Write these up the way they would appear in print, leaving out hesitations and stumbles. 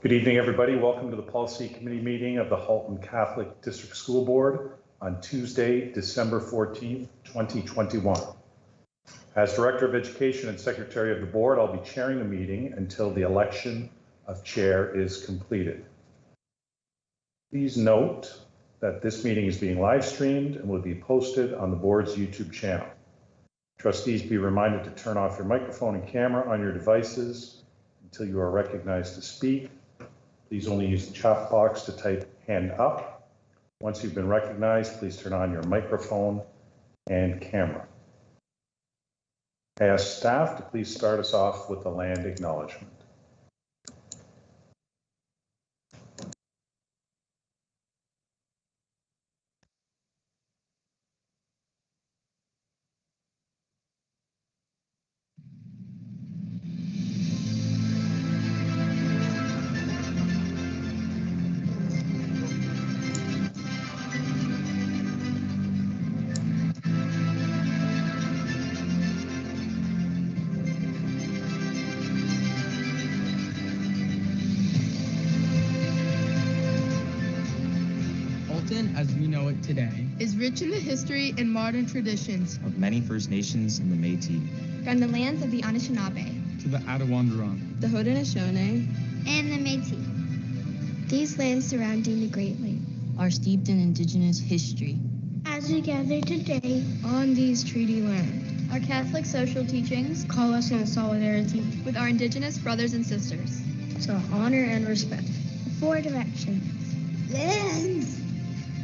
Good evening, everybody. Welcome to the Policy Committee meeting of the Halton Catholic District School Board on Tuesday, December 14th, 2021. As Director of Education and Secretary of the Board, I'll be chairing the meeting until the election of chair is completed. Please note that this meeting is being live streamed and will be posted on the board's YouTube channel. Trustees, be reminded to turn off your microphone and camera on your devices until you are recognized to speak. Please only use the chat box to type hand up. Once you've been recognized, please turn on your microphone and camera. I ask staff to please start us off with the land acknowledgement. As we know it today is rich in the history and modern traditions of many First Nations and the Métis. From the lands of the Anishinaabe to the Attawandaron, the Haudenosaunee, and the Métis. These lands surrounding the Great Lakes are steeped in Indigenous history. As we gather today on these treaty lands, our Catholic social teachings call us in solidarity with our Indigenous brothers and sisters to honor and respect the four directions: lands,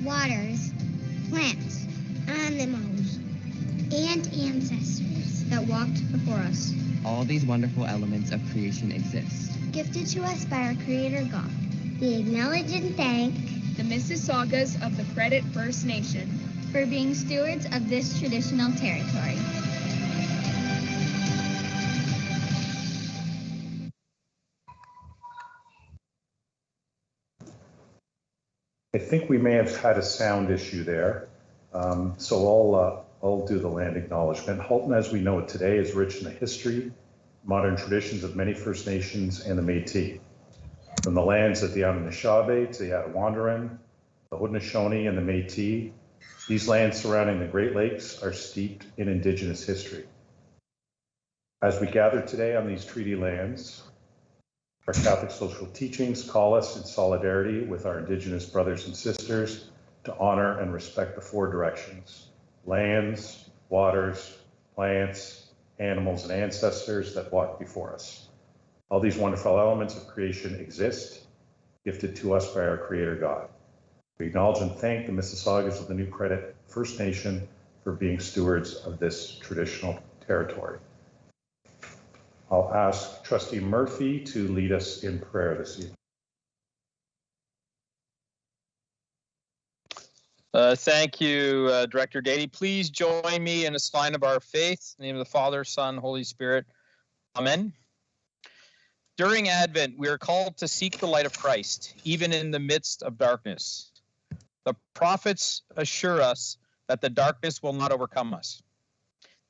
waters, plants, animals, and ancestors that walked before us. All these wonderful elements of creation exist, gifted to us by our Creator God. We acknowledge and thank the Mississaugas of the Credit First Nation for being stewards of this traditional territory. I think we may have had a sound issue there, so I'll do the land acknowledgement. Halton, as we know it today, is rich in the history, modern traditions of many First Nations and the Métis. From the lands of the Anishinaabe to the Attawandaron, the Haudenosaunee, and the Métis, these lands surrounding the Great Lakes are steeped in Indigenous history. As we gather today on these treaty lands, our Catholic social teachings call us in solidarity with our Indigenous brothers and sisters to honor and respect the four directions: lands, waters, plants, animals, and ancestors that walked before us. All these wonderful elements of creation exist, gifted to us by our Creator God. We acknowledge and thank the Mississaugas of the New Credit First Nation for being stewards of this traditional territory. I'll ask Trustee Murphy to lead us in prayer this evening. Thank you, Director Dady. Please join me in a sign of our faith. In the name of the Father, Son, Holy Spirit. Amen. During Advent, we are called to seek the light of Christ, even in the midst of darkness. The prophets assure us that the darkness will not overcome us.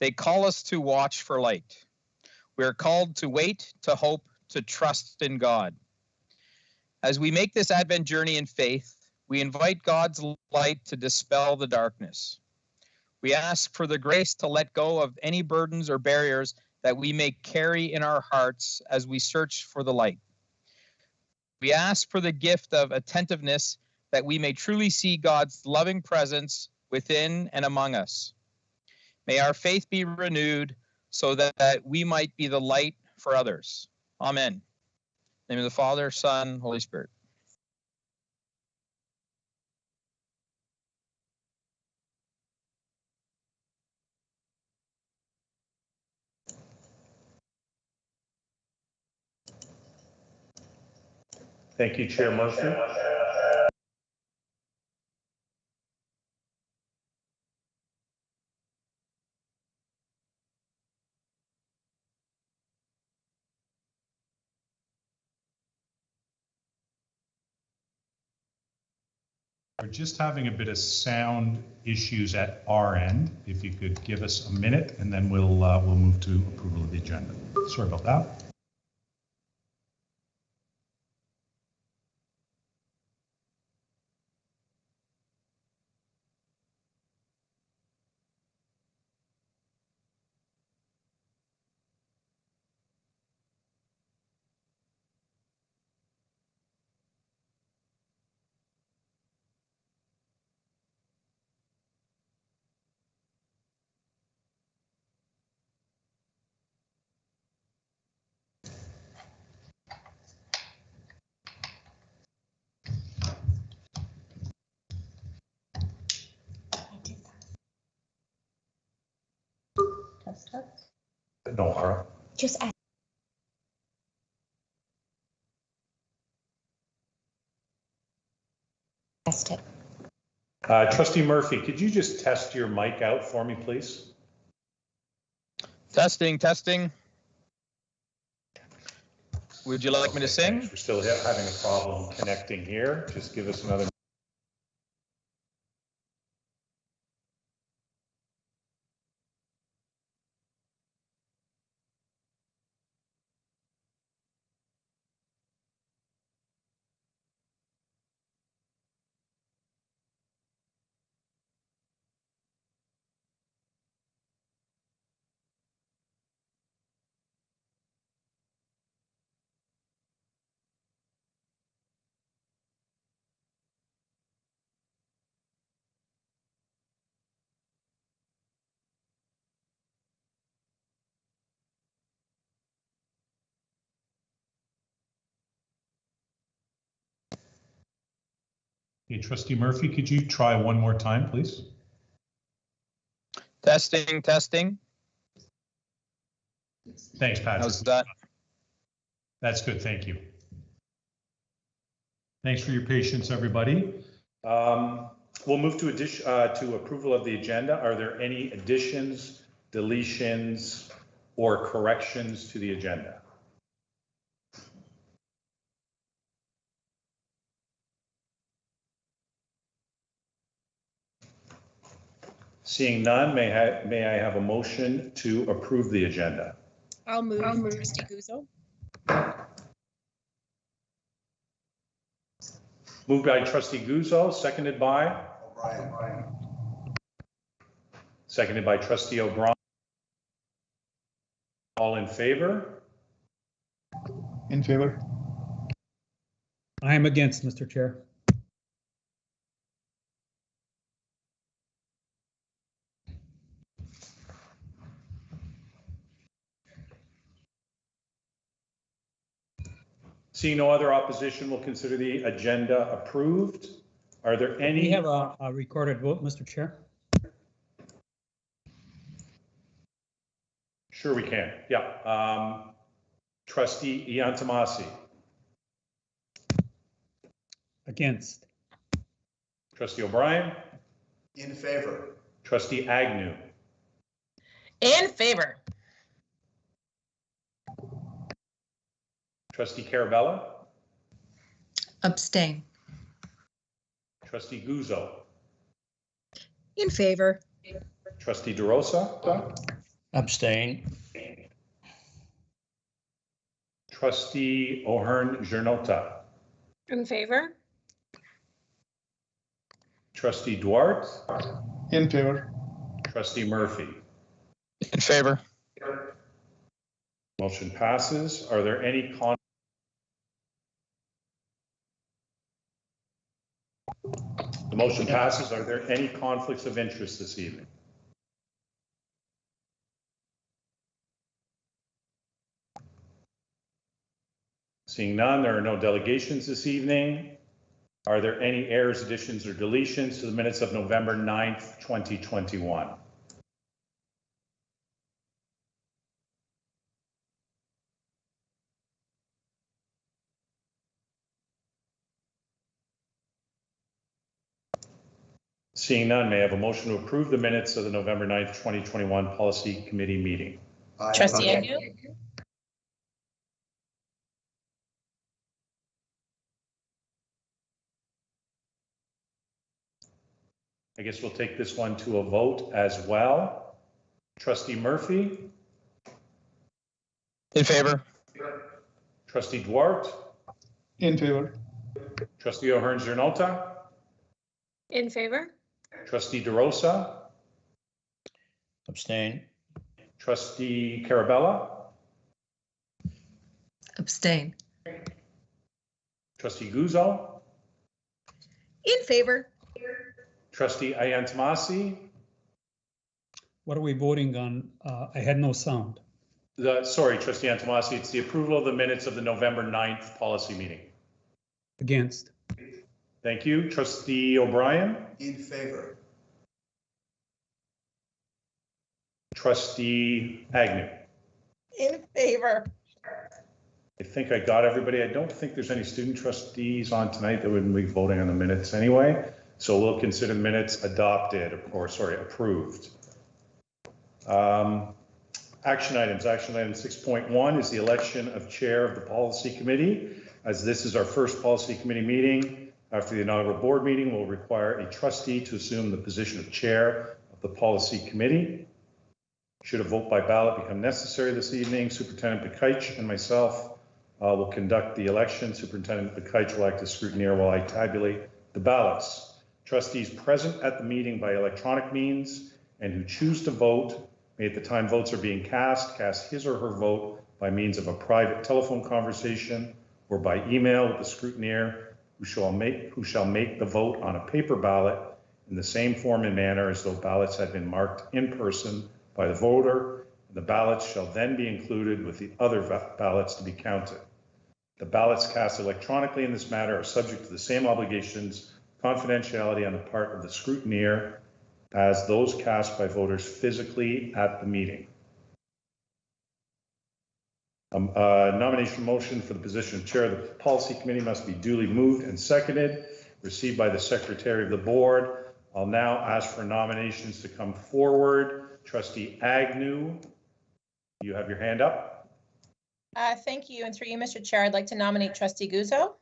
They call us to watch for light. We are called to wait, to hope, to trust in God. As we make this Advent journey in faith, we invite God's light to dispel the darkness. We ask for the grace to let go of any burdens or barriers that we may carry in our hearts as we search for the light. We ask for the gift of attentiveness that we may truly see God's loving presence within and among us. May our faith be renewed so that we might be the light for others. Amen. In the name of the Father, Son, Holy Spirit. Thank you, Chair Murphy. We're just having a bit of sound issues at our end. If you could give us a minute, and then we'll move to approval of the agenda. Sorry about that. No, Laura. Just test it. Trustee Murphy, could you just test your mic out for me, please? Testing, testing. Would you like me to sing? Thanks. We're still having a problem connecting here. Just give us another. Hey, Trustee Murphy, could you try one more time, please? Testing, testing. Thanks, Patrick. How's that? That's good, thank you. Thanks for your patience, everybody. We'll move to approval of the agenda. Are there any additions, deletions, or corrections to the agenda? Seeing none, may I have a motion to approve the agenda? I'll move. Trustee Guzzo. Moved by Trustee Guzzo, seconded by? O'Brien. Seconded by Trustee O'Brien. All in favor? In favor. I am against, Mr. Chair. Seeing no other opposition, we'll consider the agenda approved. Are there any? We have a recorded vote, Mr. Chair. Sure we can, yeah. Trustee Iantomasi. Against. Trustee O'Brien. In favor. Trustee Agnew. In favor. Trustee Carabella. Abstain. Trustee Guzzo. In favor. Trustee DeRosa. Abstain. Trustee O'Hearn Janota. In favor. Trustee Duarte. In favor. Trustee Murphy. In favor. Motion passes. Are there any The motion passes. Are there any conflicts of interest this evening? Seeing none, there are no delegations this evening. Are there any errors, additions, or deletions to the minutes of November 9th, 2021? Seeing none, may I have a motion to approve the minutes of the November 9th, 2021 Policy Committee meeting? Trustee Agnew. I guess we'll take this one to a vote as well. Trustee Murphy. In favor. Trustee Duarte. In favor. Trustee O'Hearn Janota. In favor. Trustee DeRosa. Abstain. Trustee Carabella. Abstain. Trustee Guzzo. In favor. Trustee Iantomasi. What are we voting on? I had no sound. Sorry, Trustee Iantomasi, it's the approval of the minutes of the November 9th policy meeting. Against. Thank you. Trustee O'Brien. In favor. Trustee Agnew. In favor. I think I got everybody. I don't think there's any student trustees on tonight that wouldn't be voting on the minutes anyway. So we'll consider the minutes adopted, or sorry, approved. Action items. Action item 6.1 is the election of chair of the policy committee. As this is our first policy committee meeting, after the inaugural board meeting, we'll require a trustee to assume the position of chair of the policy committee. Should a vote by ballot become necessary this evening, Superintendent Bakaich and myself will conduct the election. Superintendent Bakaich will act as scrutineer while I tabulate the ballots. Trustees present at the meeting by electronic means and who choose to vote may, at the time votes are being cast his or her vote by means of a private telephone conversation or by email with the scrutineer, who shall make the vote on a paper ballot in the same form and manner as though ballots had been marked in person by the voter. The ballots shall then be included with the other ballots to be counted. The ballots cast electronically in this matter are subject to the same obligations, confidentiality on the part of the scrutineer as those cast by voters physically at the meeting. Nomination motion for the position of chair of the policy committee must be duly moved and seconded, received by the secretary of the board. I'll now ask for nominations to come forward. Trustee Agnew, you have your hand up. Thank you, and through you, Mr. Chair, I'd like to nominate Trustee Guzzo.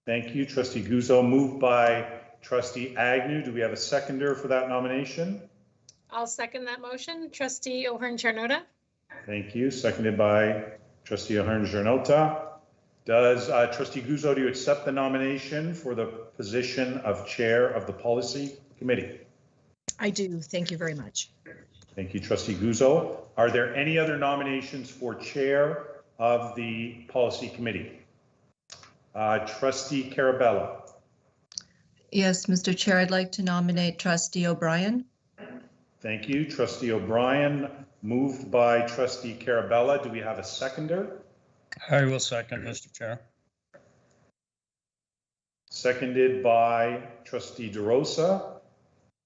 Thank you, Trustee Guzzo. Moved by Trustee Agnew. Do we have a seconder for that nomination? I'll second that motion. Trustee O'Hearn-Charnota. Thank you. Seconded by Trustee O'Hearn-Charnota. Does Trustee Guzzo, do you accept the nomination for the position of chair of the policy committee? I do. Thank you very much. Thank you, Trustee Guzzo. Are there any other nominations for chair of the policy committee? Trustee Carabella. Yes, Mr. Chair, I'd like to nominate Trustee O'Brien. Thank you, Trustee O'Brien. Moved by Trustee Carabella. Do we have a seconder? I will second, Mr. Chair. Seconded by Trustee DeRosa.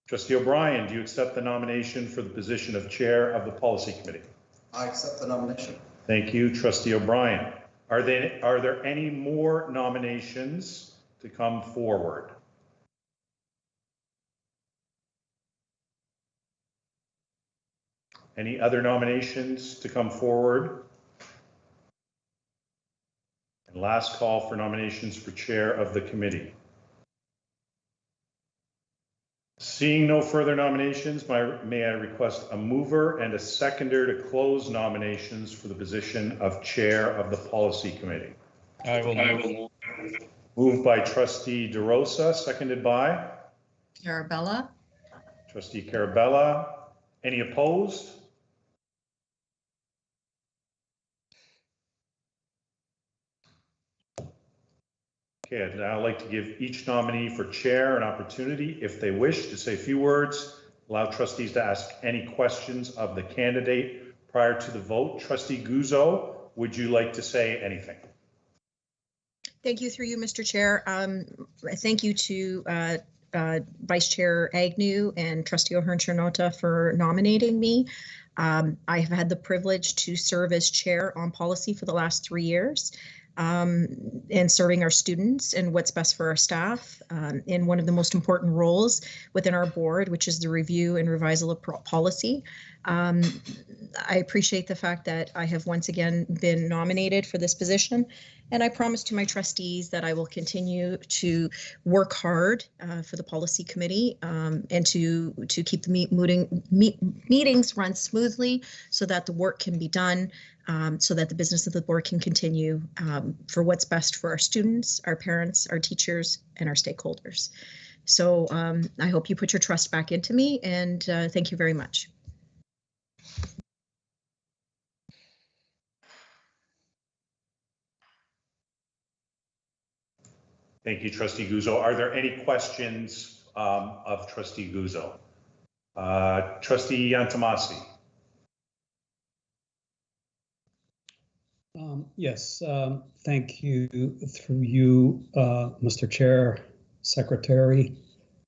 Trustee O'Brien, do you accept the nomination for the position of chair of the policy committee? I accept the nomination. Thank you, Trustee O'Brien. Are there any more nominations to come forward? Any other nominations to come forward? And last call for nominations for chair of the committee. Seeing no further nominations, may I request a mover and a seconder to close nominations for the position of chair of the policy committee? I will move. Moved by Trustee DeRosa, seconded by? Carabella. Trustee Carabella. Any opposed? Okay, I'd now like to give each nominee for chair an opportunity, if they wish, to say a few words. Allow trustees to ask any questions of the candidate prior to the vote. Trustee Guzzo, would you like to say anything? Thank you, through you, Mr. Chair. Thank you to Vice Chair Agnew and Trustee O'Hearn-Charnota for nominating me. I have had the privilege to serve as chair on policy for the last 3 years. And serving our students and what's best for our staff in one of the most important roles within our board, which is the review and revisal of policy. I appreciate the fact that I have once again been nominated for this position, and I promise to my trustees that I will continue to work hard for the policy committee and to keep the meetings run smoothly so that the work can be done, so that the business of the board can continue for what's best for our students, our parents, our teachers, and our stakeholders. So I hope you put your trust back into me, and thank you very much. Thank you, Trustee Guzzo. Are there any questions of Trustee Guzzo? Trustee Yantomasi. Yes, thank you, through you, Mr. Chair, Secretary,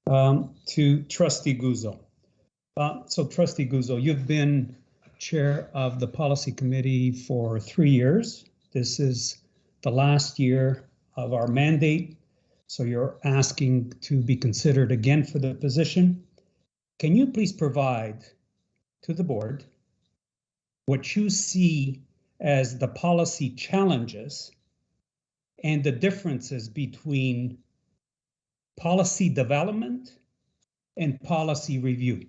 to Trustee Guzzo. So Trustee Guzzo, you've been chair of the policy committee for 3 years. This is the last year of our mandate, so you're asking to be considered again for the position. Can you please provide to the board what you see as the policy challenges and the differences between policy development and policy review?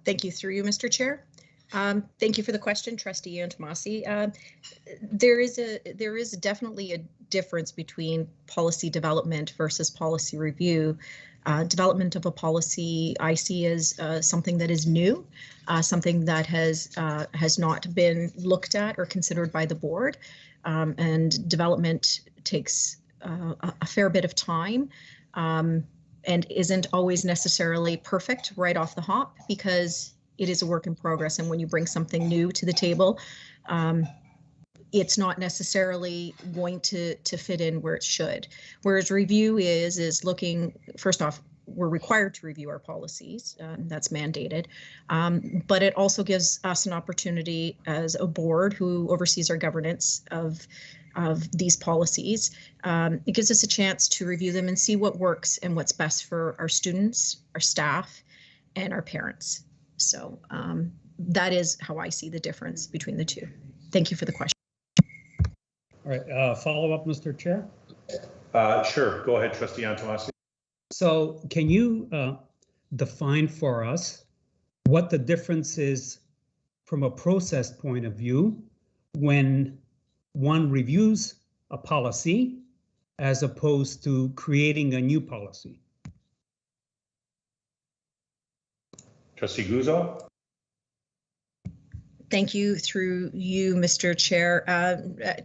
Thank you, through you, Mr. Chair. Thank you for the question, Trustee Antomasi. There is definitely a difference between policy development versus policy review. Development of a policy I see as something that is new, something that has not been looked at or considered by the board, and development takes a fair bit of time. And isn't always necessarily perfect right off the hop, because it is a work in progress. And when you bring something new to the table, it's not necessarily going to fit in where it should. Whereas review is looking, first off, we're required to review our policies, that's mandated, but it also gives us an opportunity as a board who oversees our governance of these policies. It gives us a chance to review them and see what works and what's best for our students, our staff, and our parents. So that is how I see the difference between the two. Thank you for the question. All right, follow up, Mr. Chair? Sure, go ahead, Trustee Antomasi. So can you define for us what the difference is from a process point of view when one reviews a policy as opposed to creating a new policy? Trustee Guzzo. Thank you, through you, Mr. Chair.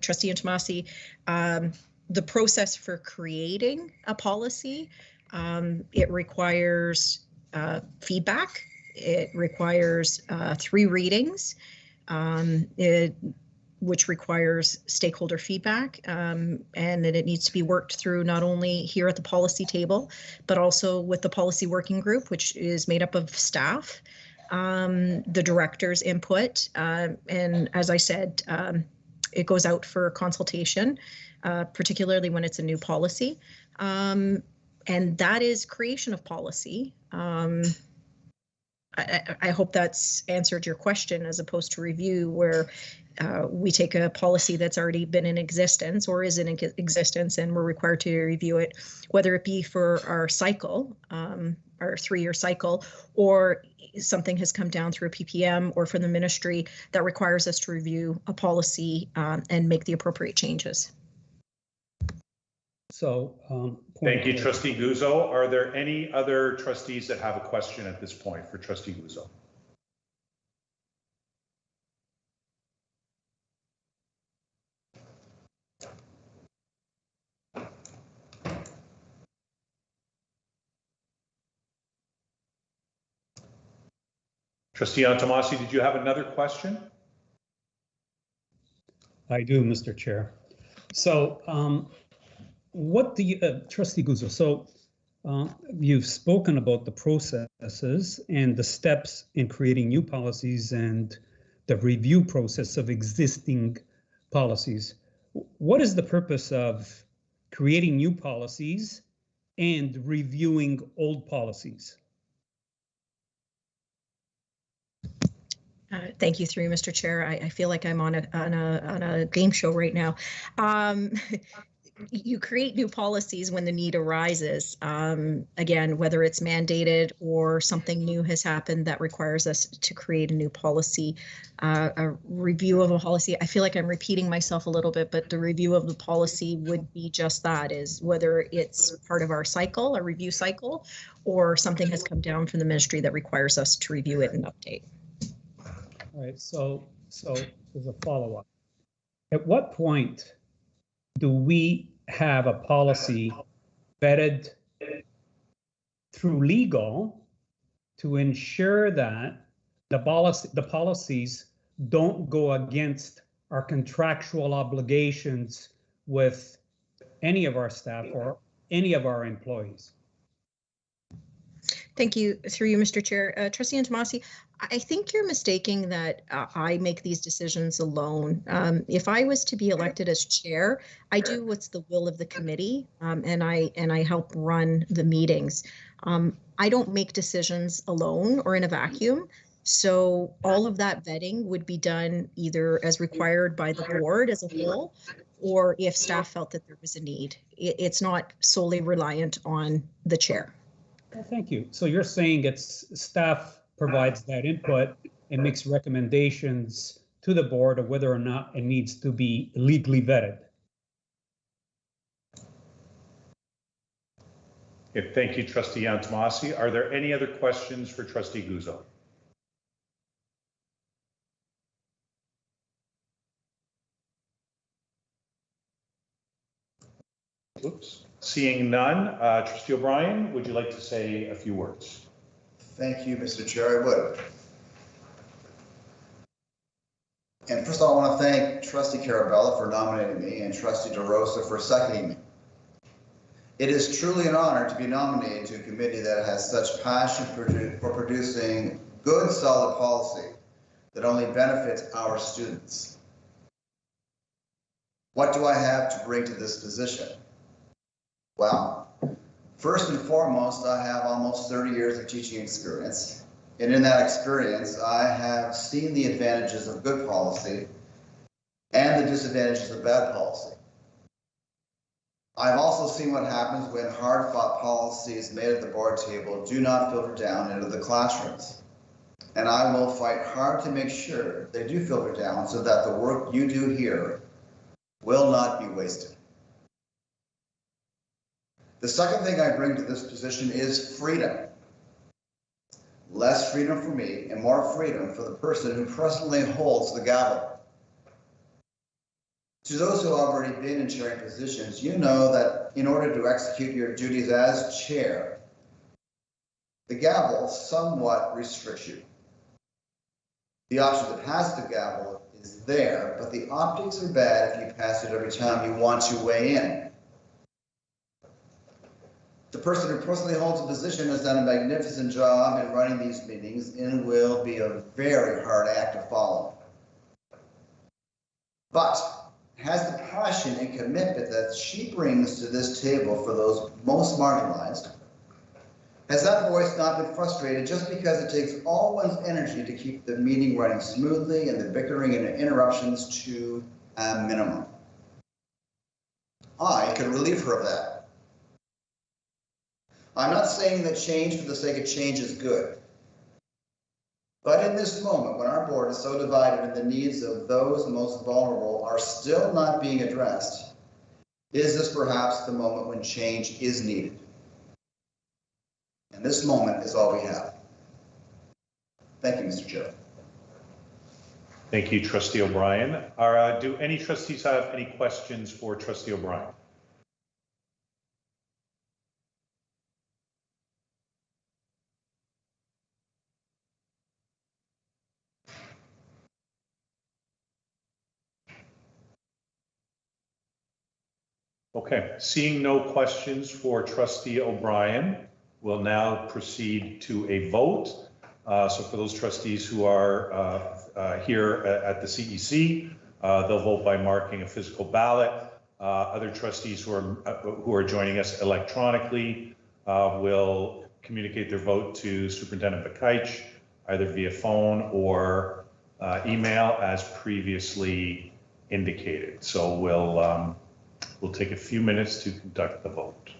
Trustee Antomasi, the process for creating a policy, it requires feedback. It requires 3 readings, which requires stakeholder feedback, and then it needs to be worked through not only here at the policy table, but also with the policy working group, which is made up of staff, the director's input, and as I said, it goes out for consultation, particularly when it's a new policy, and that is creation of policy. I hope that's answered your question, as opposed to review, where we take a policy that's already been in existence or is in existence, and we're required to review it, whether it be for our cycle, our 3-year cycle, or something has come down through a PPM or from the ministry that requires us to review a policy and make the appropriate changes. So, thank you, Trustee Guzzo. Are there any other trustees that have a question at this point for Trustee Guzzo? Trustee Antomasi, did you have another question? I do, Mr. Chair. So, what do you, Trustee Guzzo, so you've spoken about the processes and the steps in creating new policies and the review process of existing policies. What is the purpose of creating new policies and reviewing old policies? Thank you, through Mr. Chair. I feel like I'm on a game show right now. You create new policies when the need arises. Again, whether it's mandated or something new has happened that requires us to create a new policy. A review of a policy, I feel like I'm repeating myself a little bit, but the review of the policy would be just that, is whether it's part of our cycle, a review cycle, or something has come down from the ministry that requires us to review it and update. All right, so as a follow-up, at what point do we have a policy vetted through legal to ensure that the policies don't go against our contractual obligations with any of our staff or any of our employees. Thank you. Through you, Mr. Chair. Trustee Antomasi, I think you're mistaking that I make these decisions alone. If I was to be elected as chair, I do what's the will of the committee, and I help run the meetings. I don't make decisions alone or in a vacuum. So all of that vetting would be done either as required by the board as a whole, or if staff felt that there was a need. It's not solely reliant on the chair. Well, thank you. So you're saying it's staff provides that input and makes recommendations to the board of whether or not it needs to be legally vetted. Okay, thank you, Trustee Antomasi. Are there any other questions for Trustee Guzzo? Oops. Seeing none, Trustee O'Brien, would you like to say a few words? Thank you, Mr. Chair. I would. And first of all, I want to thank Trustee Carabella for nominating me and Trustee DeRosa for seconding me. It is truly an honor to be nominated to a committee that has such passion for producing good, solid policy that only benefits our students. What do I have to bring to this position? Well, first and foremost, I have almost 30 years of teaching experience. And in that experience, I have seen the advantages of good policy and the disadvantages of bad policy. I've also seen what happens when hard-fought policies made at the board table do not filter down into the classrooms. And I will fight hard to make sure they do filter down so that the work you do here will not be wasted. The second thing I bring to this position is freedom. Less freedom for me and more freedom for the person who presently holds the gavel. To those who have already been in chairing positions, you know that in order to execute your duties as chair, the gavel somewhat restricts you. The option to pass the gavel is there, but the optics are bad if you pass it every time you want to weigh in. The person who presently holds a position has done a magnificent job in running these meetings and will be a very hard act to follow. But has the passion and commitment that she brings to this table for those most marginalized, has that voice not been frustrated just because it takes all one's energy to keep the meeting running smoothly and the bickering and interruptions to a minimum? I can relieve her of that. I'm not saying that change for the sake of change is good. But in this moment, when our board is so divided and the needs of those most vulnerable are still not being addressed, is this perhaps the moment when change is needed? And this moment is all we have. Thank you, Mr. Chair. Thank you, Trustee O'Brien. Do any trustees have any questions for Trustee O'Brien? Okay, seeing no questions for Trustee O'Brien, we'll now proceed to a vote. So for those trustees who are here at the CEC, they'll vote by marking a physical ballot. Other trustees who are joining us electronically will communicate their vote to Superintendent Bakaich, either via phone or email as previously indicated. So we'll take a few minutes to conduct the vote.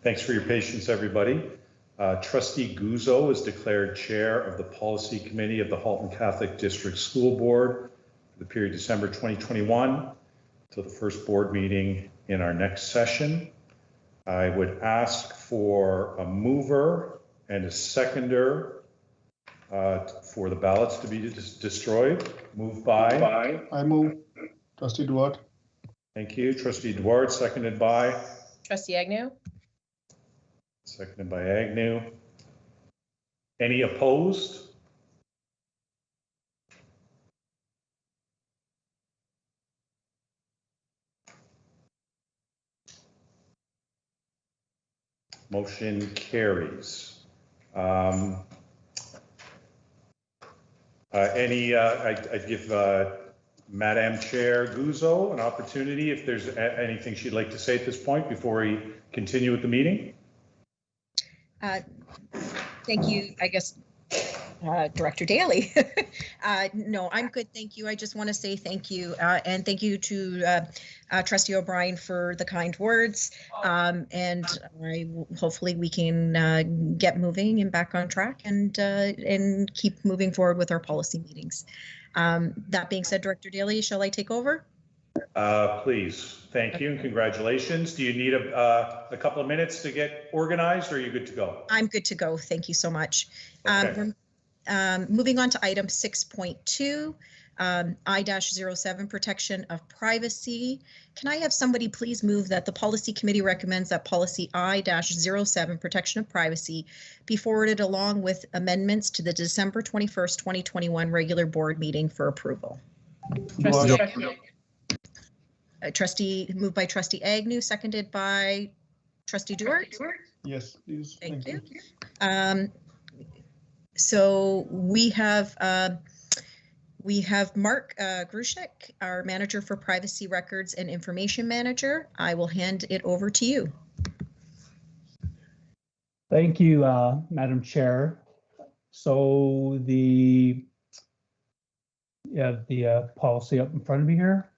Thanks for your patience, everybody. Trustee Guzzo is declared chair of the Policy Committee of the Halton Catholic District School Board for the period December 2021 to the first board meeting in our next session. I would ask for a mover and a seconder for the ballots to be destroyed. Moved by? I move. Trustee Duarte. Thank you. Trustee Duarte, seconded by? Trustee Agnew? Seconded by Agnew. Any opposed? Motion carries. I'd give Madam Chair Guzzo an opportunity if there's anything she'd like to say at this point before we continue with the meeting. Thank you, I guess, Director Daly. No, I'm good, thank you. I just want to say thank you, and thank you to Trustee O'Brien for the kind words. And hopefully we can get moving and back on track and keep moving forward with our policy meetings. That being said, Director Daly, shall I take over? Please, thank you and congratulations. Do you need a couple of minutes to get organized, or are you good to go? I'm good to go. Thank you so much. Okay. Moving on to item 6.2, I-07, protection of privacy. Can I have somebody please move that the policy committee recommends that policy I-07, protection of privacy, be forwarded along with amendments to the December 21st, 2021 regular board meeting for approval? Trustee, moved by Trustee Agnew, seconded by Trustee Duarte. Yes, please. Thank you. So we have Mark Grushek, our manager for privacy records and information manager. I will hand it over to you. Thank you, Madam Chair. So you have the policy up in front of me here.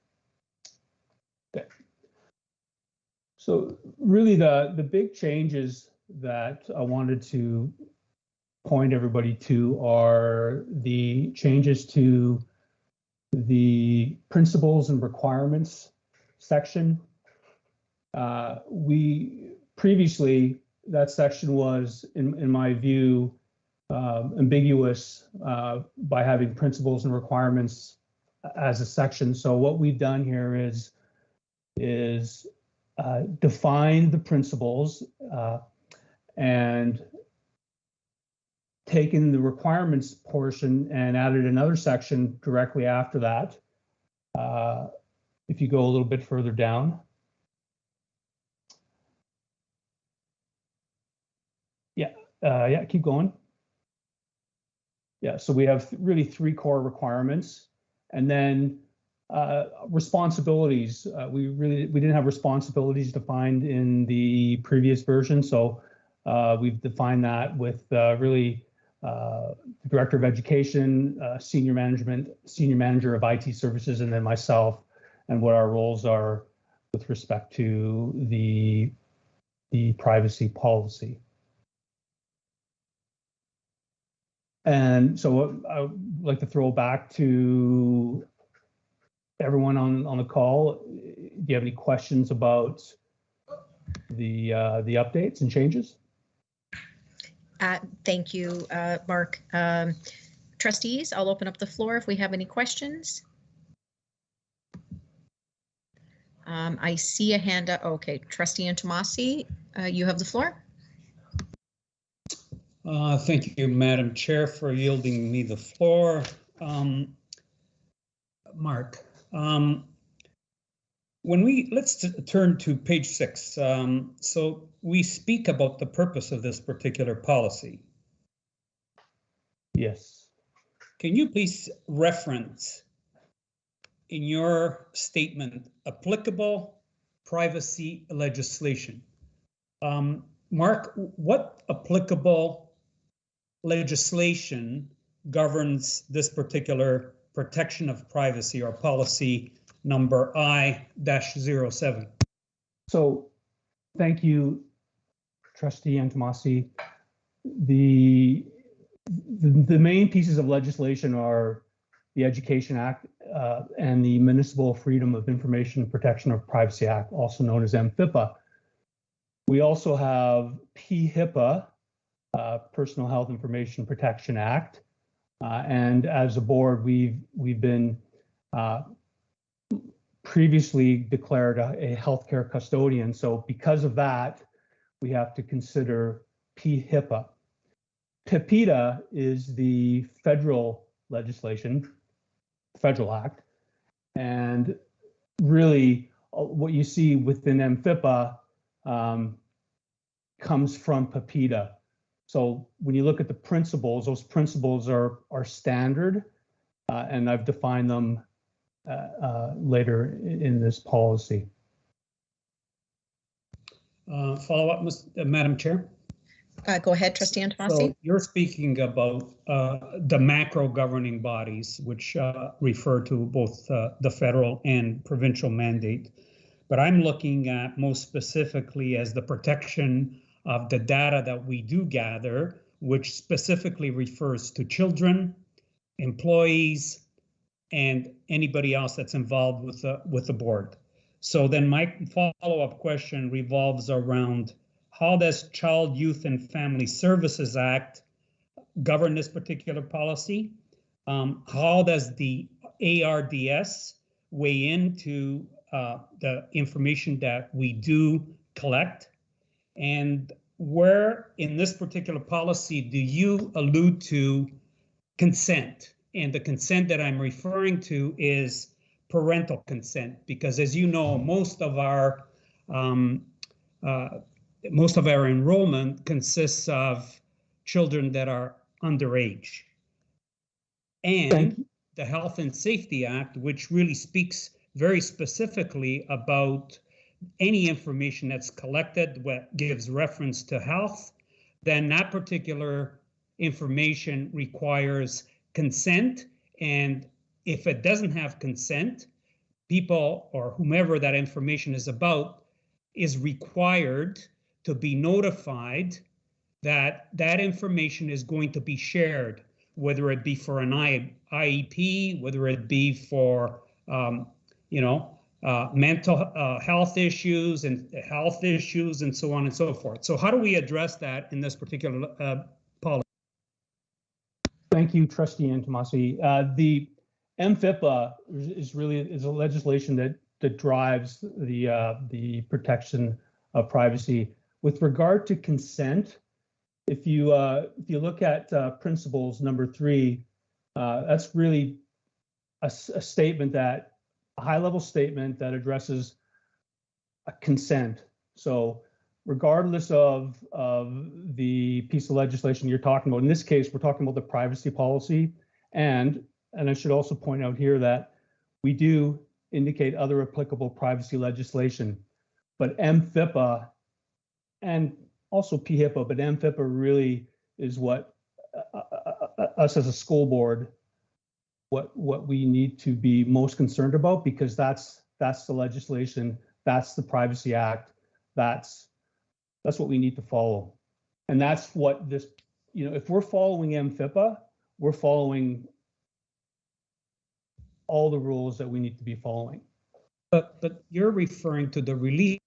Okay. So really the big changes that I wanted to point everybody to are the changes to the principles and requirements section. We previously, that section was, in my view, ambiguous by having principles and requirements as a section. So what we've done here is define the principles and taken the requirements portion and added another section directly after that. If you go a little bit further down. Yeah, keep going. Yeah, so we have really three core requirements, and then responsibilities. We didn't have responsibilities defined in the previous version, so we've defined that with really the Director of Education, Senior Manager of IT Services, and then myself, and what our roles are with respect to the privacy policy. And so I would like to throw back to everyone on the call. Do you have any questions about the updates and changes? Thank you, Mark. Trustees, I'll open up the floor if we have any questions. I see a hand up. Okay, Trustee Antomasi, you have the floor. Thank you, Madam Chair, for yielding me the floor. Mark, let's turn to page 6. So we speak about the purpose of this particular policy. Yes. Can you please reference in your statement applicable privacy legislation? Mark, what applicable legislation governs this particular protection of privacy or policy number I-07? So thank you, Trustee Antomasi. The main pieces of legislation are the Education Act and the Municipal Freedom of Information Protection of Privacy Act, also known as MFIPA. We also have PHIPA, Personal Health Information Protection Act, and as a board, we've been previously declared a healthcare custodian. So because of that, we have to consider PHIPA. PIPEDA is the federal legislation, federal act, and really what you see within MFIPA comes from PIPEDA. So when you look at the principles, those principles are standard, and I've defined them later in this policy. Follow up, Madam Chair. Go ahead, Trustee Antomasi. So you're speaking about the macro governing bodies, which refer to both the federal and provincial mandate. But I'm looking at most specifically as the protection of the data that we do gather, which specifically refers to children, employees, and anybody else that's involved with the board. So then my follow-up question revolves around how does Child, Youth, and Family Services Act govern this particular policy? How does the ARDS weigh into the information that we do collect? And where in this particular policy do you allude to consent? And the consent that I'm referring to is parental consent, because as you know, most of our enrollment consists of children that are underage. And the Health and Safety Act, which really speaks very specifically about any information that's collected, what gives reference to health, then that particular information requires consent. And if it doesn't have consent, people or whomever that information is about is required to be notified that that information is going to be shared, whether it be for an IEP, whether it be for mental health issues and so on and so forth. So how do we address that in this particular policy? Thank you, Trustee Antomasi. The MFIPA is a legislation that drives the protection of privacy. With regard to consent, if you look at principles number 3, that's really a statement that a high-level statement that addresses a consent. So regardless of the piece of legislation you're talking about, in this case, we're talking about the privacy policy. And I should also point out here that we do indicate other applicable privacy legislation, but MFIPA and also PHIPA, but MFIPA really is what us as a school board, what we need to be most concerned about, because that's the legislation, that's the Privacy Act, that's what we need to follow. And that's what this, if we're following MFIPA, we're following all the rules that we need to be following. But you're referring to the release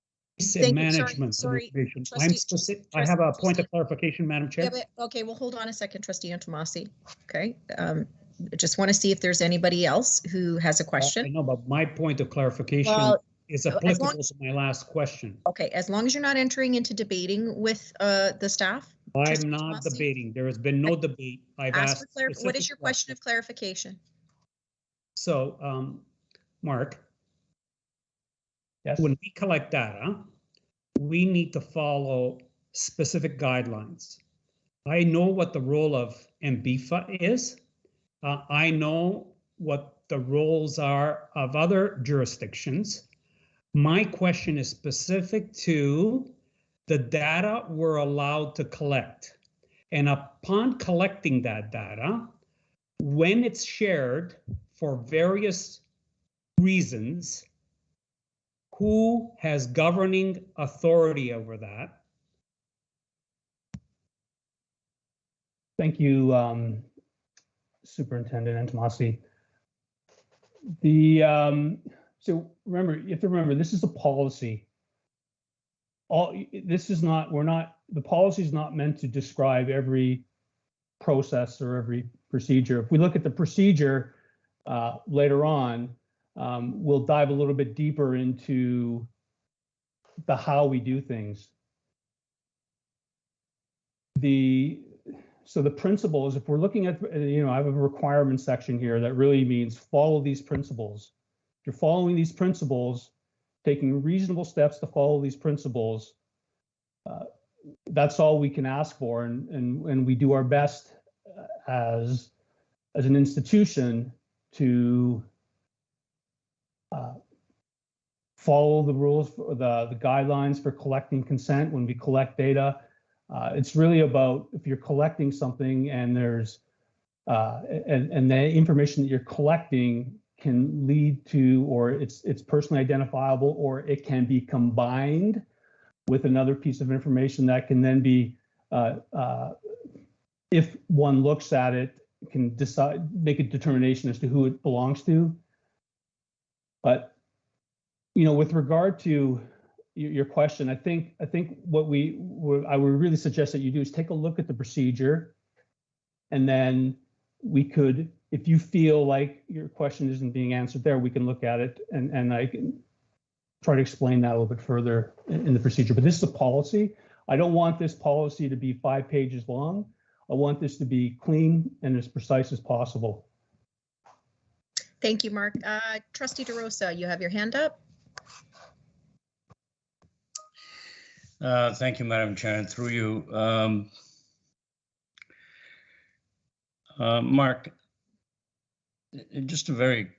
and management of information. I have a point of clarification, Madam Chair. Yeah, okay, well, hold on a second, Trustee Antomasi. Okay, just want to see if there's anybody else who has a question. I know, but my point of clarification is applicable to my last question. Okay, as long as you're not entering into debating with the staff. I'm not debating. There has been no debate. I've asked. What is your question of clarification? So, Mark. Yes. When we collect data, we need to follow specific guidelines. I know what the role of MBFA is. I know what the roles are of other jurisdictions. My question is specific to the data we're allowed to collect. And upon collecting that data, when it's shared for various reasons, who has governing authority over that? Thank you, Superintendent Antomasi. So remember, you have to remember, this is a policy. The policy is not meant to describe every process or every procedure. If we look at the procedure later on, we'll dive a little bit deeper into the how we do things. So the principles, if we're looking at, I have a requirement section here that really means follow these principles. If you're following these principles, taking reasonable steps to follow these principles, that's all we can ask for, and we do our best as an institution to follow the rules, the guidelines for collecting consent when we collect data. It's really about if you're collecting something and there's and the information that you're collecting can lead to, or it's personally identifiable, or it can be combined with another piece of information that can then be, if one looks at it, can make a determination as to who it belongs to. But with regard to your question, I think what I would really suggest that you do is take a look at the procedure, and then we could, if you feel like your question isn't being answered there, we can look at it and I can try to explain that a little bit further in the procedure. But this is a policy. I don't want this policy to be 5 pages long. I want this to be clean and as precise as possible. Thank you, Mark. Trustee DeRosa, you have your hand up. Thank you, Madam Chair, and through you. Mark, just a very,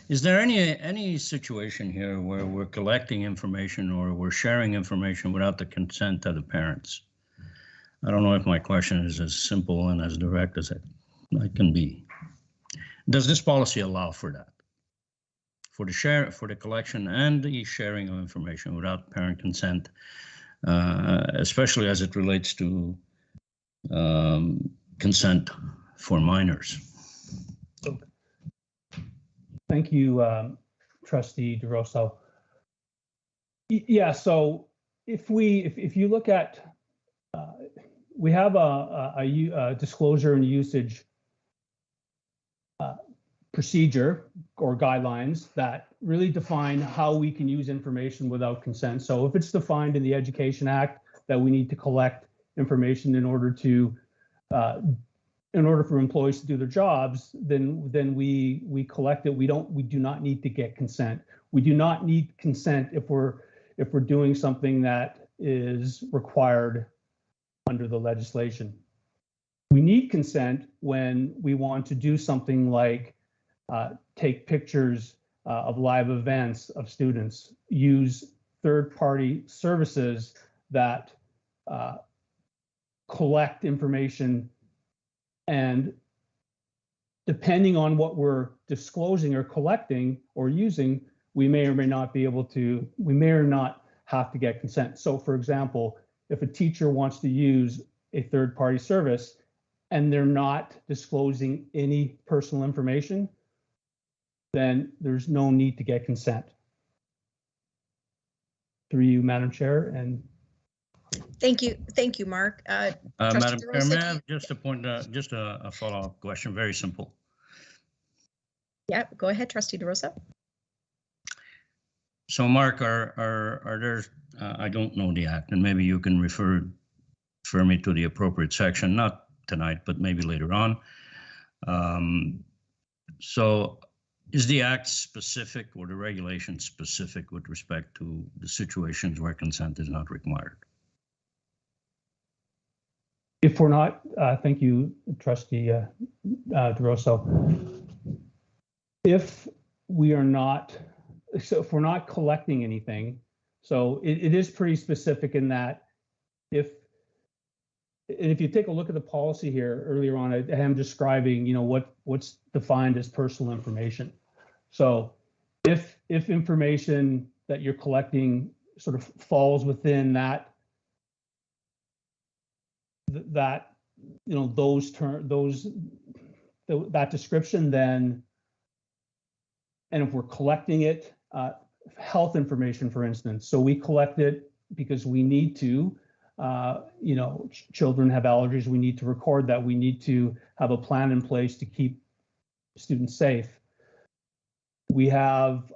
is there any situation here where we're collecting information or we're sharing information without the consent of the parents? I don't know if my question is as simple and as direct as it can be. Does this policy allow for that? For the collection and the sharing of information without parent consent, especially as it relates to consent for minors. Thank you, Trustee DeRosa. Yeah, so if you look at, we have a disclosure and usage procedure or guidelines that really define how we can use information without consent. So if it's defined in the Education Act that we need to collect information in order for employees to do their jobs, then we collect it. We do not need to get consent. We do not need consent if we're doing something that is required under the legislation. We need consent when we want to do something like take pictures of live events of students, use third-party services that collect information, and depending on what we're disclosing or collecting or using, we may or may not be able to, we may or not have to get consent. So for example, if a teacher wants to use a third-party service and they're not disclosing any personal information, then there's no need to get consent. Through you, Madam Chair, and thank you, Mark. Madam Chair, may I have just a follow-up question, very simple. Yeah, go ahead, Trustee DeRosa. So, Mark, are there? I don't know the act, and maybe you can refer me to the appropriate section, not tonight, but maybe later on. So, is the act specific or the regulation specific with respect to the situations where consent is not required? If we're not, thank you, Trustee DeRosa. If we are not, so if we're not collecting anything, so it is pretty specific in that if you take a look at the policy here earlier on, I am describing, what's defined as personal information. So if information that you're collecting sort of falls within that that, you know, that description, then, and if we're collecting it, health information, for instance, so we collect it because we need to, you know, children have allergies, we need to record that, we need to have a plan in place to keep students safe. We have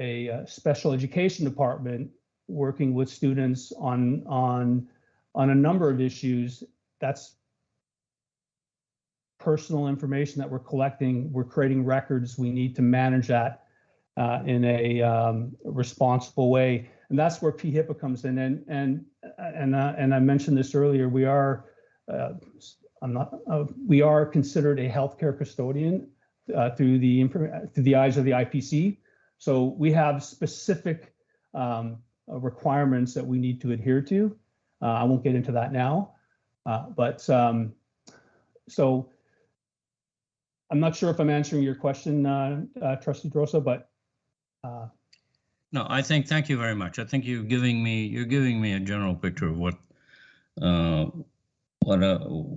a special education department working with students on a number of issues. That's personal information that we're collecting. We're creating records. We need to manage that in a responsible way, and that's where PHIPA comes in. And I mentioned this earlier. We are we are considered a healthcare custodian through the eyes of the IPC. So we have specific requirements that we need to adhere to. I won't get into that now, but so I'm not sure if I'm answering your question, Trustee Drosa, but. No, thank you very much. I think you're giving me a general picture of what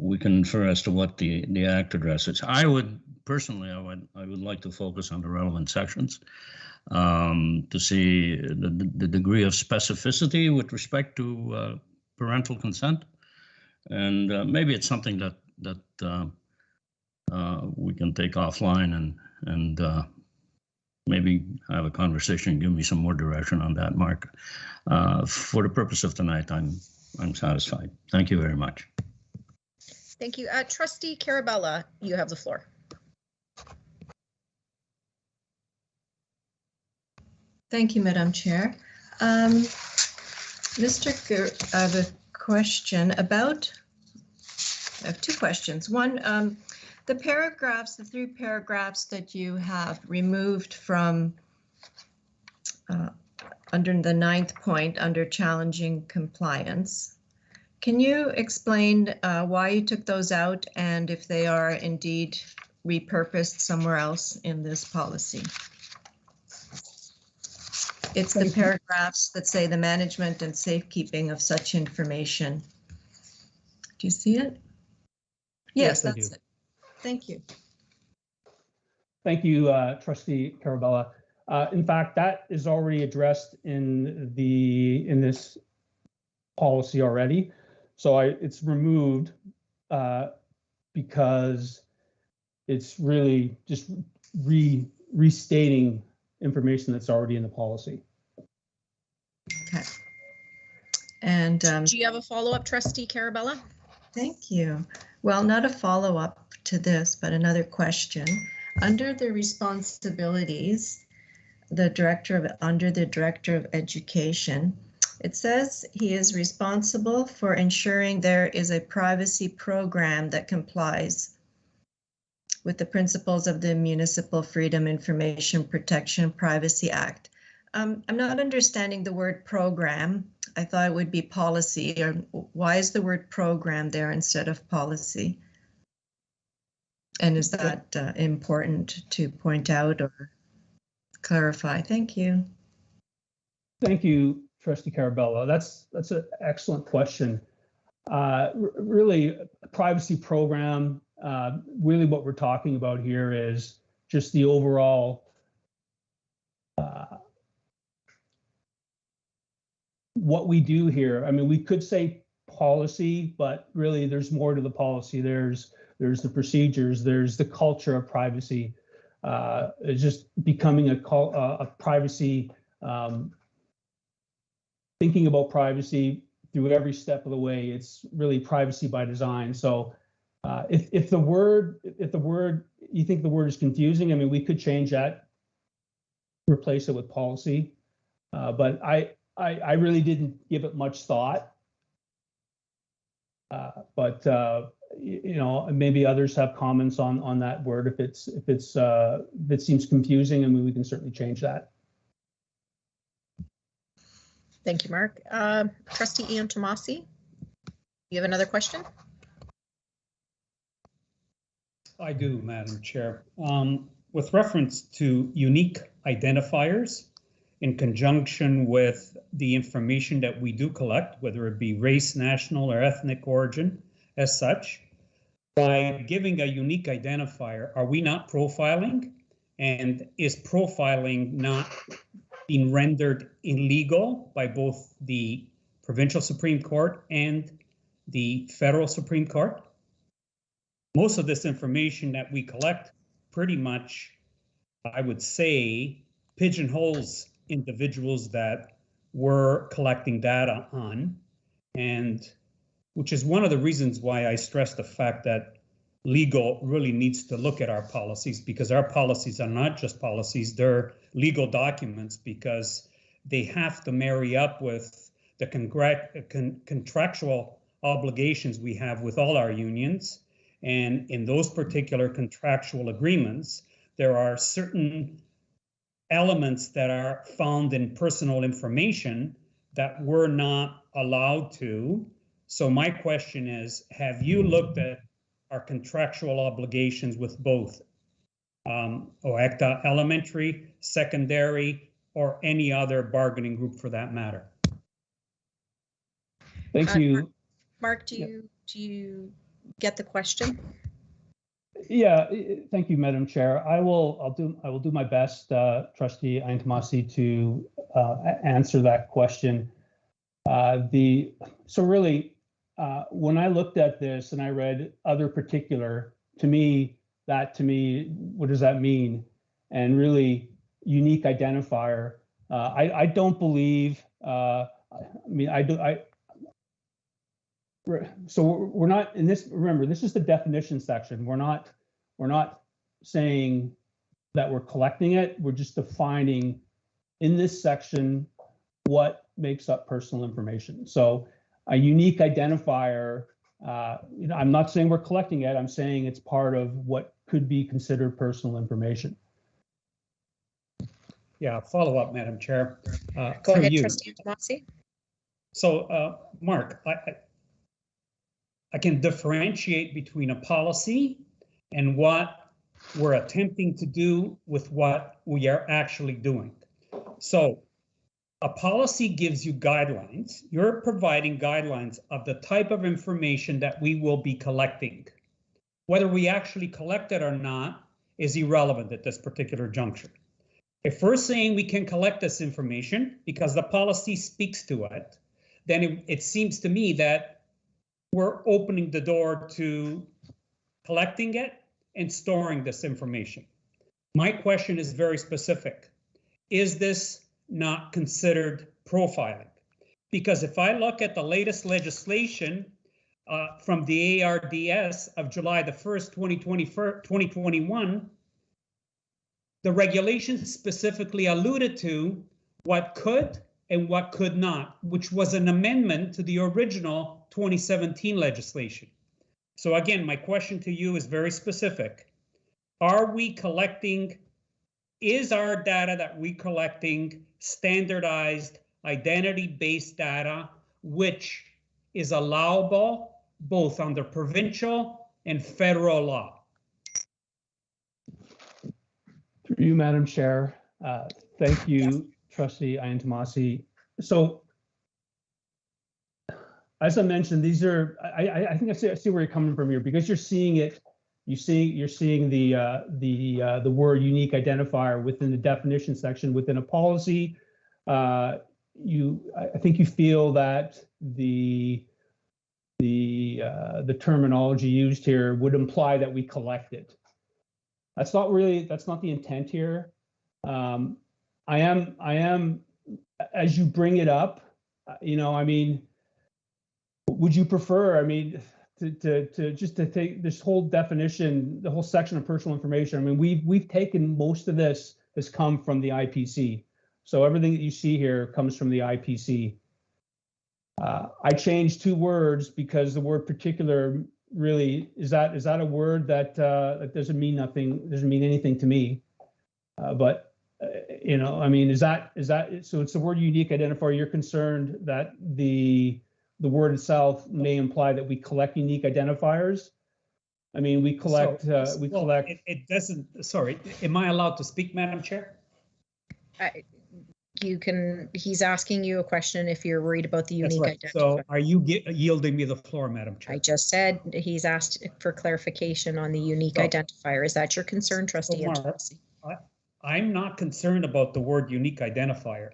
we can infer as to what the Act addresses. I would like to focus on the relevant sections to see the degree of specificity with respect to parental consent, and maybe it's something that we can take offline and maybe have a conversation, give me some more direction on that, Mark. For the purpose of tonight, I'm satisfied. Thank you very much. Thank you. Trustee Carabella, you have the floor. Thank you, Madam Chair. I have a question about, I have two questions. One, the three paragraphs that you have removed from under the 9th point under challenging compliance. Can you explain why you took those out and if they are indeed repurposed somewhere else in this policy? It's the paragraphs that say the management and safekeeping of such information. Do you see it? Yes, that's it. Thank you. Thank you, Trustee Carabella. In fact, that is already addressed in this policy already. So it's removed because it's really just restating information that's already in the policy. Okay. And do you have a follow-up, Trustee Carabella? Thank you. Well, not a follow-up to this, but another question. Under the responsibilities, under the Director of Education, it says he is responsible for ensuring there is a privacy program that complies with the principles of the Municipal Freedom Information Protection Privacy Act. I'm not understanding the word program. I thought it would be policy. Or why is the word program there instead of policy? And is that important to point out or clarify? Thank you. Thank you, Trustee Carabella. That's an excellent question. Really, a privacy program, really what we're talking about here is just the overall what we do here. I mean, we could say policy, but really there's more to the policy. There's the procedures, there's the culture of privacy. It's just becoming a privacy, thinking about privacy through every step of the way. It's really privacy by design. So if the word you think the word is confusing, I mean, we could change that, replace it with policy. But I really didn't give it much thought. But you know, maybe others have comments on that word. If it seems confusing, I mean, we can certainly change that. Thank you, Mark. Trustee Ian Tomasi, you have another question? I do, Madam Chair. With reference to unique identifiers in conjunction with the information that we do collect, whether it be race, national, or ethnic origin, as such. By giving a unique identifier, are we not profiling? And is profiling not being rendered illegal by both the provincial Supreme Court and the federal Supreme Court? Most of this information that we collect pretty much, I would say, pigeonholes individuals that we're collecting data on, and which is one of the reasons why I stress the fact that legal really needs to look at our policies, because our policies are not just policies, they're legal documents, because they have to marry up with the contractual obligations we have with all our unions. And in those particular contractual agreements, there are certain elements that are found in personal information that we're not allowed to. So my question is, have you looked at our contractual obligations with both OECTA elementary, secondary, or any other bargaining group for that matter? Thank you. Mark, do you get the question? Yeah, thank you, Madam Chair. I will do my best, Trustee Aintamasi, to answer that question. So really, when I looked at this and I read other particular, to me, what does that mean? And really, unique identifier. I don't believe. So we're not in this. Remember, this is the definition section. We're not saying that we're collecting it. We're just defining in this section what makes up personal information. So a unique identifier. I'm not saying we're collecting it. I'm saying it's part of what could be considered personal information. Yeah, follow up, Madam Chair. Go ahead, Trustee Aintamasi. So, Mark, I can differentiate between a policy and what we're attempting to do with what we are actually doing. So a policy gives you guidelines. You're providing guidelines of the type of information that we will be collecting. Whether we actually collect it or not is irrelevant at this particular juncture. If we're saying we can collect this information because the policy speaks to it, then it seems to me that we're opening the door to collecting it and storing this information. My question is very specific. Is this not considered profiling? Because if I look at the latest legislation from the ARDS of July the 1st, 2021, the regulations specifically alluded to what could and what could not, which was an amendment to the original 2017 legislation. So again, my question to you is very specific. Are we collecting, is our data that we're collecting standardized identity-based data, which is allowable both under provincial and federal law? Through you, Madam Chair. Thank you, Trustee Aintamasi. So, as I mentioned, these are. I think I see where you're coming from here, because you're seeing it. You're seeing the word unique identifier within the definition section within a policy. I think you feel that the terminology used here would imply that we collect it. That's not the intent here. I am, as you bring it up, would you prefer, to take this whole definition, the whole section of personal information? We've taken most of this has come from the IPC. So everything that you see here comes from the IPC. I changed two words because the word particular really, is that a word that doesn't mean nothing, doesn't mean anything to me. Is that, so it's the word unique identifier. You're concerned that the word itself may imply that we collect unique identifiers. We collect, It doesn't, sorry, am I allowed to speak, Madam Chair? he's asking you a question if you're worried about the That's unique right. identifier. So are you yielding me the floor, Madam Chair? I just said he's asked for clarification on the unique identifier. Is that your concern, Trustee Intomasi? I'm not concerned about the word unique identifier.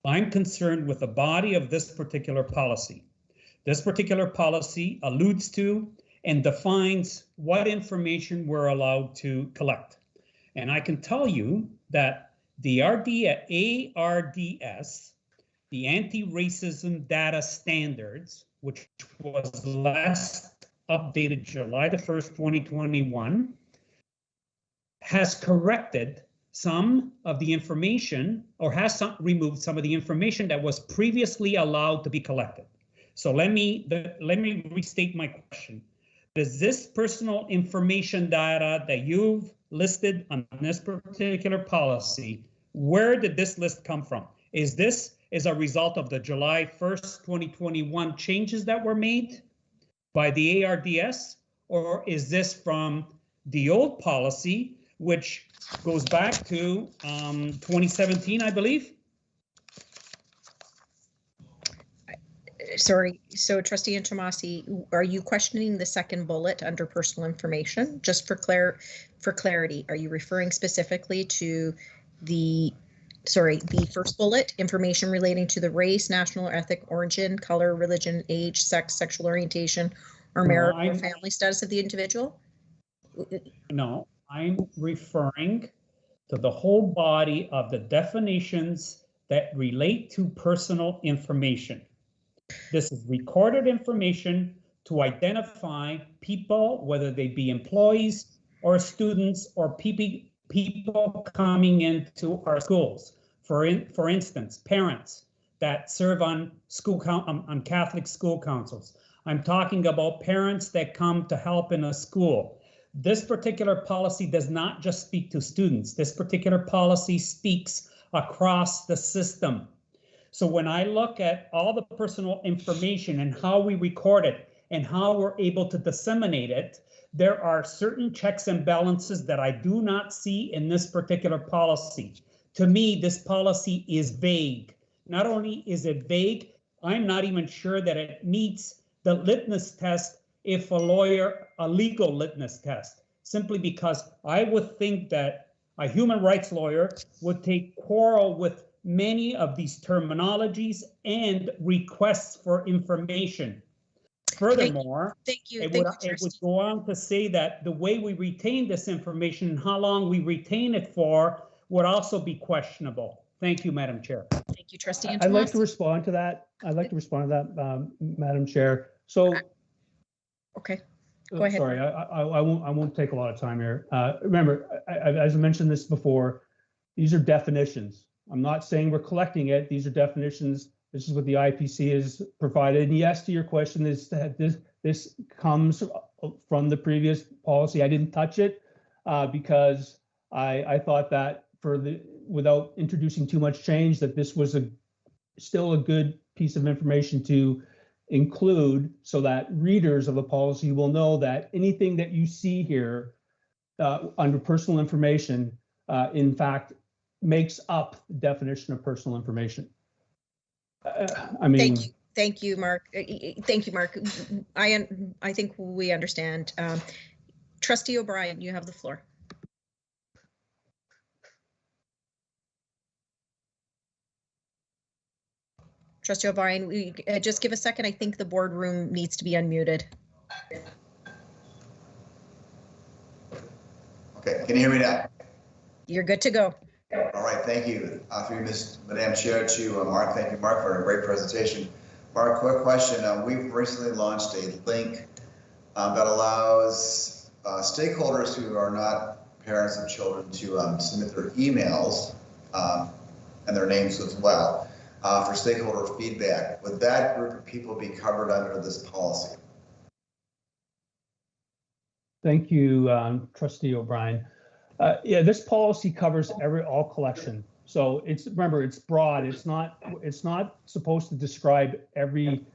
I'm concerned with the body of this particular policy. This particular policy alludes to and defines what information we're allowed to collect. And I can tell you that the ARDS, the Anti-Racism Data Standards, which was last updated July the 1st, 2021, has corrected some of the information, or has removed some of the information that was previously allowed to be collected. So let me restate my question. Does this personal information data that you've listed on this particular policy, where did this list come from? Is this as a result of the July 1st, 2021 changes that were made by the ARDS, or is this from the old policy, which goes back to 2017, I believe? Sorry, so Trustee Intomasi, are you questioning the second bullet under personal information? Just for clarity, are you referring specifically to the first bullet, information relating to the race, national or ethnic origin, color, religion, age, sex, sexual orientation, or marital or family status of the individual? No, I'm referring to the whole body of the definitions that relate to personal information. This is recorded information to identify people, whether they be employees or students or people coming into our schools. For instance, parents that serve on on Catholic school councils. I'm talking about parents that come to help in a school. This particular policy does not just speak to students. This particular policy speaks across the system. So when I look at all the personal information and how we record it and how we're able to disseminate it, there are certain checks and balances that I do not see in this particular policy. To me, this policy is vague. Not only is it vague, I'm not even sure that it meets the litmus test, if a legal litmus test, simply because I would think that a human rights lawyer would take quarrel with many of these terminologies and requests for information. Furthermore, it would go on to say that the way we retain this information and how long we retain it for would also be questionable. Thank you, Madam Chair. Thank you, Trustee Intomasi. I'd like to respond to that. Madam Chair. So, okay, go ahead. Sorry, I won't take a lot of time here. Remember, as I mentioned this before, these are definitions. I'm not saying we're collecting it. These are definitions. This is what the IPC has provided. And yes, to your question, is that this comes from the previous policy. I didn't touch it because I thought that without introducing too much change, that this was still a good piece of information to include, so that readers of the policy will know that anything that you see here under personal information, in fact, makes up the definition of personal information. I mean, thank you, Mark. Thank you, Mark. I think we understand. Trustee O'Brien, you have the floor. Trustee O'Brien, just give a second. I think the boardroom needs to be unmuted. Okay, can you hear me now? You're good to go. All right, thank you. Through Madam Chair to Mark. Thank you, Mark, for a great presentation. Mark, quick question. We've recently launched a link that allows stakeholders who are not parents of children to submit their emails and their names as well for stakeholder feedback. Would that group of people be covered under this policy? Thank you, Trustee O'Brien. Yeah, this policy covers all collection. So remember, it's broad. It's not supposed to describe every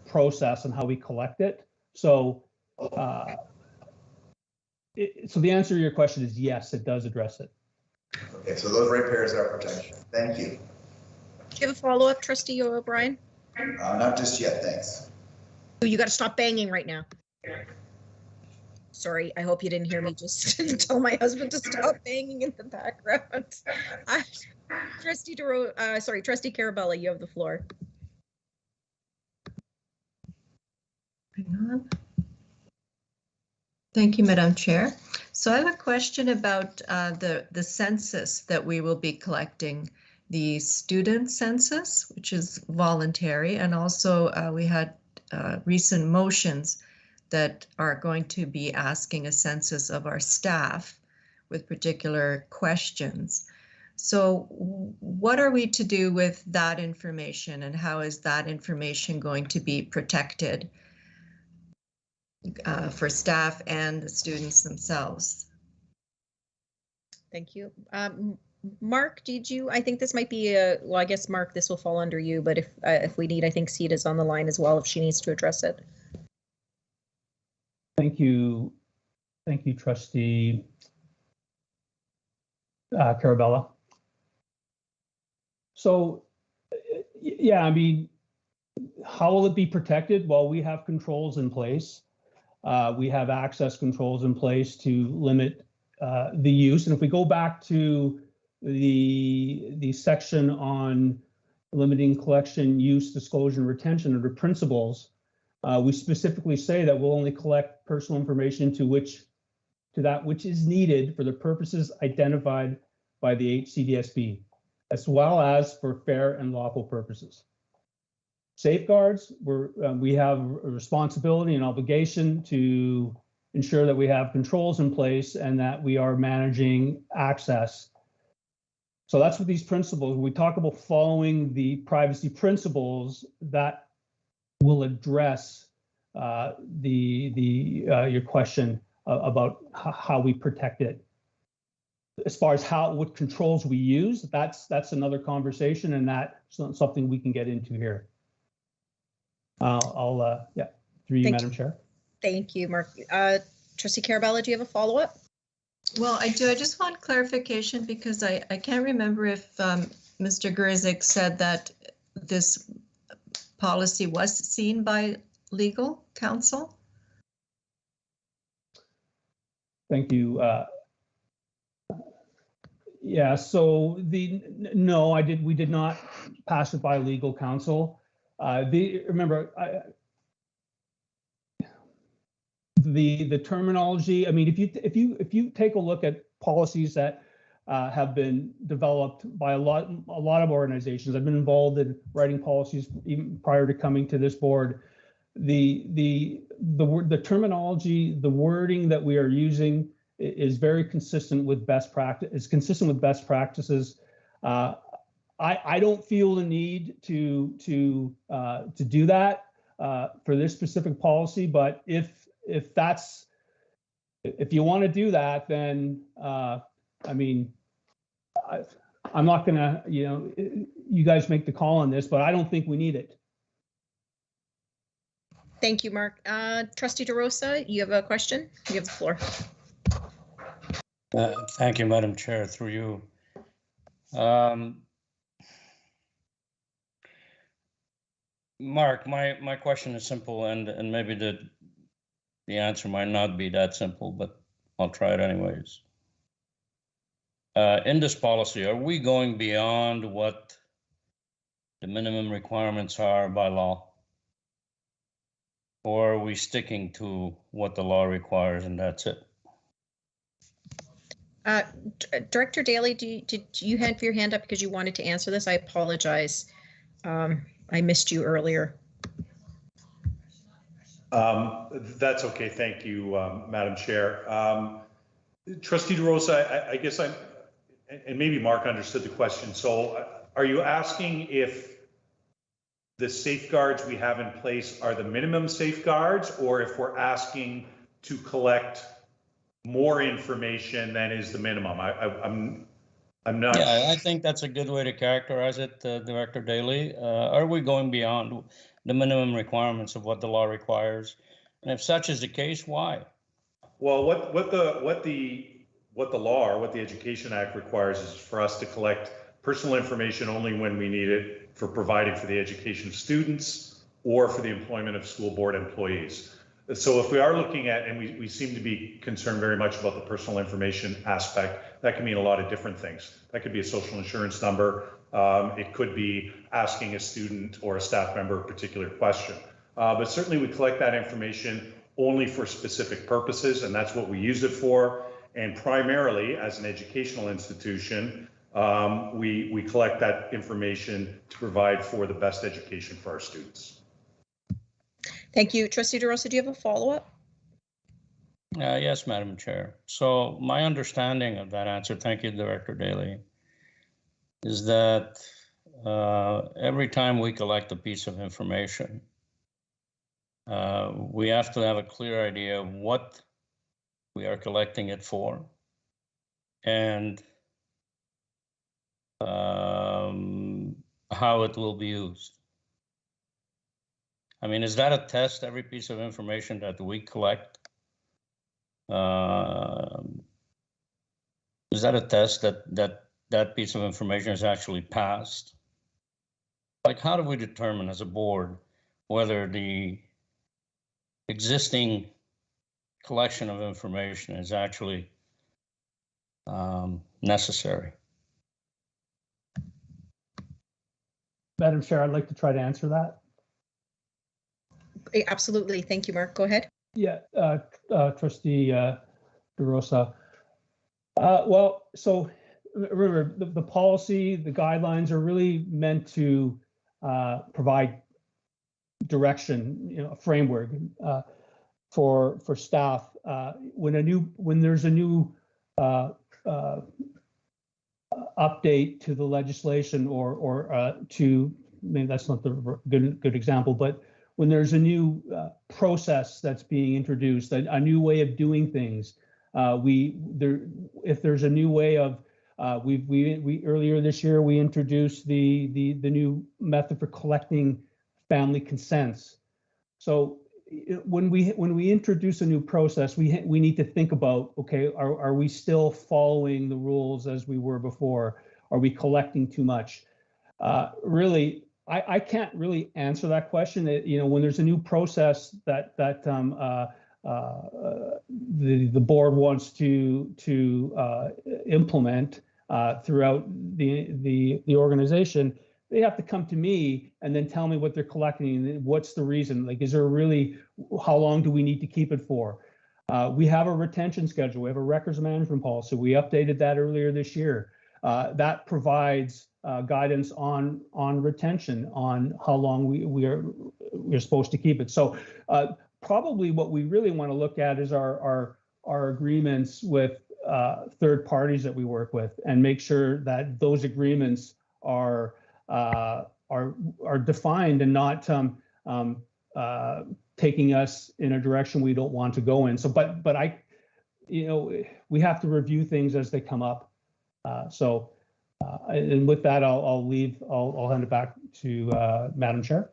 process and how we collect it. So, so the answer to your question is yes, it does address it. Okay, so those ratepayers are protection. Thank you. Do you have a follow-up, Trustee O'Brien? Not just yet, thanks. Oh, you got to stop banging right now. Sorry, I hope you didn't hear me just tell my husband to stop banging in the background. Trustee Trustee Carabella, you have the floor. Hang on. Thank you, Madam Chair. So I have a question about the census that we will be collecting, the student census, which is voluntary, and also we had recent motions that are going to be asking a census of our staff with particular questions. So what are we to do with that information, and how is that information going to be protected for staff and the students themselves? Thank you. Mark, I think this might be well, I guess, Mark, this will fall under you, but if we need, I think Sita's on the line as well if she needs to address it. Thank you. Thank you, Trustee Carabella. So, yeah, I mean, how will it be protected? Well, we have controls in place. We have access controls in place to limit the use. And if we go back to the section on limiting collection, use, disclosure, and retention under principles, we specifically say that we'll only collect personal information to that which is needed for the purposes identified by the HCDSB, as well as for fair and lawful purposes. Safeguards, we have a responsibility and obligation to ensure that we have controls in place and that we are managing access. So that's what these principles, when we talk about following the privacy principles, that will address your question about how we protect it. As far as what controls we use, that's another conversation, and that's something we can get into here. Yeah, through you, Madam Chair. Thank you, Mark. Trustee Carabella, do you have a follow-up? Well, I do. I just want clarification because I can't remember if Mr. Gryzik said that this policy was seen by legal counsel. Thank you. Yeah, so no, we did not pass it by legal counsel. Remember, the terminology. I mean, if you take a look at policies that have been developed by a lot of organizations, I've been involved in writing policies even prior to coming to this board. The terminology, the wording that we are using is very consistent with best practice. It's consistent with best practices. I don't feel the need to do that for this specific policy, but if you want to do that, then I mean, I'm not gonna, you guys make the call on this, but I don't think we need it. Thank you, Mark. Trustee DeRosa, you have a question? You have the floor. Thank you, Madam Chair, through you. Mark, my question is simple, and maybe the answer might not be that simple, but I'll try it anyways. In this policy, are we going beyond what the minimum requirements are by law? Or are we sticking to what the law requires and that's it? Director Daly, did you have your hand up because you wanted to answer this? I apologize. I missed you earlier. That's okay. Thank you, Madam Chair. Trustee DeRosa, I guess and maybe Mark understood the question. So are you asking if the safeguards we have in place are the minimum safeguards, or if we're asking to collect more information than is the minimum? I'm not. Yeah, I think that's a good way to characterize it, Director Daly. Are we going beyond the minimum requirements of what the law requires? And if such is the case, why? Well, what the law or what the Education Act requires is for us to collect personal information only when we need it for providing for the education of students or for the employment of school board employees. So if we are looking at, and we seem to be concerned very much about the personal information aspect, that can mean a lot of different things. That could be a social insurance number. It could be asking a student or a staff member a particular question. But certainly we collect that information only for specific purposes, and that's what we use it for. And primarily, as an educational institution, we collect that information to provide for the best education for our students. Thank you. Trustee DeRosa, do you have a follow-up? Yes, Madam Chair. So my understanding of that answer, thank you, Director Daly, is that every time we collect a piece of information, we have to have a clear idea of what we are collecting it for and how it will be used. I mean, is that a test, every piece of information that we collect? Is that a test that piece of information is actually passed? Like, how do we determine as a board whether the existing collection of information is actually necessary? Madam Chair, I'd like to try to answer that. Absolutely. Thank you, Mark. Go ahead. Yeah, Trustee DeRosa. Well, so remember, the policy, the guidelines are really meant to provide direction, a framework for staff. When there's a new update to the legislation, or to, maybe that's not the good example, but when there's a new process that's being introduced, a new way of doing things, if there's a new way of, we earlier this year we introduced the new method for collecting family consents. So when we introduce a new process, we need to think about, okay, are we still following the rules as we were before? Are we collecting too much? Really, I can't really answer that question. When there's a new process that the board wants to implement throughout the organization, they have to come to me and then tell me what they're collecting and what's the reason. Like, is there really, how long do we need to keep it for? We have a retention schedule. We have a records management policy. We updated that earlier this year. That provides guidance on retention, on how long we're supposed to keep it. So probably what we really want to look at is our agreements with third parties that we work with, and make sure that those agreements are defined and not taking us in a direction we don't want to go in. So, but we have to review things as they come up. And with that, I'll hand it back to Madam Chair.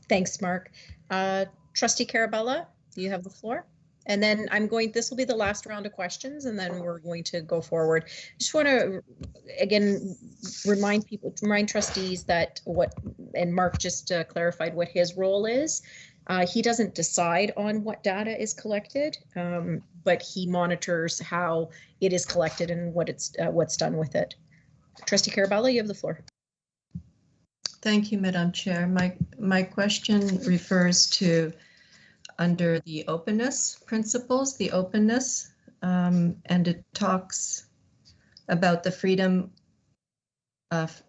Thanks, Mark. Trustee Carabella, you have the floor. And then this will be the last round of questions, and then we're going to go forward. Just want to, again, remind trustees that and Mark just clarified what his role is. He doesn't decide on what data is collected, but he monitors how it is collected and what's done with it. Trustee Carabella, you have the floor. Thank you, Madam Chair. My question refers to under the openness principles, and it talks about the freedom of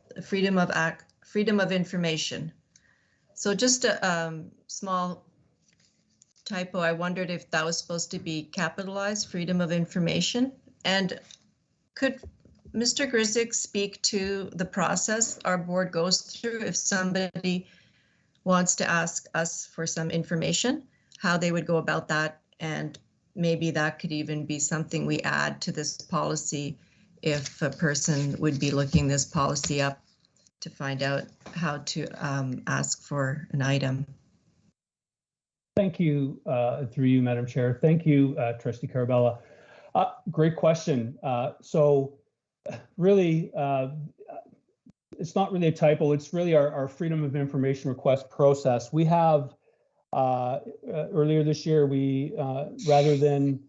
information. So just a small typo. I wondered if that was supposed to be capitalized, freedom of information. And could Mr. Grzyk speak to the process our board goes through if somebody wants to ask us for some information, how they would go about that? And maybe that could even be something we add to this policy if a person would be looking this policy up to find out how to ask for an item. Thank you, through you, Madam Chair. Thank you, Trustee Carabella. Great question. So really, it's not really a typo. It's really our Freedom of Information request process. We have earlier this year, we rather than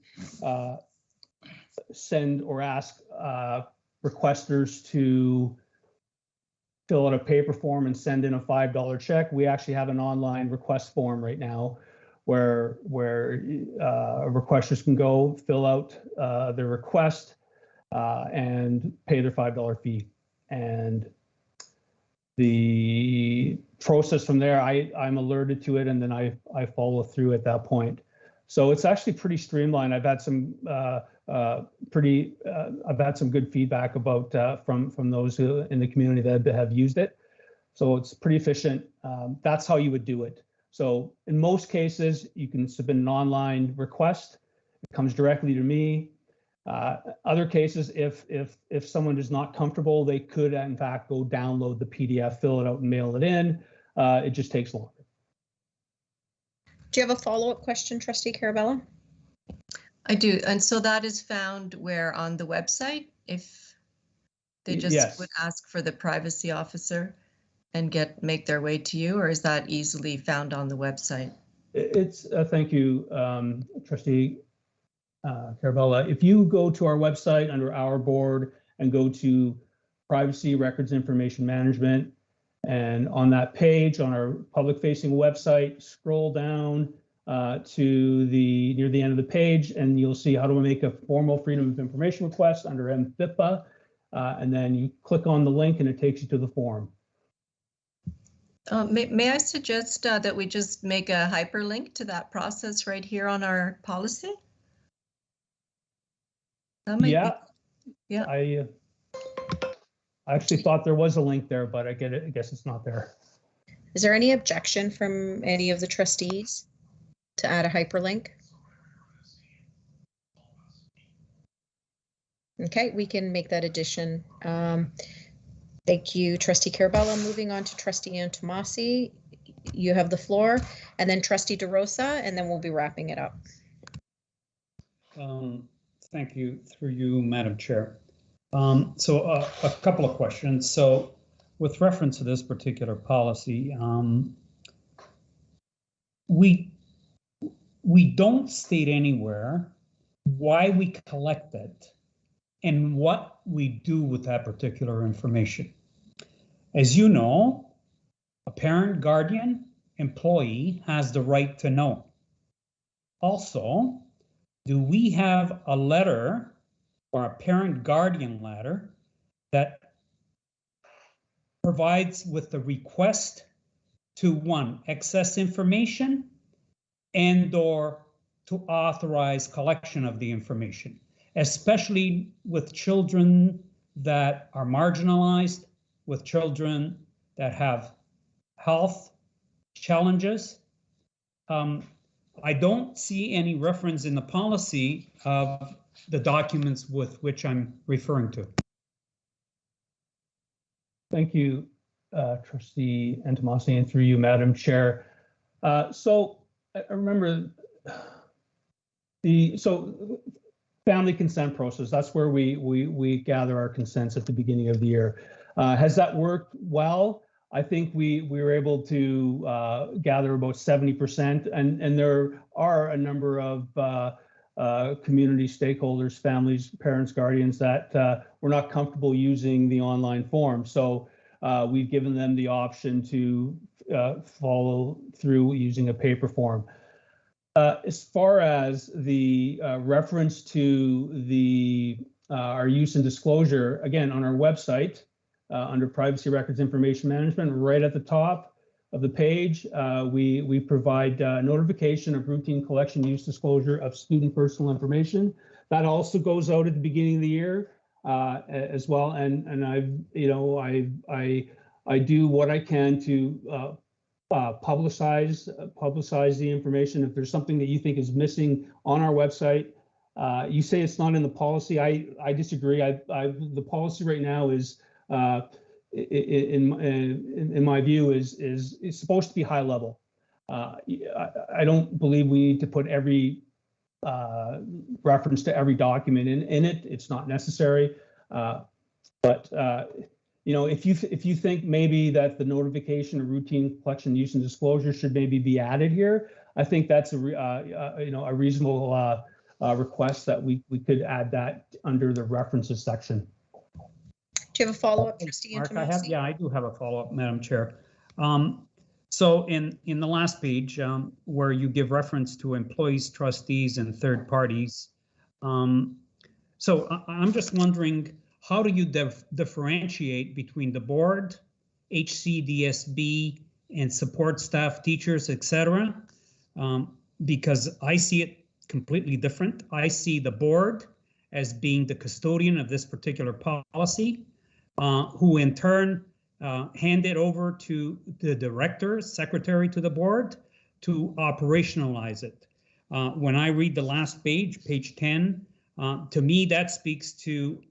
send or ask requesters to fill out a paper form and send in a $5 check, we actually have an online request form right now where requesters can go fill out their request and pay their $5 fee. And the process from there, I'm alerted to it, and then I follow through at that point. So it's actually pretty streamlined. I've had some I've had some good feedback about from those who in the community that have used it. So it's pretty efficient. That's how you would do it. So in most cases, you can submit an online request. It comes directly to me. Other cases, if someone is not comfortable, they could in fact go download the PDF, fill it out, and mail it in. It just takes longer. Do you have a follow-up question, Trustee Carabella? I do, and so that is found where on the website, if they just would ask for the privacy officer and make their way to you, or is that easily found on the website? It's thank you, Trustee Carabella. If you go to our website under our board and go to Privacy Records Information Management, and on that page on our public-facing website, scroll down to near the end of the page, and you'll see how to make a formal Freedom of Information request under MFIPA, and then you click on the link and it takes you to the form. May I suggest that we just make a hyperlink to that process right here on our policy? Yeah. Yeah. I actually thought there was a link there, but I guess it's not there. Is there any objection from any of the trustees to add a hyperlink? Okay, we can make that addition. Thank you, Trustee Carabella. Moving on to Trustee Antomasi. You have the floor, and then Trustee DeRosa, and then we'll be wrapping it up. Thank you, through you, Madam Chair. So a couple of questions. So with reference to this particular policy, we don't state anywhere why we collect it and what we do with that particular information. As you know, a parent, guardian, employee has the right to know. Also, do we have a letter or a parent guardian letter that provides with the request to access information and or to authorize collection of the information, especially with children that are marginalized, with children that have health challenges? I don't see any reference in the policy of the documents with which I'm referring to. Thank you, Trustee Antomasi, and through you, Madam Chair. So I remember family consent process. That's where we gather our consents at the beginning of the year. Has that worked well? I think we were able to gather about 70%, and there are a number of community stakeholders, families, parents, guardians that were not comfortable using the online form. So we've given them the option to follow through using a paper form. As far as the reference to our use and disclosure, again, on our website, under Privacy Records Information Management, right at the top of the page, we provide notification of routine collection, use, disclosure of student personal information. That also goes out at the beginning of the year as well. And I do what I can to publicize the information. If there's something that you think is missing on our website, you say it's not in the policy. I disagree. The policy right now is, in my view, is supposed to be high level. I don't believe we need to put every reference to every document in it. It's not necessary. But if you think maybe that the notification of routine collection, use, and disclosure should maybe be added here, I think that's a reasonable request that we could add that under the references section. Do you have a follow-up, Trustee Mark, Antonovsky? I do have a follow-up, Madam Chair. So in the last page, where you give reference to employees, trustees, and third parties, so I'm just wondering, how do you differentiate between the board, HCDSB, and support staff, teachers, etc.? Because I see it completely different. I see the board as being the custodian of this particular policy, who in turn hand it over to the director, secretary to the board, to operationalize it. When I read the last page, page 10, to me that speaks to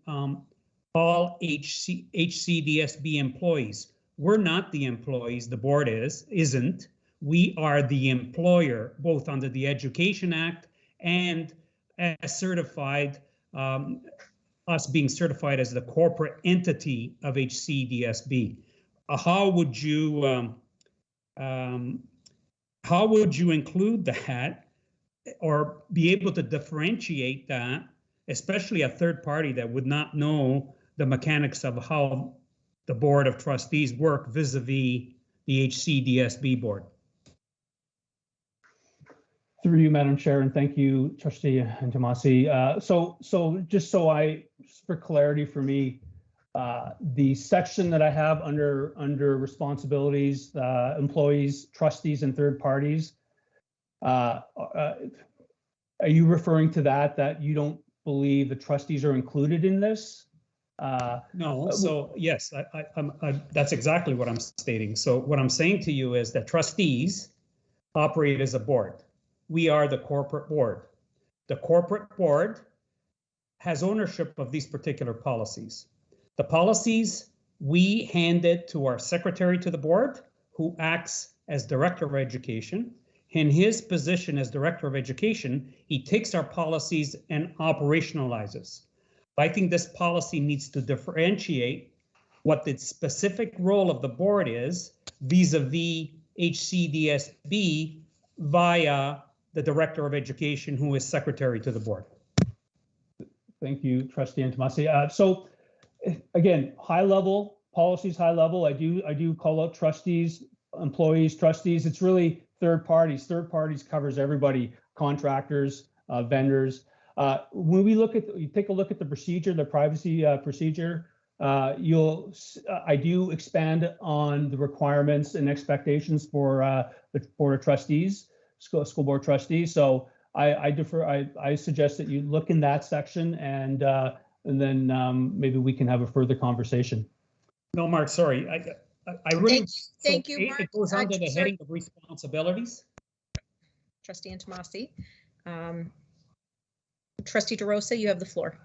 all HCDSB employees. We're not the employees, the board isn't. We are the employer, both under the Education Act and as certified, us being certified as the corporate entity of HCDSB. How would you include that or be able to differentiate that, especially a third party that would not know the mechanics of how the Board of Trustees work vis-a-vis the HCDSB board? Through you, Madam Chair, and thank you, Trustee Antonovsky. So just for clarity for me, the section that I have under responsibilities, employees, trustees, and third parties, are you referring to that you don't believe the trustees are included in this? No, so yes, that's exactly what I'm stating. So what I'm saying to you is that trustees operate as a board. We are the corporate board. The corporate board has ownership of these particular policies. The policies, we hand it to our secretary to the board, who acts as director of education. In his position as director of education, he takes our policies and operationalizes. I think this policy needs to differentiate what the specific role of the board is vis-a-vis HCDSB via the director of education, who is secretary to the board. Thank you, Trustee Antonovsky. So again, high level policies, high level. I do call out trustees, employees, trustees. It's really third parties. Third parties covers everybody: contractors, vendors. When you take a look at the procedure, the privacy procedure, I do expand on the requirements and expectations for the Board of Trustees, school board trustees. So I suggest that you look in that section and then maybe we can have a further conversation. No, Mark, sorry. I really. Thank you, Mark. It goes under the heading of responsibilities. Trustee Antonovsky. Trustee DeRosa, you have the floor.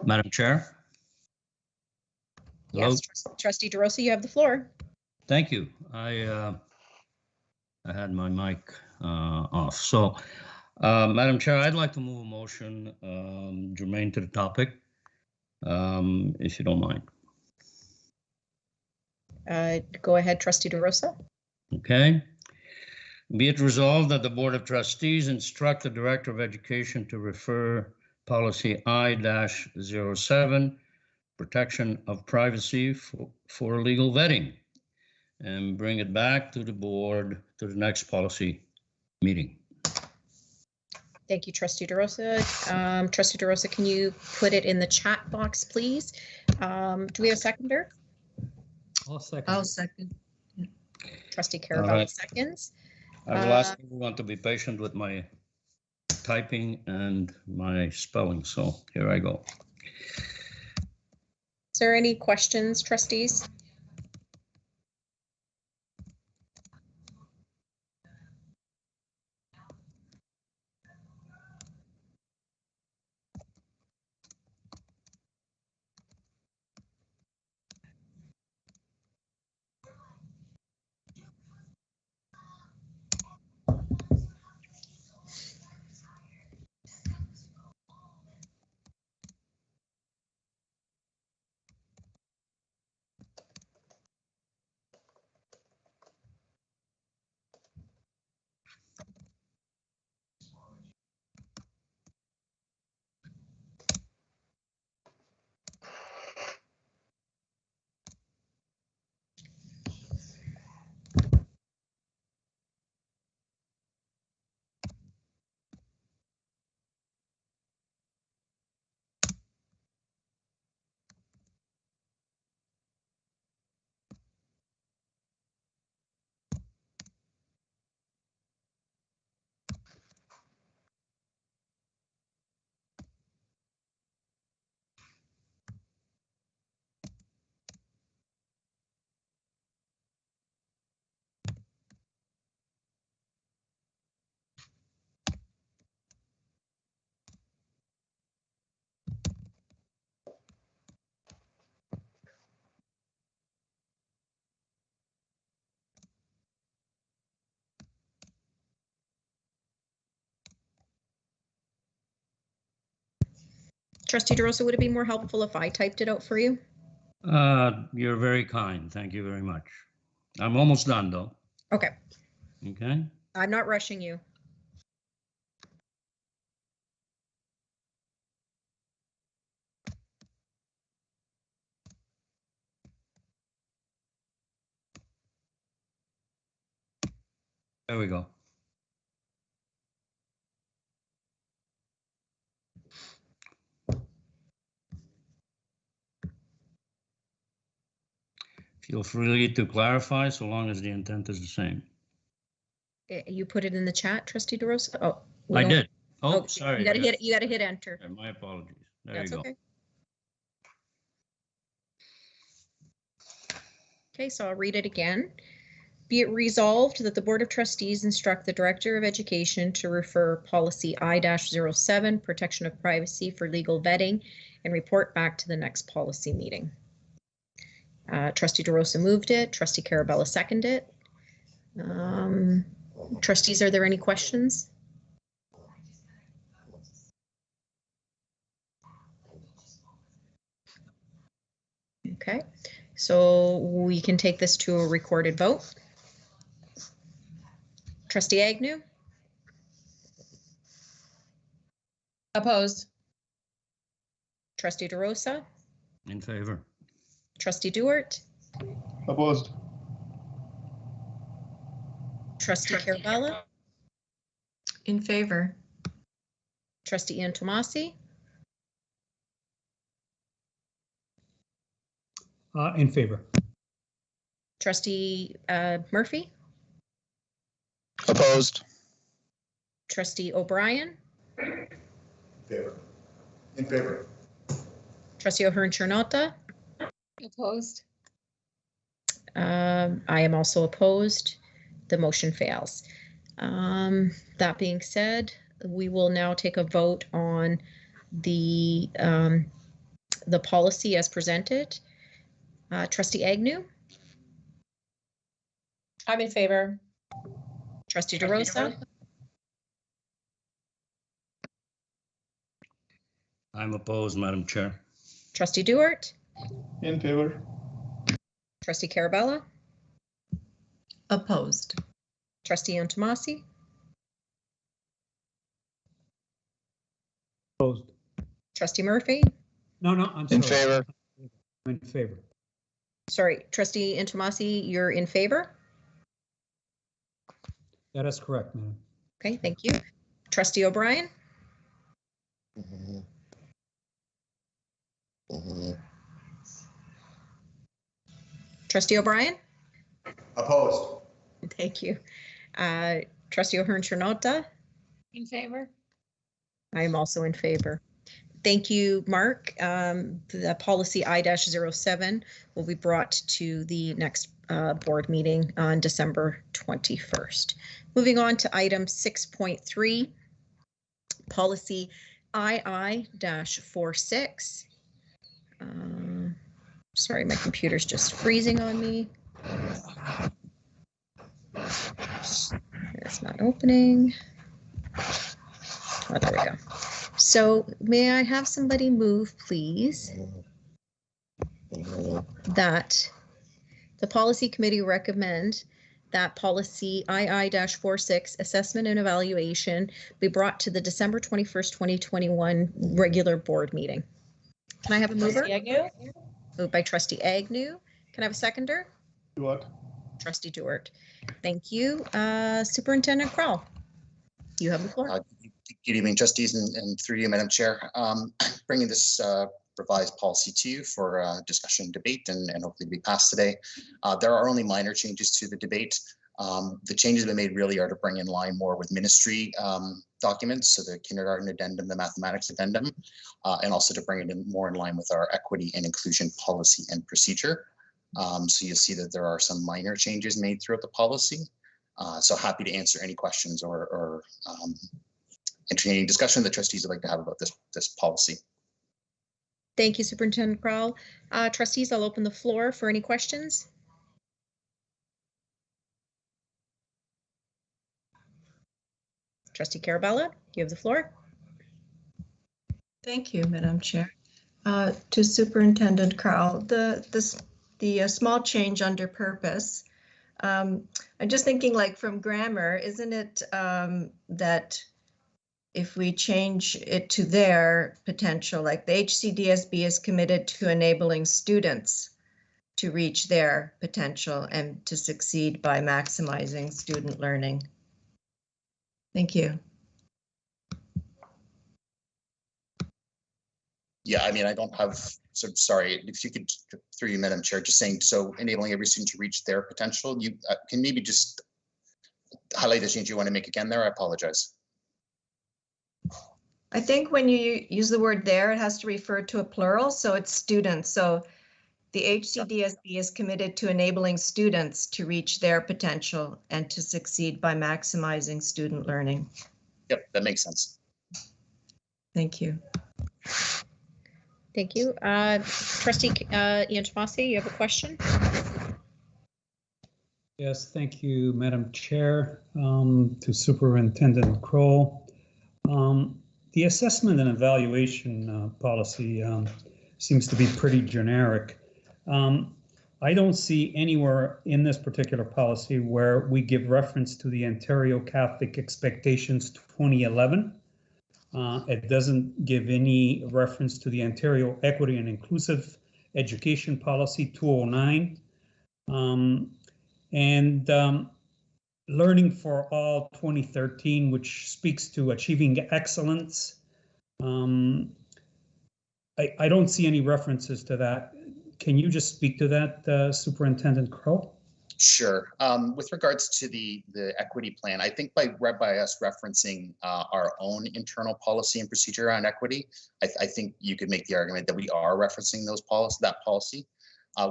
Madam Chair? Hello? Yes, Trustee DeRosa, you have the floor. Thank you. I had my mic off. So, Madam Chair, I'd like to move a motion germane to the topic, if you don't mind. Go ahead, Trustee DeRosa. Okay. Be it resolved that the Board of Trustees instruct the Director of Education to refer policy I-07, protection of privacy for legal vetting, and bring it back to the board to the next policy meeting. Thank you, Trustee DeRosa. Trustee DeRosa, can you put it in the chat box, please? Do we have a seconder? I'll second. Trustee Carabelli seconds. I will ask everyone to be patient with my typing and my spelling, so here I go. Is there any questions, trustees? Trustee DeRosa, would it be more helpful if I typed it out for you? You're very kind. Thank you very much. I'm almost done, though. Okay, Okay. I'm not rushing you. There we go. Feel free to clarify so long as the intent is the same. You put it in the chat, Trustee DeRosa? Oh. I did. Oh, Oh, sorry. You gotta hit, you gotta hit enter. My apologies. There That's you go. okay. Okay, so I'll read it again. Be it resolved that the Board of Trustees instruct the Director of Education to refer policy I-07, protection of privacy for legal vetting, and report back to the next policy meeting. Trustee DeRosa moved it. Trustee Carabella seconded it. Trustees, are there any questions? Okay, so we can take this to a recorded vote. Trustee Agnew? Opposed. Trustee DeRosa? In favor. Trustee Duart? Opposed. Trustee Carabella? In favor. Trustee Ian Tomasi? In favor. Trustee Murphy? Opposed. Trustee O'Brien? Favor. In favor. Trustee O'Hearn-Chernotta? Opposed. I am also opposed. The motion fails. That being said, we will now take a vote on the policy as presented. Trustee Agnew? I'm in favor. Trustee DeRosa? I'm opposed, Madam Chair. Trustee Duart? In favor. Trustee Carabella? Opposed. Trustee Antomasi? Opposed. Trustee Murphy? No, I'm sorry. In favor. I'm in favor. Sorry, Trustee Antomasi, you're in favor? That is correct, ma'am. Okay, thank you. Trustee O'Brien? Trustee O'Brien? Opposed. Thank you. Trustee O'Hearn-Chernotta? In favor. I am also in favor. Thank you, Mark. The policy I-07 will be brought to the next board meeting on December 21st. Moving on to item 6.3, policy II-46. Sorry, my computer's just freezing on me. It's not opening. Oh, there we go. So may I have somebody move, please, that the policy committee recommend that policy II-46 assessment and evaluation be brought to the December 21st, 2021 regular board meeting. Can I have a mover? Trustee Agnew? Moved by Trustee Agnew. Can I have a seconder? Duart. Trustee Duart. Thank you. Superintendent Kroll, you have the floor. Good evening, trustees, and through you, Madam Chair. Bringing this revised policy to you for discussion and debate and hopefully to be passed today. There are only minor changes to the debate. The changes we made really are to bring in line more with ministry documents, so the kindergarten addendum, the mathematics addendum, and also to bring it in more in line with our equity and inclusion policy and procedure. So you'll see that there are some minor changes made throughout the policy. So happy to answer any questions or entertain any discussion the trustees would like to have about this policy. Thank you, Superintendent Kroll. Trustees, I'll open the floor for any questions. Trustee Carabella, you have the floor. Thank you, Madam Chair. To Superintendent Crowell, the small change under purpose. I'm just thinking, like, from grammar, isn't it that if we change it to their potential, like the HCDSB is committed to enabling students to reach their potential and to succeed by maximizing student learning. Thank you. Yeah, I mean, I don't have, so sorry, if you could, through you, Madam Chair, just saying, so enabling every student to reach their potential, you can maybe just highlight the change you want to make again there. I apologize. I think when you use the word there, it has to refer to a plural, so it's students. So the HCDSB is committed to enabling students to reach their potential and to succeed by maximizing student learning. Yep, that makes sense. Thank you. Thank you. Trustee Ian Tomasi, you have a question? Yes, thank you, Madam Chair. To Superintendent Crowell. The assessment and evaluation policy seems to be pretty generic. I don't see anywhere in this particular policy where we give reference to the Ontario Catholic Expectations 2011. It doesn't give any reference to the Ontario Equity and Inclusive Education Policy 209. Learning for All 2013, which speaks to achieving excellence. I don't see any references to that. Can you just speak to that, Superintendent Crowell? Sure. With regards to the equity plan, I think by us referencing our own internal policy and procedure on equity, I think you could make the argument that we are referencing that policy.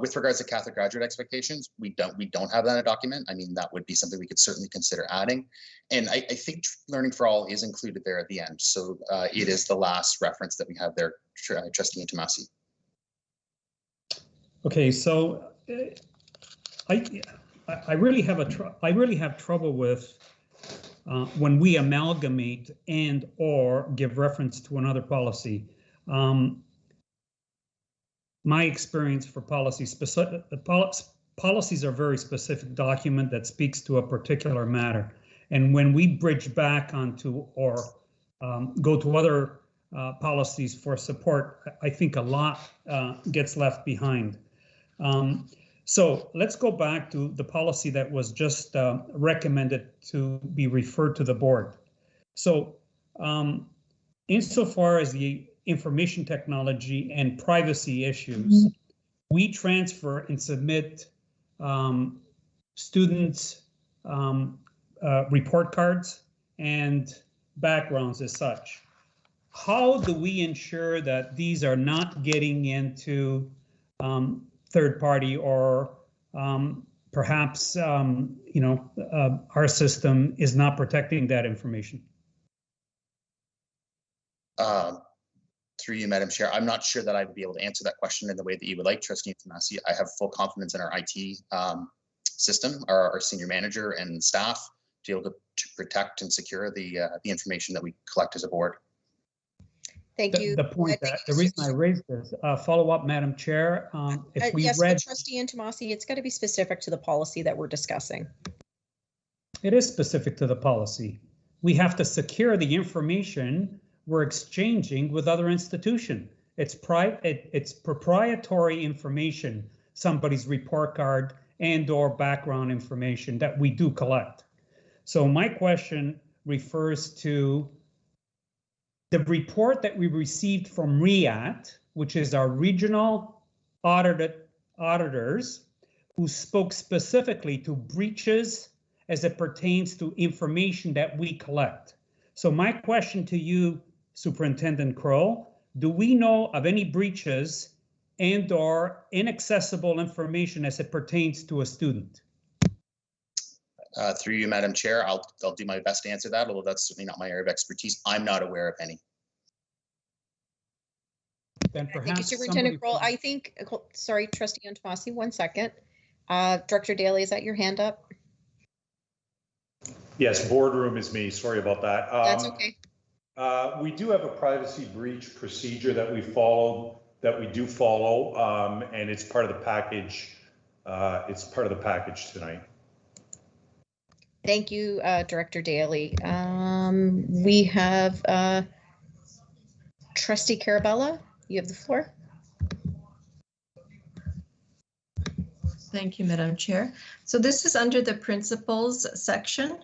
With regards to Catholic graduate expectations, we don't have that in a document. I mean, that would be something we could certainly consider adding. And I think Learning for All is included there at the end. So it is the last reference that we have there, Trustee Tomasi. Okay, so I really have trouble with when we amalgamate and or give reference to another policy. My experience for policies are a very specific document that speaks to a particular matter. And when we bridge back onto or go to other policies for support, I think a lot gets left behind. So let's go back to the policy that was just recommended to be referred to the board. So insofar as the information technology and privacy issues, we transfer and submit students' report cards and backgrounds as such. How do we ensure that these are not getting into third party or perhaps our system is not protecting that information? Through you, Madam Chair, I'm not sure that I would be able to answer that question in the way that you would like, Trustee Tomasi. I have full confidence in our IT system, our senior manager and staff to be able to protect and secure the information that we collect as a board. Thank you. The reason I raised this, follow up, Madam Chair, if we yes, read. Trustee Tomasi, it's got to be specific to the policy that we're discussing. It is specific to the policy. We have to secure the information we're exchanging with other institutions. It's proprietary information, somebody's report card and or background information that we do collect. So my question refers to the report that we received from RIAT, which is our regional auditors, who spoke specifically to breaches as it pertains to information that we collect. So my question to you, Superintendent Crowell, do we know of any breaches and or inaccessible information as it pertains to a student? Through you, Madam Chair, I'll do my best to answer that, although that's certainly not my area of expertise. I'm not aware of any. Then Thank you, perhaps Superintendent Crowell. I think, sorry, Trustee Tomasi, 1 second. Director Daly, is that your hand up? Yes, boardroom is me. Sorry about that. That's okay. We do have a privacy breach procedure that we follow, and it's part of the package. It's part of the package tonight. Thank you, Director Daly. We have Trustee Carabella. You have the floor. Thank you, Madam Chair. So this is under the principles section,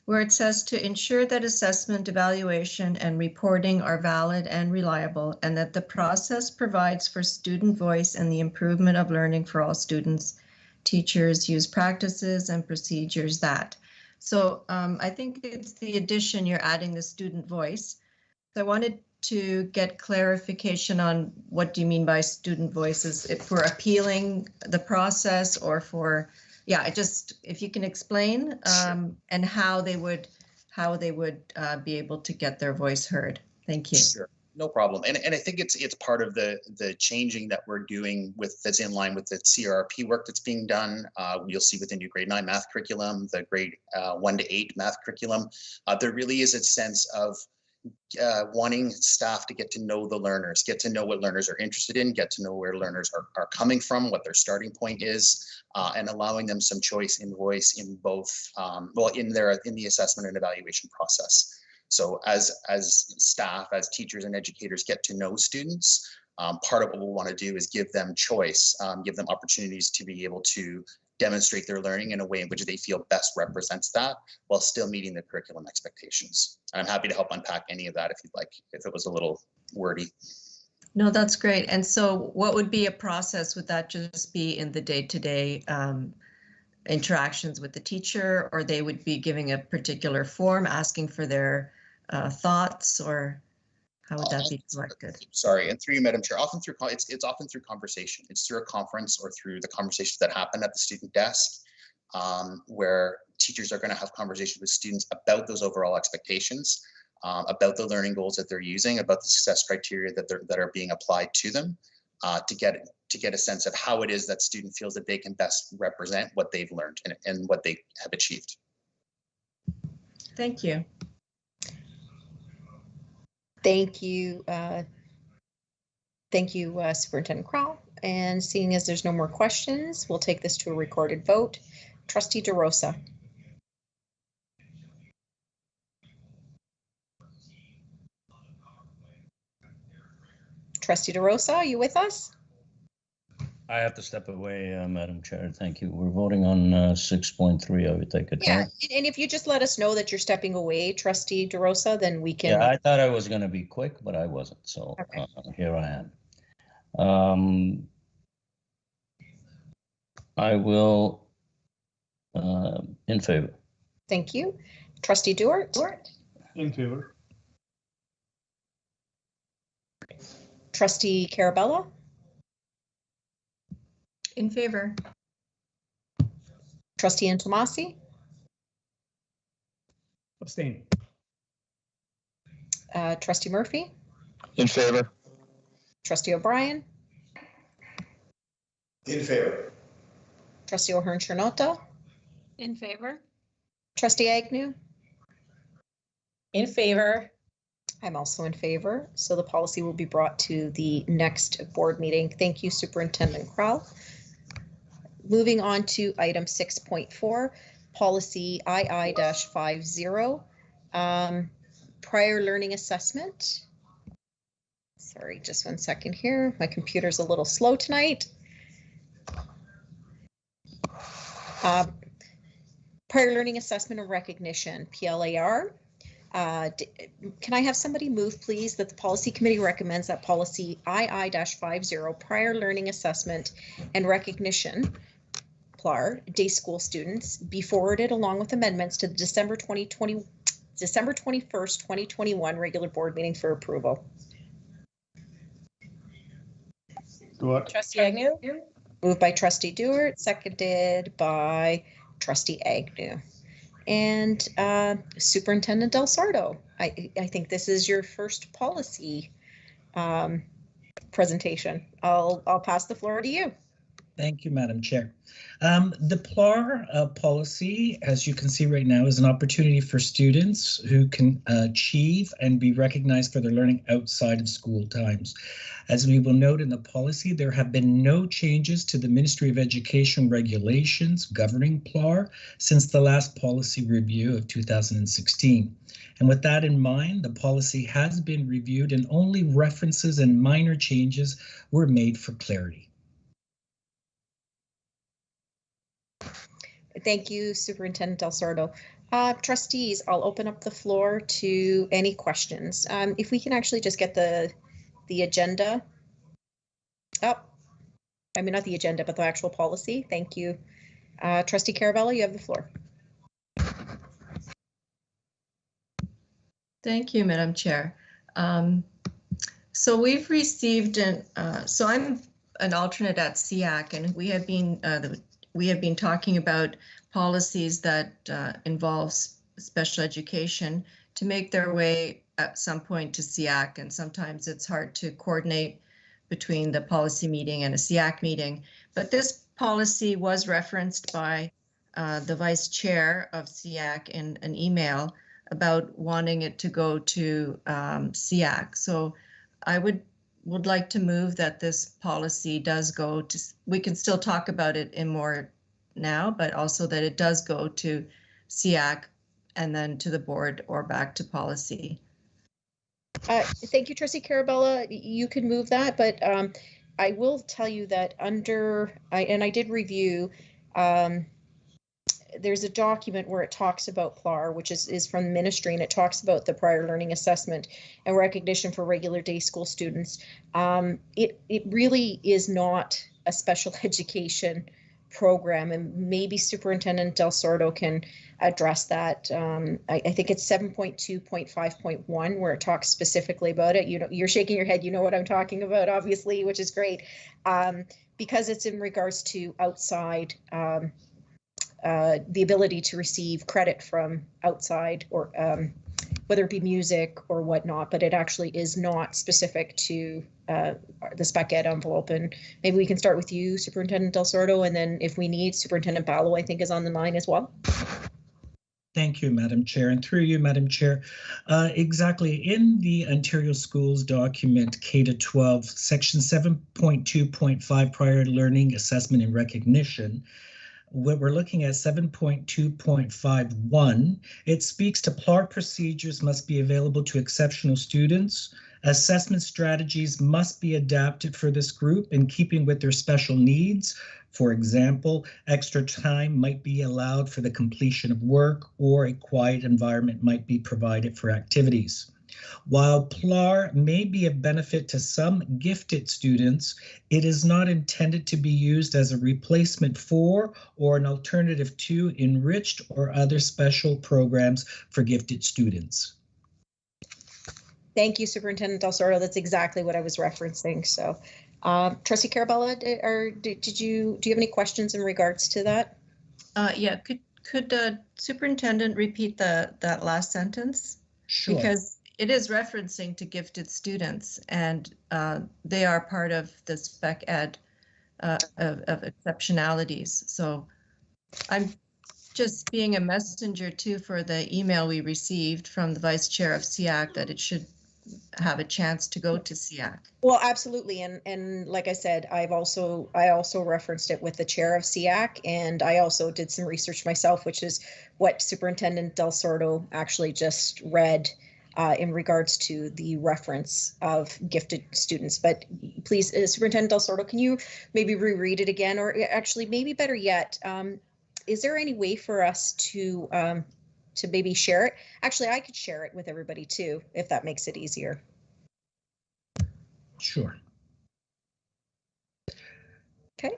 where it says to ensure that assessment, evaluation, and reporting are valid and reliable, and that the process provides for student voice and the improvement of learning for all students. Teachers use practices and procedures that. So I think it's the addition, you're adding the student voice. So I wanted to get clarification on what do you mean by student voices, if we're appealing the process or for, yeah, if you can explain and how they would be able to get their voice heard. Thank you. Sure. No problem. And I think it's part of the changing that we're doing that's in line with the CRRP work that's being done. You'll see with the new grade 9 math curriculum, the grade 1 to 8 math curriculum. There really is a sense of wanting staff to get to know the learners, get to know what learners are interested in, get to know where learners are coming from, what their starting point is, and allowing them some choice in voice in both, in the assessment and evaluation process. So as staff, as teachers and educators get to know students, part of what we'll want to do is give them choice, give them opportunities to be able to demonstrate their learning in a way in which they feel best represents that while still meeting the curriculum expectations. And I'm happy to help unpack any of that if you'd like, if it was a little wordy. No, that's great. And so what would be a process? Would that just be in the day-to-day interactions with the teacher, or they would be giving a particular form asking for their thoughts, or how would that be collected? Sorry, and through you, Madam Chair, it's often through conversation. It's through a conference or through the conversations that happen at the student desk, where teachers are going to have conversations with students about those overall expectations, about the learning goals that they're using, about the success criteria that are being applied to them, to get a sense of how it is that student feels that they can best represent what they've learned and what they have achieved. Thank you. Thank you. Thank you, Superintendent Crowell. And seeing as there's no more questions, we'll take this to a recorded vote. Trustee DeRosa. Trustee DeRosa, are you with us? I have to step away, Madam Chair. Thank you. We're voting on 6.3. I would take it. Yeah, and if you just let us know that you're stepping away, Trustee DeRosa, then we can. Yeah, I thought I was going to be quick, but I wasn't. So okay. Here I am. I will in favor. Thank you. Trustee Dewart? In favor. Trustee Carabella? In favor. Trustee Antomasi? Abstain. Trustee Murphy? In favor. Trustee O'Brien? In favor. Trustee O'Hearn-Chernotta? In favor. Trustee Agnew? In favor. I'm also in favor. So the policy will be brought to the next board meeting. Thank you, Superintendent Crowell. Moving on to item 6.4, policy II-50, prior learning assessment. Sorry, just 1 second here. My computer's a little slow tonight. Prior learning assessment and recognition, PLAR. Can I have somebody move, please, that the policy committee recommends that policy II-50, prior learning assessment and recognition, PLAR, day school students, be forwarded along with amendments to the December 21st, 2021 regular board meeting for approval. Dewart. Trustee Agnew? Moved by Trustee Dewart, seconded by Trustee Agnew. And Superintendent Del Sardo, I think this is your first policy presentation. I'll pass the floor to you. Thank you, Madam Chair. The PLAR policy, as you can see right now, is an opportunity for students who can achieve and be recognized for their learning outside of school times. As we will note in the policy, there have been no changes to the Ministry of Education regulations governing PLAR since the last policy review of 2016. And with that in mind, the policy has been reviewed and only references and minor changes were made for clarity. Thank you, Superintendent Del Sordo. Trustees, I'll open up the floor to any questions. If we can actually just get the agenda up. I mean, not the agenda, but the actual policy. Thank you. Trustee Carabella, you have the floor. Thank you, Madam Chair. So we've received so I'm an alternate at SEAC, and we have been talking about policies that involve special education to make their way at some point to SEAC, and sometimes it's hard to coordinate between the policy meeting and a SEAC meeting. But this policy was referenced by the Vice Chair of SEAC in an email about wanting it to go to SEAC. So I would like to move that this policy does go to, we can still talk about it in more now, but also that it does go to SEAC and then to the board or back to policy. Thank you, Trustee Carabella. You can move that, but I will tell you that I did review, there's a document where it talks about PLAR, which is from the ministry, and it talks about the prior learning assessment and recognition for regular day school students. It really is not a special education program, and maybe Superintendent Del Sordo can address that. I think it's 7.2.5.1 where it talks specifically about it. You know, you're shaking your head, you know what I'm talking about, obviously, which is great, because it's in regards to outside, the ability to receive credit from outside, or whether it be music or whatnot, but it actually is not specific to the spec ed envelope. And maybe we can start with you, Superintendent Del Sordo, and then if we need, Superintendent Ballo, I think, is on the line as well. Thank you, Madam Chair, and through you, Madam Chair. Exactly, in the Ontario Schools document K-12, section 7.2.5, prior learning assessment and recognition, what we're looking at 7.2.51, it speaks to PLAR procedures must be available to exceptional students. Assessment strategies must be adapted for this group in keeping with their special needs. For example, extra time might be allowed for the completion of work, or a quiet environment might be provided for activities. While PLAR may be of benefit to some gifted students, it is not intended to be used as a replacement for or an alternative to enriched or other special programs for gifted students. Thank you, Superintendent Del Sordo. That's exactly what I was referencing. So, Trustee Carabella, do you have any questions in regards to that? Yeah, could Superintendent repeat that last sentence? Sure. Because it is referencing to gifted students, and they are part of the spec ed of exceptionalities. So I'm just being a messenger too for the email we received from the Vice Chair of SEAC that it should have a chance to go to SEAC. Well, absolutely, and like I said, I also referenced it with the chair of SEAC, and I also did some research myself, which is what Superintendent Del Sordo actually just read in regards to the reference of gifted students. But please, Superintendent Del Sordo, can you maybe reread it again, or actually maybe better yet, is there any way for us to maybe share it? Actually, I could share it with everybody too, if that makes it easier. Sure. Okay.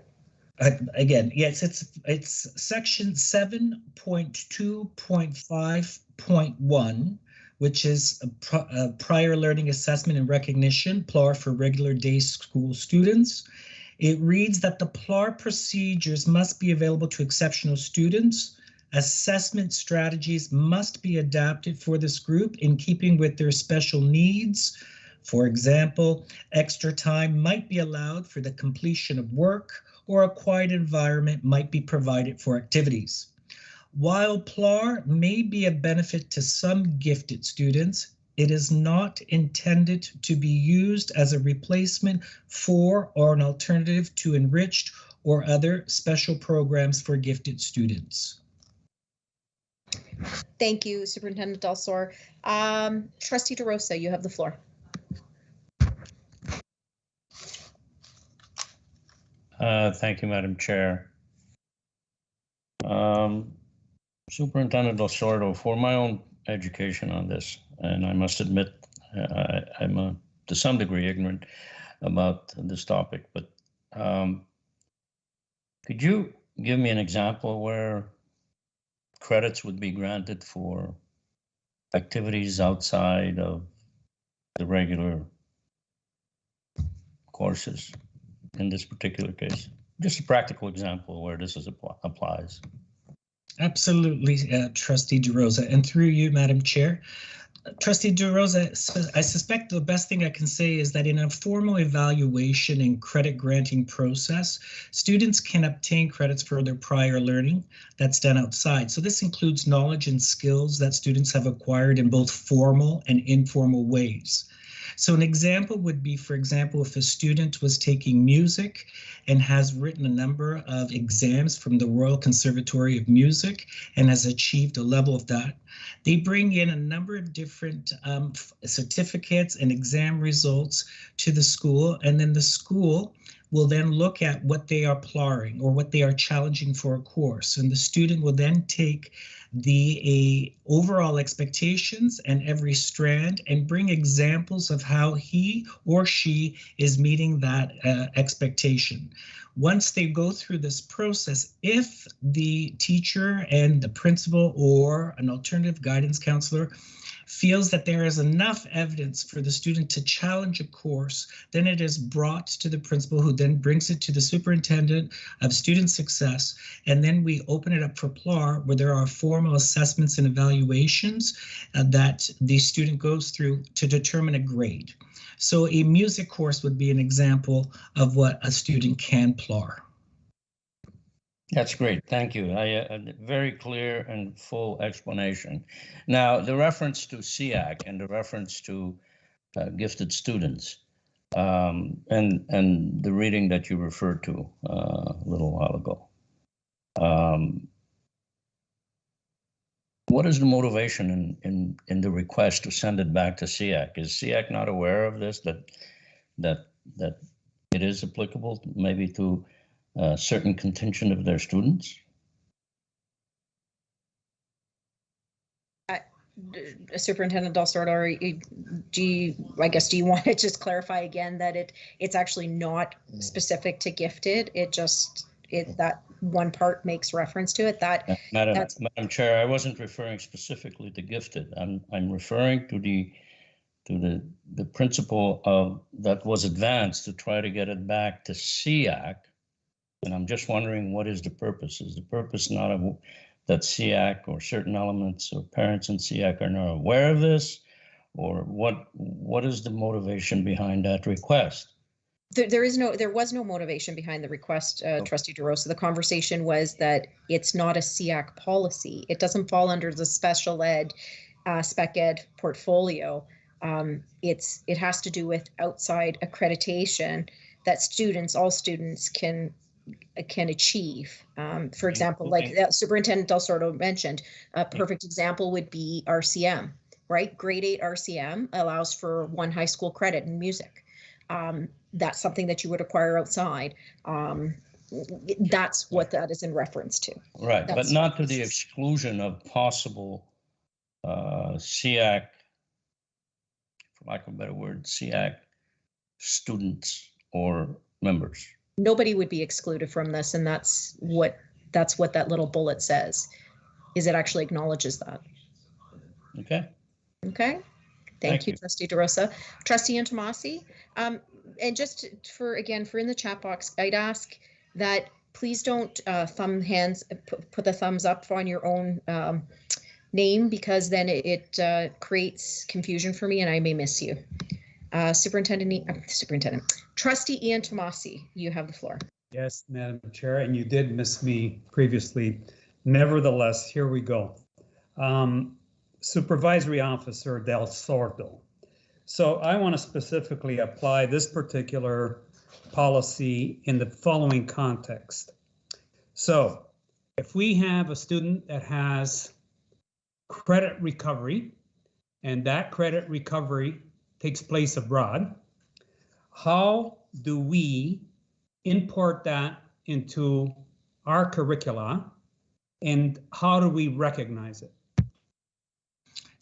Again, yes, it's section 7.2.5.1, which is a prior learning assessment and recognition, PLAR for regular day school students. It reads that the PLAR procedures must be available to exceptional students. Assessment strategies must be adapted for this group in keeping with their special needs. For example, extra time might be allowed for the completion of work, or a quiet environment might be provided for activities. While PLAR may be a benefit to some gifted students, it is not intended to be used as a replacement for or an alternative to enriched or other special programs for gifted students. Thank you, Superintendent Delsor. Trustee DeRosa, you have the floor. Thank you, Madam Chair. Superintendent Del Sordo, for my own education on this, and I must admit I'm to some degree ignorant about this topic, but could you give me an example where credits would be granted for activities outside of the regular courses in this particular case? Just a practical example where this applies. Absolutely, Trustee DeRosa, and through you, Madam Chair. Trustee DeRosa, I suspect the best thing I can say is that in a formal evaluation and credit granting process, students can obtain credits for their prior learning that's done outside. So this includes knowledge and skills that students have acquired in both formal and informal ways. So an example would be, for example, if a student was taking music and has written a number of exams from the Royal Conservatory of Music and has achieved a level of that, they bring in a number of different certificates and exam results to the school, and then the school will then look at what they are PLARing or what they are challenging for a course, and the student will then take the overall expectations and every strand and bring examples of how he or she is meeting that expectation. Once they go through this process, if the teacher and the principal or an alternative guidance counselor feels that there is enough evidence for the student to challenge a course, then it is brought to the principal, who then brings it to the superintendent of student success, and then we open it up for PLAR, where there are formal assessments and evaluations that the student goes through to determine a grade. So a music course would be an example of what a student can PLAR. That's great. Thank you. A very clear and full explanation. Now, the reference to SEAC and the reference to gifted students and the reading that you referred to a little while ago. What is the motivation in the request to send it back to SEAC? Is SEAC not aware of this, that it is applicable maybe to a certain contingent of their students? Superintendent Del Sordo, do you want to just clarify again that it's actually not specific to gifted? That one part makes reference to it. Madam Chair, I wasn't referring specifically to gifted. I'm referring to the principle of that was advanced to try to get it back to SEAC. And I'm just wondering, what is the purpose? Is the purpose not that SEAC or certain elements or parents in SEAC are not aware of this? Or what is the motivation behind that request? There was no motivation behind the request, Trustee DeRosa. The conversation was that it's not a SEAC policy. It doesn't fall under the special ed, spec ed portfolio. It has to do with outside accreditation that all students can achieve. For example, like Superintendent Del Sordo mentioned, a perfect example would be RCM, right? Grade 8 RCM allows for 1 high school credit in music. That's something that you would acquire outside. That's what that is in reference to. Right, but not to the exclusion of possible SEAC, for lack of a better word, SEAC students or members. Nobody would be excluded from this, and that's what that little bullet says, is it actually acknowledges that. Okay. Okay. Thank you, Trustee DeRosa. Trustee Antomasi, and just for in the chat box, I'd ask that please don't put the thumbs up on your own name, because then it creates confusion for me and I may miss you. Trustee Ian Tomasi, you have the floor. Yes, Madam Chair, and you did miss me previously. Nevertheless, here we go. Supervisory Officer Del Sordo. So I want to specifically apply this particular policy in the following context. So if we have a student that has credit recovery, and that credit recovery takes place abroad, how do we import that into our curricula, and how do we recognize it?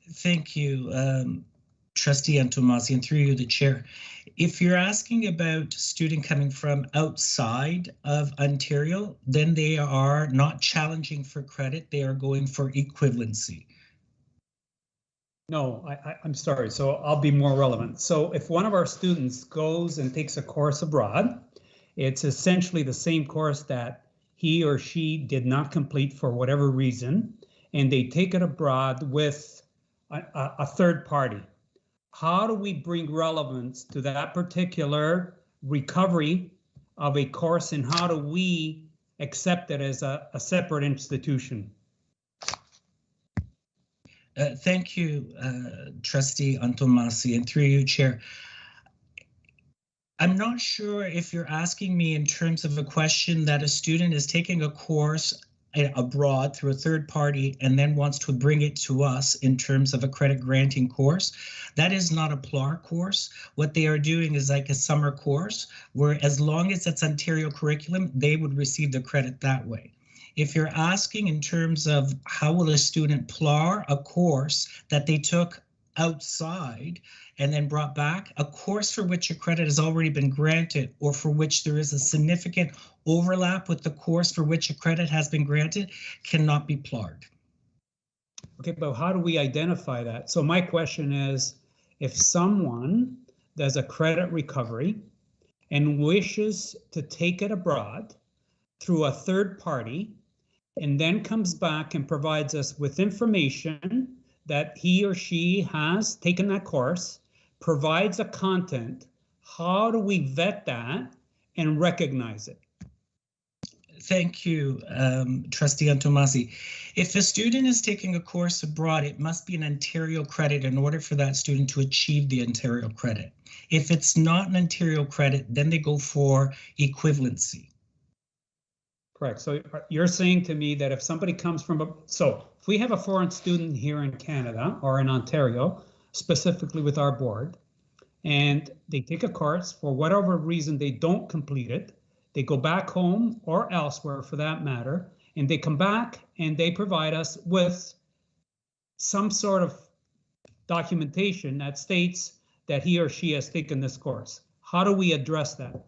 Thank you, Trustee Antomazi, and through you, the chair. If you're asking about a student coming from outside of Ontario, then they are not challenging for credit, they are going for equivalency. No, I'm sorry, so I'll be more relevant. So if one of our students goes and takes a course abroad, it's essentially the same course that he or she did not complete for whatever reason, and they take it abroad with a third party. How do we bring relevance to that particular recovery of a course, and how do we accept it as a separate institution? Thank you, Trustee Antomazi, and through you, Chair. I'm not sure if you're asking me in terms of a question that a student is taking a course abroad through a third party and then wants to bring it to us in terms of a credit granting course. That is not a PLAR course. What they are doing is like a summer course, where as long as it's Ontario curriculum, they would receive the credit that way. If you're asking in terms of how will a student PLAR a course that they took outside and then brought back, a course for which a credit has already been granted or for which there is a significant overlap with the course for which a credit has been granted cannot be PLAR'd. Okay, but how do we identify that? So my question is, if someone does a credit recovery and wishes to take it abroad through a third party and then comes back and provides us with information that he or she has taken that course, provides a content, how do we vet that and recognize it? Thank you, Trustee Antomazi. If a student is taking a course abroad, it must be an Ontario credit in order for that student to achieve the Ontario credit. If it's not an Ontario credit, then they go for equivalency. Correct. So you're saying to me that if somebody comes from so if we have a foreign student here in Canada or in Ontario, specifically with our board, and they take a course, for whatever reason they don't complete it, they go back home or elsewhere for that matter, and they come back and they provide us with some sort of documentation that states that he or she has taken this course. How do we address that?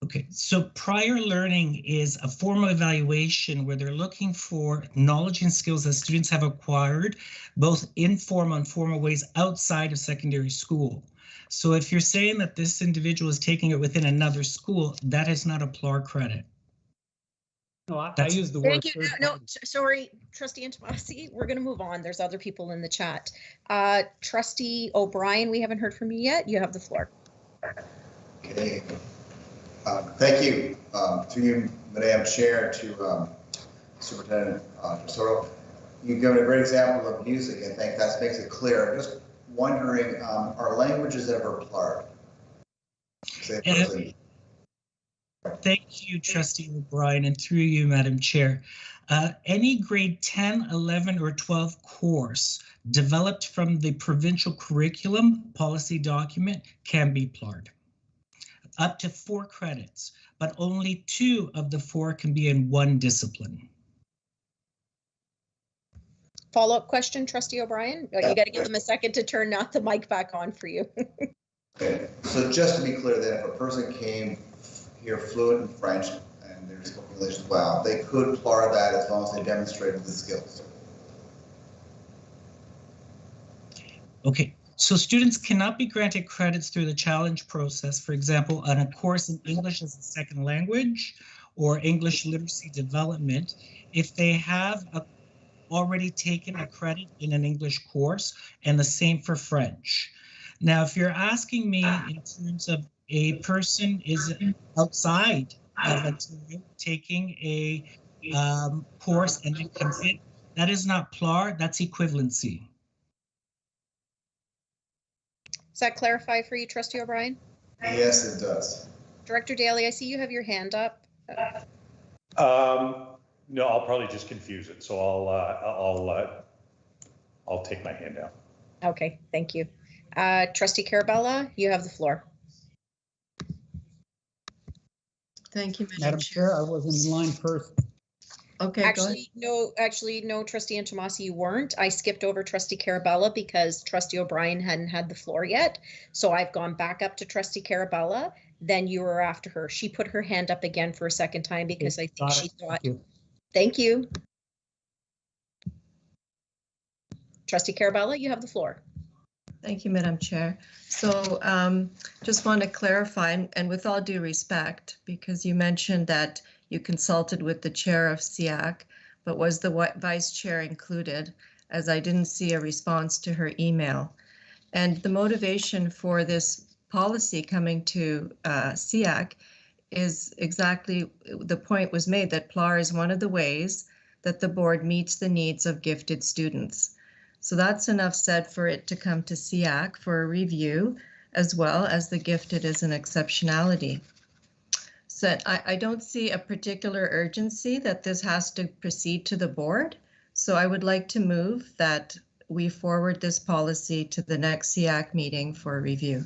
Okay, so prior learning is a formal evaluation where they're looking for knowledge and skills that students have acquired, both in formal and formal ways outside of secondary school. So if you're saying that this individual is taking it within another school, that is not a PLAR credit. No, I use the word. Thank you. No, sorry, Trustee Antomazi, we're going to move on. There's other people in the chat. Trustee O'Brien, we haven't heard from you yet. You have the floor. Okay. Thank you, to you, Madam Chair, to Superintendent Tesoro. You've given a great example of music, and I think that makes it clear. I'm just wondering, are languages ever PLAR'd? Thank you, Trustee O'Brien, and through you, Madam Chair. Any grade 10, 11, or 12 course developed from the provincial curriculum policy document can be PLAR'd. Up to 4 credits, but only 2 of the 4 can be in one discipline. Follow-up question, Trustee O'Brien? You got to give them a second to turn the mic back on for you. Okay, so just to be clear then, if a person came here fluent in French and they're spoken English as well, they could PLAR that as long as they demonstrated the skills. Okay. So students cannot be granted credits through the challenge process, for example, on a course in English as a second language or English literacy development, if they have already taken a credit in an English course, and the same for French. Now, if you're asking me in terms of a person is outside of Ontario taking a course and then comes in, that is not PLAR, that's equivalency. Does that clarify for you, Trustee O'Brien? Yes, it does. Director Daly, I see you have your hand up. No, I'll probably just confuse it. So I'll take my hand down. Okay, thank you. Trustee Carabella, you have the floor. Thank you, Madam Chair, I was in line first. Okay, actually, no, Trustee Antomasi, you weren't. I skipped over Trustee Carabella because Trustee O'Brien hadn't had the floor yet. So I've gone back up to Trustee Carabella. Then you were after her. She put her hand up again for a second time because I think she thought. Thank you. Trustee Carabella, you have the floor. Thank you, Madam Chair. So just want to clarify, and with all due respect, because you mentioned that you consulted with the chair of SEAC, but was the vice chair included, as I didn't see a response to her email. And the motivation for this policy coming to SEAC is exactly the point was made that PLAR is one of the ways that the board meets the needs of gifted students. So that's enough said for it to come to SEAC for a review, as well as the gifted as an exceptionality. So I don't see a particular urgency that this has to proceed to the board. So I would like to move that we forward this policy to the next SEAC meeting for review.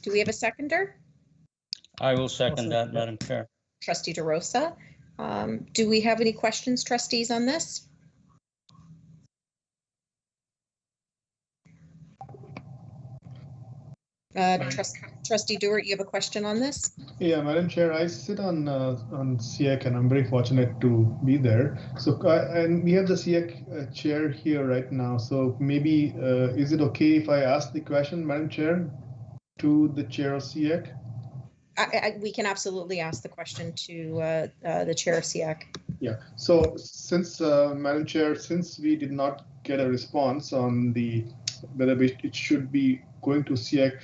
Do we have a seconder? I will second that, Madam Chair. Trustee DeRosa. Do we have any questions, trustees, on this? Trustee Dewart, you have a question on this? Yeah, Madam Chair, I sit on SEAC and I'm very fortunate to be there. So and we have the SEAC chair here right now. So maybe is it okay if I ask the question, Madam Chair, to the chair of SEAC? We can absolutely ask the question to the chair of SEAC. Yeah. So since Madam Chair, since we did not get a response on the whether it should be going to SEAC,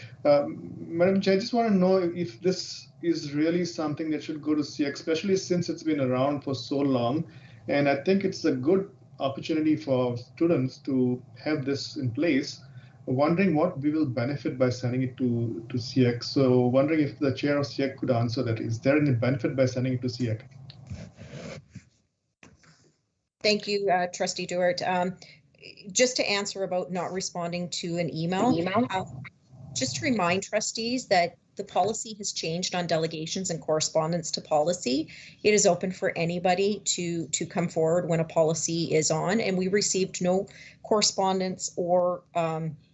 Madam Chair, I just want to know if this is really something that should go to SEAC, especially since it's been around for so long. And I think it's a good opportunity for students to have this in place. Wondering what we will benefit by sending it to SEAC. So wondering if the chair of SEAC could answer that. Is there any benefit by sending it to SEAC? Thank you, Trustee Dewart. Just to answer about not responding to an email, just to remind trustees that the policy has changed on delegations and correspondence to policy. It is open for anybody to come forward when a policy is on, and we received no correspondence or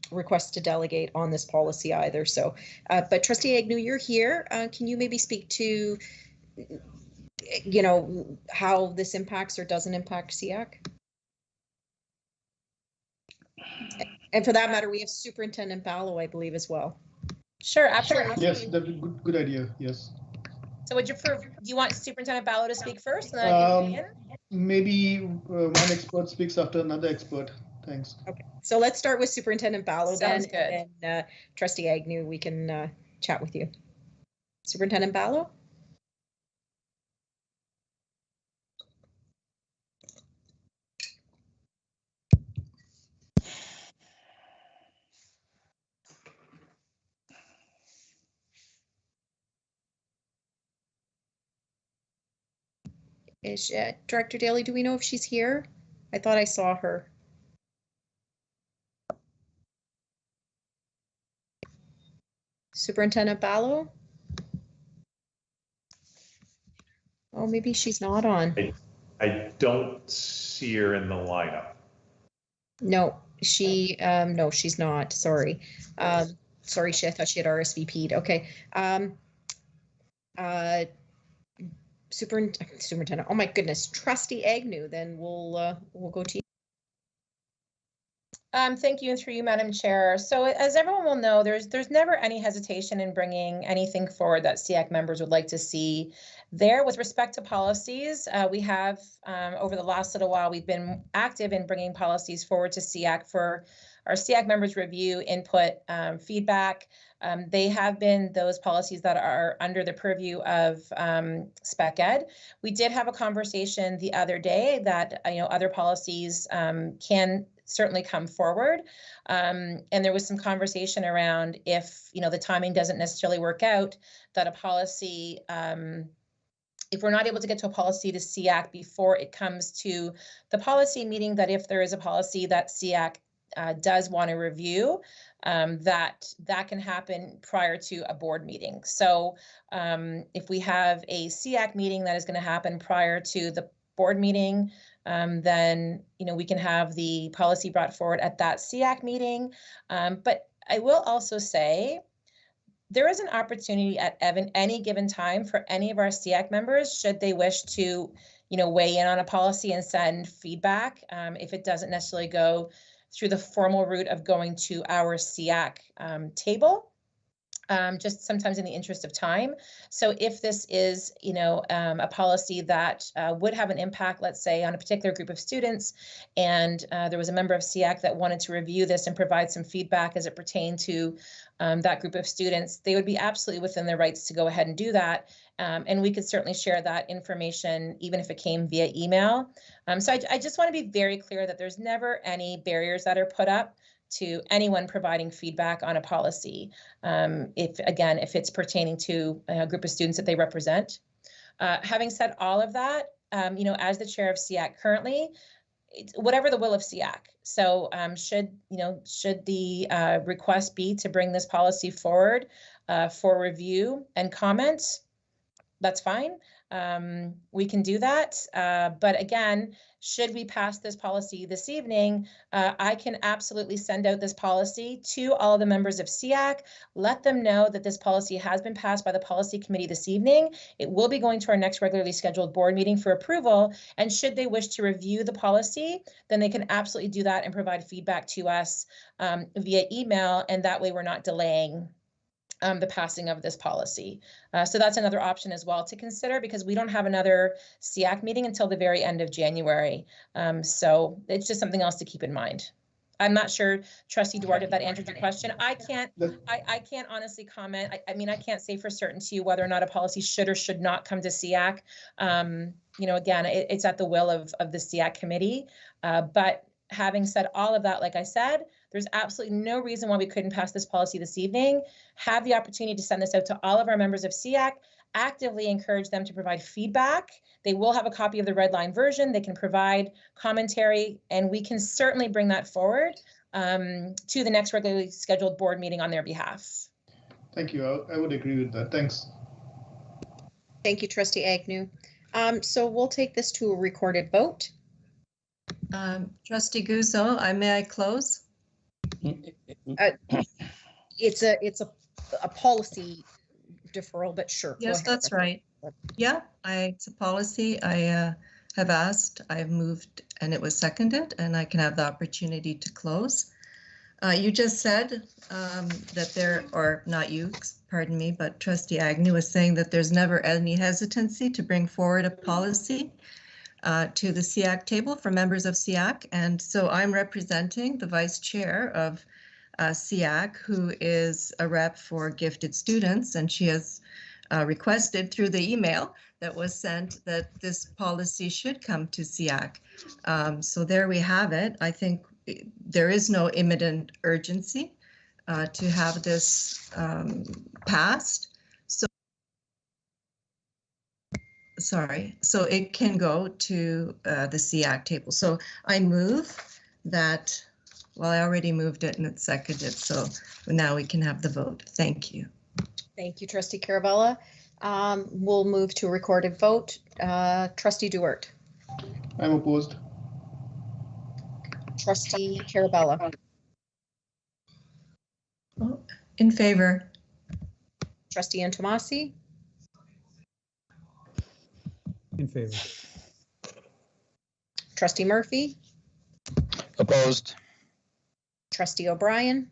request to delegate on this policy either. So, but Trustee Agnew, you're here. Can you maybe speak to, you know, how this impacts or doesn't impact SEAC? And for that matter, we have Superintendent Ballo, I believe, as well. Sure, absolutely. Yes, that's a good idea. Yes. So would you want Superintendent Ballo to speak first? And then I can maybe one expert speaks after another expert. Thanks. Okay, so let's start with Superintendent Ballo then. Sounds good. And then Trustee Agnew, we can chat with you. Superintendent Ballo? Is Director Daly, do we know if she's here? I thought I saw her. Superintendent Ballo? Oh, maybe she's not on. I don't see her in the lineup. No, she's not. Sorry. Sorry, I thought she had RSVP'd. Okay. Superintendent, oh my goodness, Trustee Agnew, then we'll go to you. Thank you, and through you, Madam Chair. So as everyone will know, there's never any hesitation in bringing anything forward that SEAC members would like to see there. With respect to policies, we have over the last little while, we've been active in bringing policies forward to SEAC for our SEAC members review, input, feedback. They have been those policies that are under the purview of Spec Ed. We did have a conversation the other day that other policies can certainly come forward. And there was some conversation around if the timing doesn't necessarily work out, that a policy, if we're not able to get to a policy to SEAC before it comes to the policy meeting, that if there is a policy that SEAC does want to review, that can happen prior to a board meeting. So if we have a SEAC meeting that is going to happen prior to the board meeting, then we can have the policy brought forward at that SEAC meeting. But I will also say, there is an opportunity at any given time for any of our SEAC members, should they wish to, weigh in on a policy and send feedback, if it doesn't necessarily go through the formal route of going to our SEAC table. Just sometimes in the interest of time. So if this is, a policy that would have an impact, let's say, on a particular group of students, and there was a member of SEAC that wanted to review this and provide some feedback as it pertained to that group of students, they would be absolutely within their rights to go ahead and do that. And we could certainly share that information, even if it came via email. So I just want to be very clear that there's never any barriers that are put up to anyone providing feedback on a policy, if it's pertaining to a group of students that they represent. Having said all of that, as the chair of SEAC currently, it's whatever the will of SEAC. So should the request be to bring this policy forward for review and comments, that's fine. We can do that. But again, should we pass this policy this evening, I can absolutely send out this policy to all the members of SEAC, let them know that this policy has been passed by the policy committee this evening. It will be going to our next regularly scheduled board meeting for approval. And should they wish to review the policy, then they can absolutely do that and provide feedback to us via email. And that way we're not delaying the passing of this policy. So that's another option as well to consider, because we don't have another SEAC meeting until the very end of January. So it's just something else to keep in mind. I'm not sure, Trustee Duarte, if that answered your question. I can't honestly comment. I can't say for certain to you whether or not a policy should or should not come to SEAC. Again, it's at the will of the SEAC committee. But having said all of that, like I said, there's absolutely no reason why we couldn't pass this policy this evening. Have the opportunity to send this out to all of our members of SEAC, actively encourage them to provide feedback. They will have a copy of the red line version. They can provide commentary, and we can certainly bring that forward to the next regularly scheduled board meeting on their behalf. Thank you. I would agree with that. Thanks. Thank you, Trustee Agnew. So we'll take this to a recorded vote. Trustee Guzzo, may I close? It's a policy deferral, but sure. Yes, that's right. Yeah, it's a policy. I have asked, I've moved, and it was seconded, and I can have the opportunity to close. You just said that there, or not you, pardon me, but Trustee Agnew was saying that there's never any hesitancy to bring forward a policy to the SEAC table for members of SEAC. And so I'm representing the vice chair of SEAC, who is a rep for gifted students, and she has requested through the email that was sent that this policy should come to SEAC. So there we have it. I think there is no imminent urgency to have this passed. So it can go to the SEAC table. So I move that, well, I already moved it and it's seconded, so now we can have the vote. Thank you. Thank you, Trustee Carabella. We'll move to a recorded vote. Trustee Duarte. I'm opposed. Trustee Carabella. In favor. Trustee Antomasi. In favor. Trustee Murphy. Opposed. Trustee O'Brien.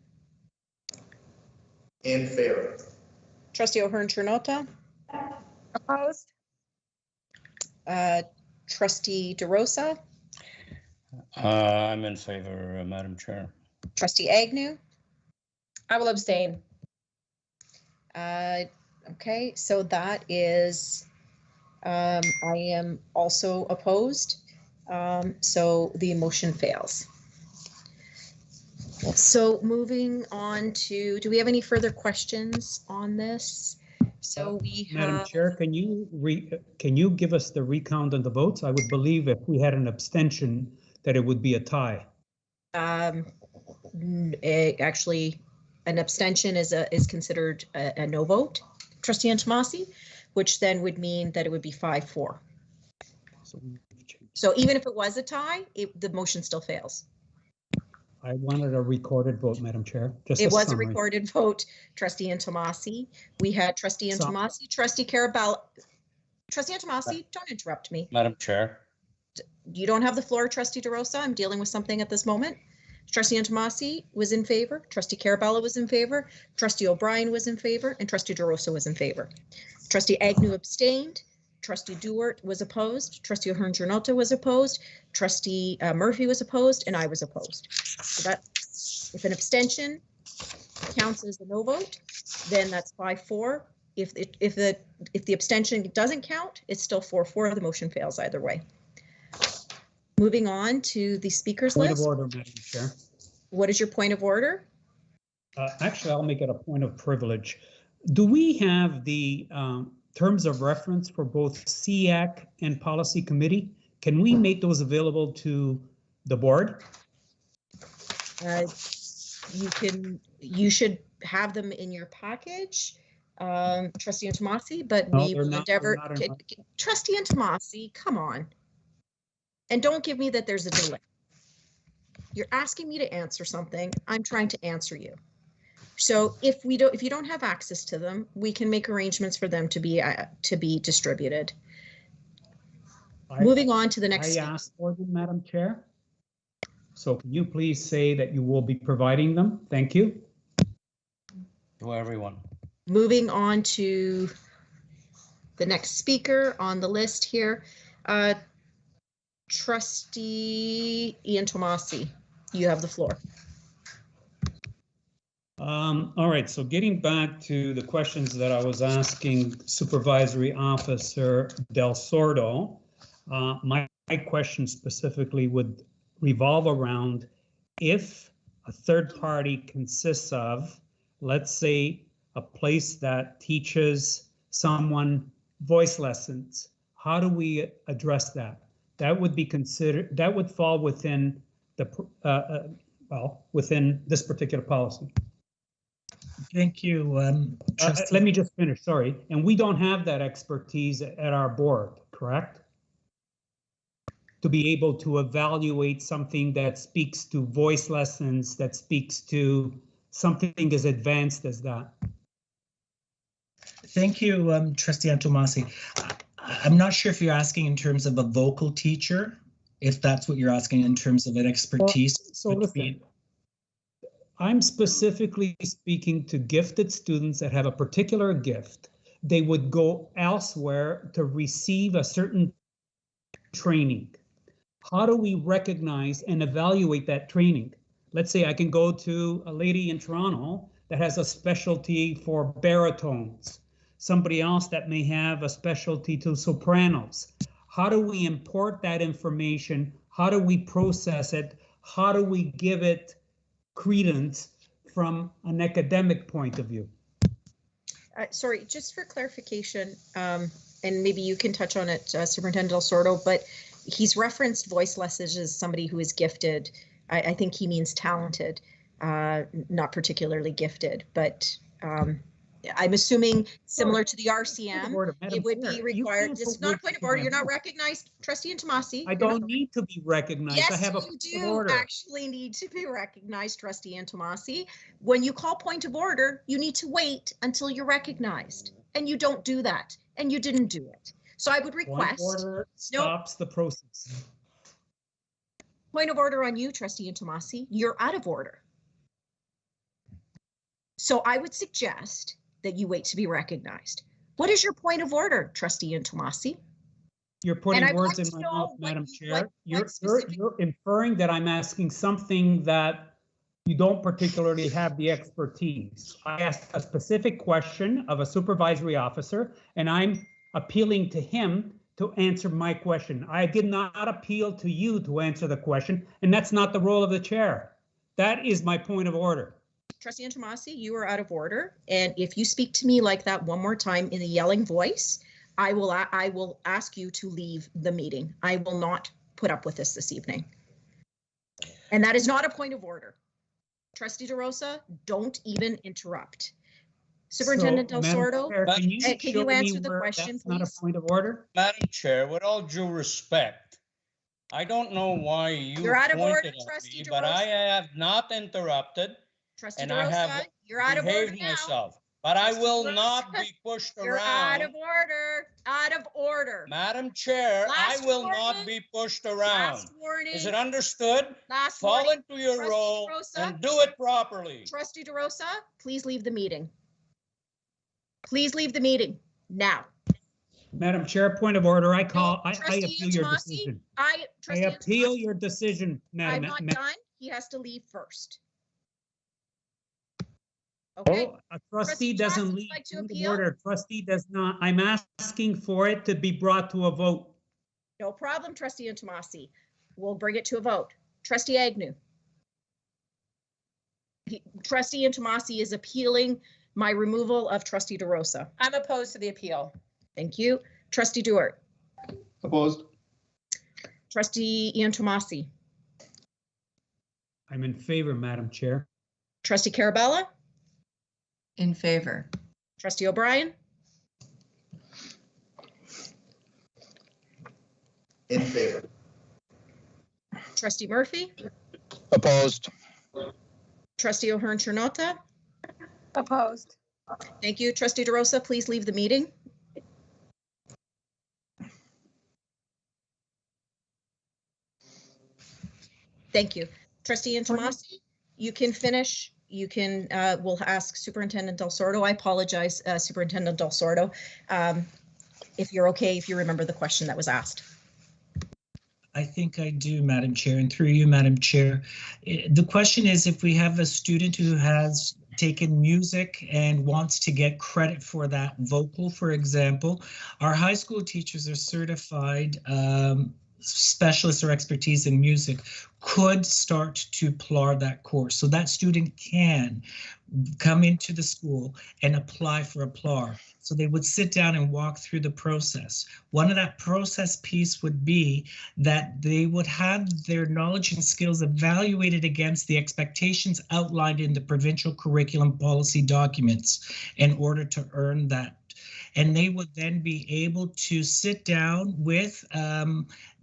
In favor. Trustee O'Hearn-Chernotta. Opposed. Trustee DeRosa. I'm in favor, Madam Chair. Trustee Agnew? I will abstain. Okay, so that is, I am also opposed. So the motion fails. So moving on to, do we have any further questions on this? So we Madam have, Chair, can you give us the recount on the votes? I would believe if we had an abstention that it would be a tie. actually, an abstention is considered a no vote, Trustee Antomasi, which then would mean that it would be 5-4. So even if it was a tie, the motion still fails. I wanted a recorded vote, Madam Chair. Just It was summary. a recorded vote, Trustee Antomasi. We had Trustee Antomasi, Trustee Carabella. Trustee Antomasi, don't interrupt me. Madam Chair. You don't have the floor, Trustee DeRosa. I'm dealing with something at this moment. Trustee Antomasi was in favor. Trustee Carabella was in favor. Trustee O'Brien was in favor, and Trustee DeRosa was in favor. Trustee Agnew abstained. Trustee Duart was opposed. Trustee Ahern-Janota was opposed. Trustee Murphy was opposed, and I was opposed. So that, if an abstention counts as a no vote, then that's 5-4. If the abstention doesn't count, it's still 4-4. The motion fails either way. Moving on to the speakers list. Point of order, Madam Chair. What is your point of order? Actually, I'll make it a point of privilege. Do we have the terms of reference for both SEAC and Policy Committee? Can we make those available to the board? You should have them in your package, Trustee Antomasi, but No, we will they're endeavor. not in my- Trustee Antomasi, come on. And don't give me that there's a delay. You're asking me to answer something. I'm trying to answer you. So if you don't have access to them, we can make arrangements for them to be distributed. Moving on to the next. I asked for them, Madam Chair. So can you please say that you will be providing them? Thank you. To everyone. Moving on to the next speaker on the list here. Trustee Ian Tomasi, you have the floor. All right, so getting back to the questions that I was asking Supervisory Officer Del Sordo, my question specifically would revolve around if a third party consists of, let's say, a place that teaches someone voice lessons. How do we address that? That would be considered, that would fall within the, within this particular policy. Thank you. Let me just finish, sorry. And we don't have that expertise at our board, correct? To be able to evaluate something that speaks to voice lessons, that speaks to something as advanced as that. Thank you, Trustee Antomasi. I'm not sure if you're asking in terms of a vocal teacher, if that's what you're asking in terms of an expertise. Well, so listen, I'm specifically speaking to gifted students that have a particular gift. They would go elsewhere to receive a certain training. How do we recognize and evaluate that training? Let's say I can go to a lady in Toronto that has a specialty for baritones, somebody else that may have a specialty to sopranos. How do we import that information? How do we process it? How do we give it credence from an academic point of view? Sorry, just for clarification, and maybe you can touch on it, Superintendent Del Sordo, but he's referenced voice lessons as somebody who is gifted. I think he means talented, not particularly gifted, but I'm assuming similar to the RCM, it would be required. It's not a point of order. You're not recognized, Trustee Antomasi. I don't need to be recognized. Yes, I have a you do actually need to be recognized, Trustee Antomasi. When you call point of order, you need to wait until you're recognized, and you don't do that, and you didn't do it. So I would request. Point of order stops the process. Point of order on you, Trustee Antomasi. You're out of order. So I would suggest that you wait to be recognized. What is your point of order, Trustee Antomasi? You're putting words in my mouth, Madam Chair. You're inferring that I'm asking something that you don't particularly have the expertise. I asked a specific question of a supervisory officer, and I'm appealing to him to answer my question. I did not appeal to you to answer the question, and that's not the role of the chair. That is my point of order. Trustee Antomasi, you are out of order. And if you speak to me like that one more time in a yelling voice, I will ask you to leave the meeting. I will not put up with this evening. And that is not a point of order. Trustee DeRosa, don't even interrupt. Superintendent Del Sordo, can you answer the question, please? Not a point of order. Madam Chair, with all due respect, I don't know why You're out of order, Trustee but I have not interrupted. Trustee and I have DeRosa, you're out of order now. myself. But I will not be pushed You're around. out of order. Out of order. Madam Chair, Last I will warning. not be pushed around. Last warning. Is it understood? Last Fall warning. into your Trustee role DeRosa. and do it properly. Trustee DeRosa, please leave the meeting. Please leave the meeting now. Madam Chair, point of order. I Trustee appeal your Antomasi, decision. I appeal your decision, I'm Madam. not done. He has to leave first. Okay. Oh, a trustee Trustee doesn't Johnson, leave. like to Point of appeal? order. Trustee does not. I'm asking for it to be brought to a vote. No problem, Trustee Antomasi. We'll bring it to a vote. Trustee Agnew. Trustee Antomasi is appealing my removal of Trustee DeRosa. I'm opposed to the appeal. Thank you. Trustee Dewar. Opposed. Trustee Antomasi. I'm in favor, Madam Chair. Trustee Carabella. In favor. Trustee O'Brien. In favor. Trustee Murphy. Opposed. Trustee O'Hearn Chernota. Opposed. Thank you. Trustee DeRosa, please leave the meeting. Thank you. Trustee Antomasi, you can finish. You can, we'll ask Superintendent Del Sordo. I apologize, Superintendent Del Sordo. If you're okay, if you remember the question that was asked. I think I do, Madam Chair, and through you, Madam Chair. The question is, if we have a student who has taken music and wants to get credit for that vocal, for example, our high school teachers are certified specialists or expertise in music could start to PLAR that course. So that student can come into the school and apply for a PLAR. So they would sit down and walk through the process. One of that process piece would be that they would have their knowledge and skills evaluated against the expectations outlined in the provincial curriculum policy documents in order to earn that. And they would then be able to sit down with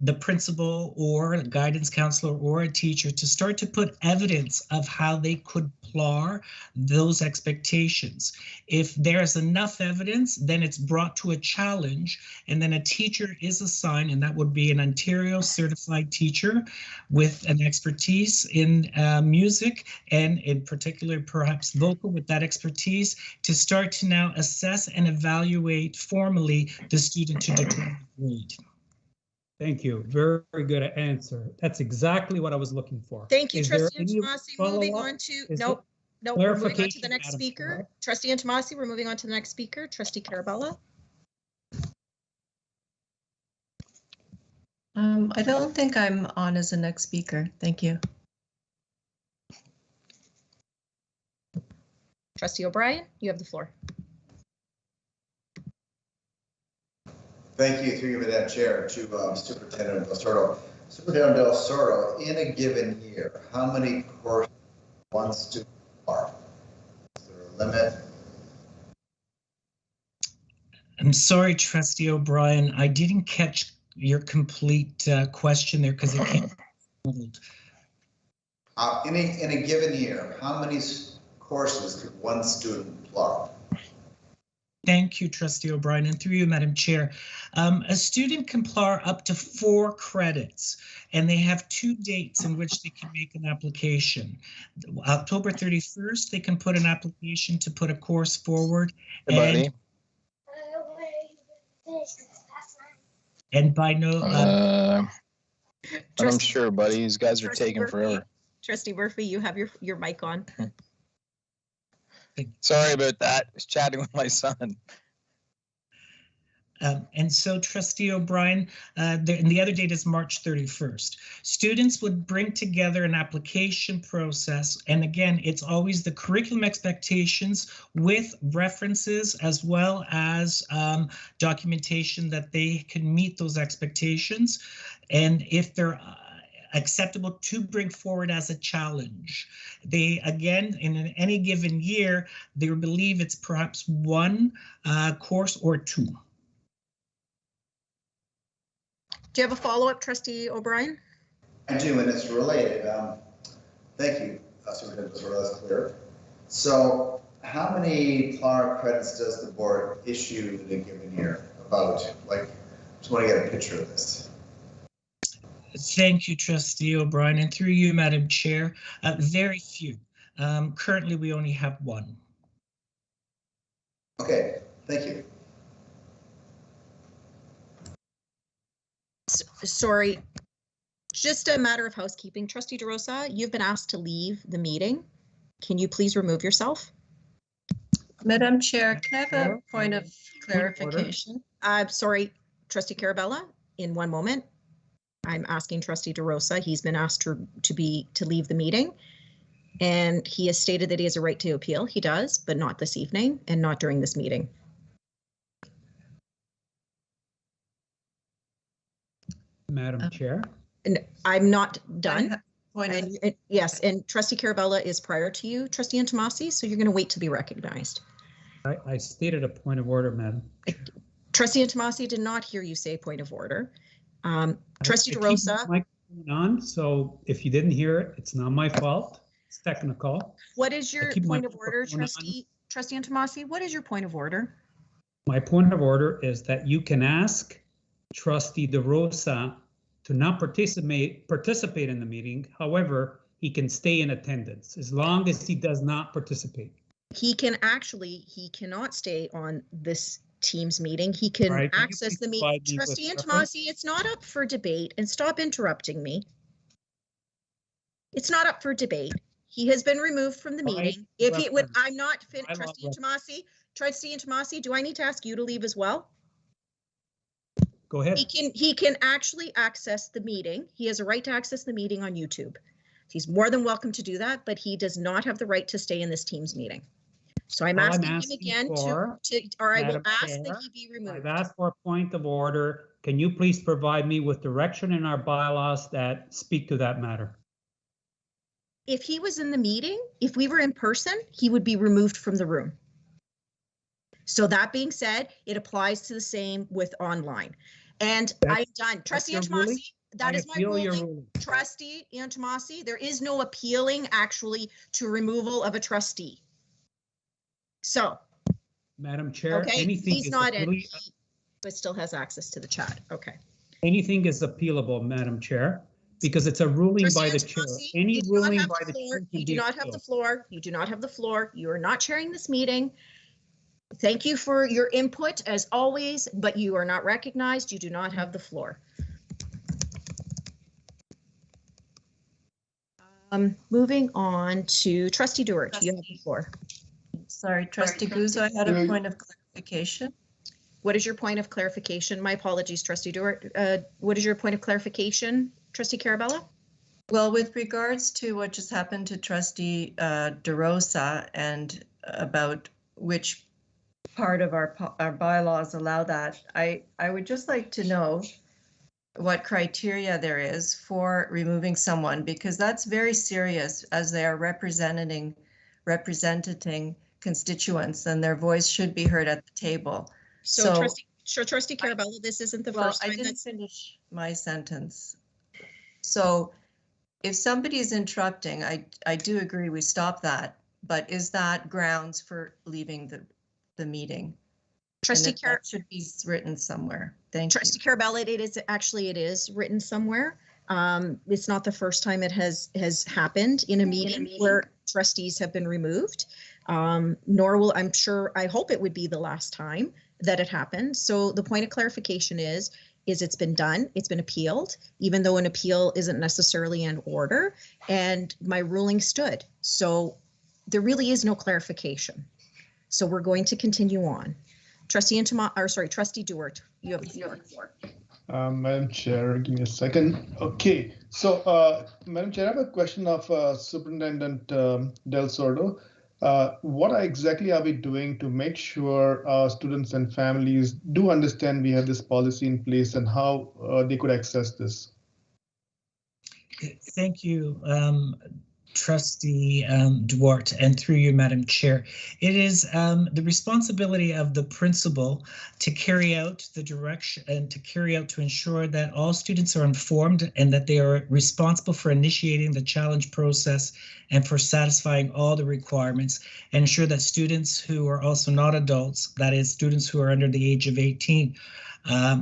the principal or a guidance counselor or a teacher to start to put evidence of how they could PLAR those expectations. If there's enough evidence, then it's brought to a challenge, and then a teacher is assigned, and that would be an Ontario certified teacher with an expertise in music, and in particular perhaps vocal with that expertise, to start to now assess and evaluate formally the student to determine grade. Thank you. Very, very good answer. That's exactly what I was looking for. Thank you, Is there Trustee any Antomasi. Moving follow-up? on to, Is nope, there we're moving on to clarification, the next Madam speaker. Chair? Trustee Antomasi, we're moving on to the next speaker. Trustee Carabella. I don't think I'm on as the next speaker. Thank you. Trustee O'Brien, you have the floor. Thank you, through you, Madam Chair, to Superintendent Del Sordo. Superintendent Del Sordo, in a given year, how many courses one student are? Is there a limit? I'm sorry, Trustee O'Brien, I didn't catch your complete question there because it came. In a given year, how many courses could one student PLAR? Thank you, Trustee O'Brien, and through you, Madam Chair. A student can PLAR up to 4 credits, and they have 2 dates in which they can make an application. October 31st, they can put an application to put a course forward. And by no... I'm sure, buddy. These guys are taking forever. Trustee Murphy, you have your mic on. Sorry about that. I was chatting with my son. And so, Trustee O'Brien, the other date is March 31st. Students would bring together an application process. And again, it's always the curriculum expectations with references as well as documentation that they can meet those expectations. And if they're acceptable to bring forward as a challenge. They, again, in any given year, they believe it's perhaps one course or two. Do you have a follow-up, Trustee O'Brien? I do, and it's related. Thank you, Superintendent, that was clear. So how many PLAR credits does the board issue in a given year? About, like, just want to get a picture of this. Thank you, Trustee O'Brien, and through you, Madam Chair, very few. Currently, we only have one. Okay, thank you. Sorry, just a matter of housekeeping. Trustee DeRosa, you've been asked to leave the meeting. Can you please remove yourself? Madam Chair, can I have a point of clarification? I'm sorry, Trustee Carabella, in one moment. I'm asking Trustee DeRosa. He's been asked to leave the meeting, and he has stated that he has a right to appeal. He does, but not this evening and not during this meeting. Madam Chair. And I'm not done. Yes, and Trustee Carabella is prior to you, Trustee Antomasi, so you're going to wait to be recognized. I stated a point of order, Madam. Trustee Antomasi did not hear you say point of order. Trustee DeRosa. On, so if you didn't hear it, it's not my fault. It's technical. What is your point of order, Trustee Antomasi? What is your point of order? My point of order is that you can ask Trustee DeRosa to not participate in the meeting. However, he can stay in attendance as long as he does not participate. He cannot stay on this Teams meeting. He can access the meeting. Trustee Antomasi, it's not up for debate, and stop interrupting me. It's not up for debate. He has been removed from the meeting. If he would, I'm not finished. Trustee Antomasi, do I need to ask you to leave as well? Go ahead. He can actually access the meeting. He has a right to access the meeting on YouTube. He's more than welcome to do that, but he does not have the right to stay in this Teams meeting. So I'm asking him again or I will ask that he be removed. I've asked for a point of order. Can you please provide me with direction in our bylaws that speak to that matter? If he was in the meeting, if we were in person, he would be removed from the room. So that being said, it applies to the same with online. And I'm done. Trustee Antomasi, that is my ruling. Trustee Antomasi, there is no appealing actually to removal of a trustee. So, Madam Chair, okay, anything he's not in, but still has access to the chat. Okay. Anything is appealable, Madam Chair, because it's a ruling by the chair. Any ruling by the chair. You do not have the floor. You do not have the floor. You are not chairing this meeting. Thank you for your input as always, but you are not recognized. You do not have the floor. Moving on to Trustee Dewart. You have the floor. Sorry, Trustee Guzzo, I had a point of clarification. What is your point of clarification? My apologies, Trustee Dewart. What is your point of clarification, Trustee Carabella? Well, with regards to what just happened to Trustee DeRosa and about which part of our bylaws allow that, I would just like to know what criteria there is for removing someone, because that's very serious as they are representing constituents and their voice should be heard at the table. So Trustee Carabella, this isn't the first time. I didn't finish my sentence. So if somebody is interrupting, I do agree we stop that, but is that grounds for leaving the meeting? Trustee Carabella should be written somewhere. Thank you. Trustee Carabella, it is written somewhere. It's not the first time it has happened in a meeting where trustees have been removed. Nor will, I hope it would be the last time that it happened. So the point of clarification is, is it's been done, it's been appealed, even though an appeal isn't necessarily in order, and my ruling stood. So there really is no clarification. So we're going to continue on. Trustee Duart, you have the floor. Madam Chair, give me a second. Okay, so Madam Chair, I have a question of Superintendent Del Sordo. What exactly are we doing to make sure our students and families do understand we have this policy in place and how they could access this? Thank you, Trustee Duarte, and through you, Madam Chair. It is the responsibility of the principal to carry out the direction and to ensure that all students are informed and that they are responsible for initiating the challenge process and for satisfying all the requirements, and ensure that students who are also not adults, that is students who are under the age of 18,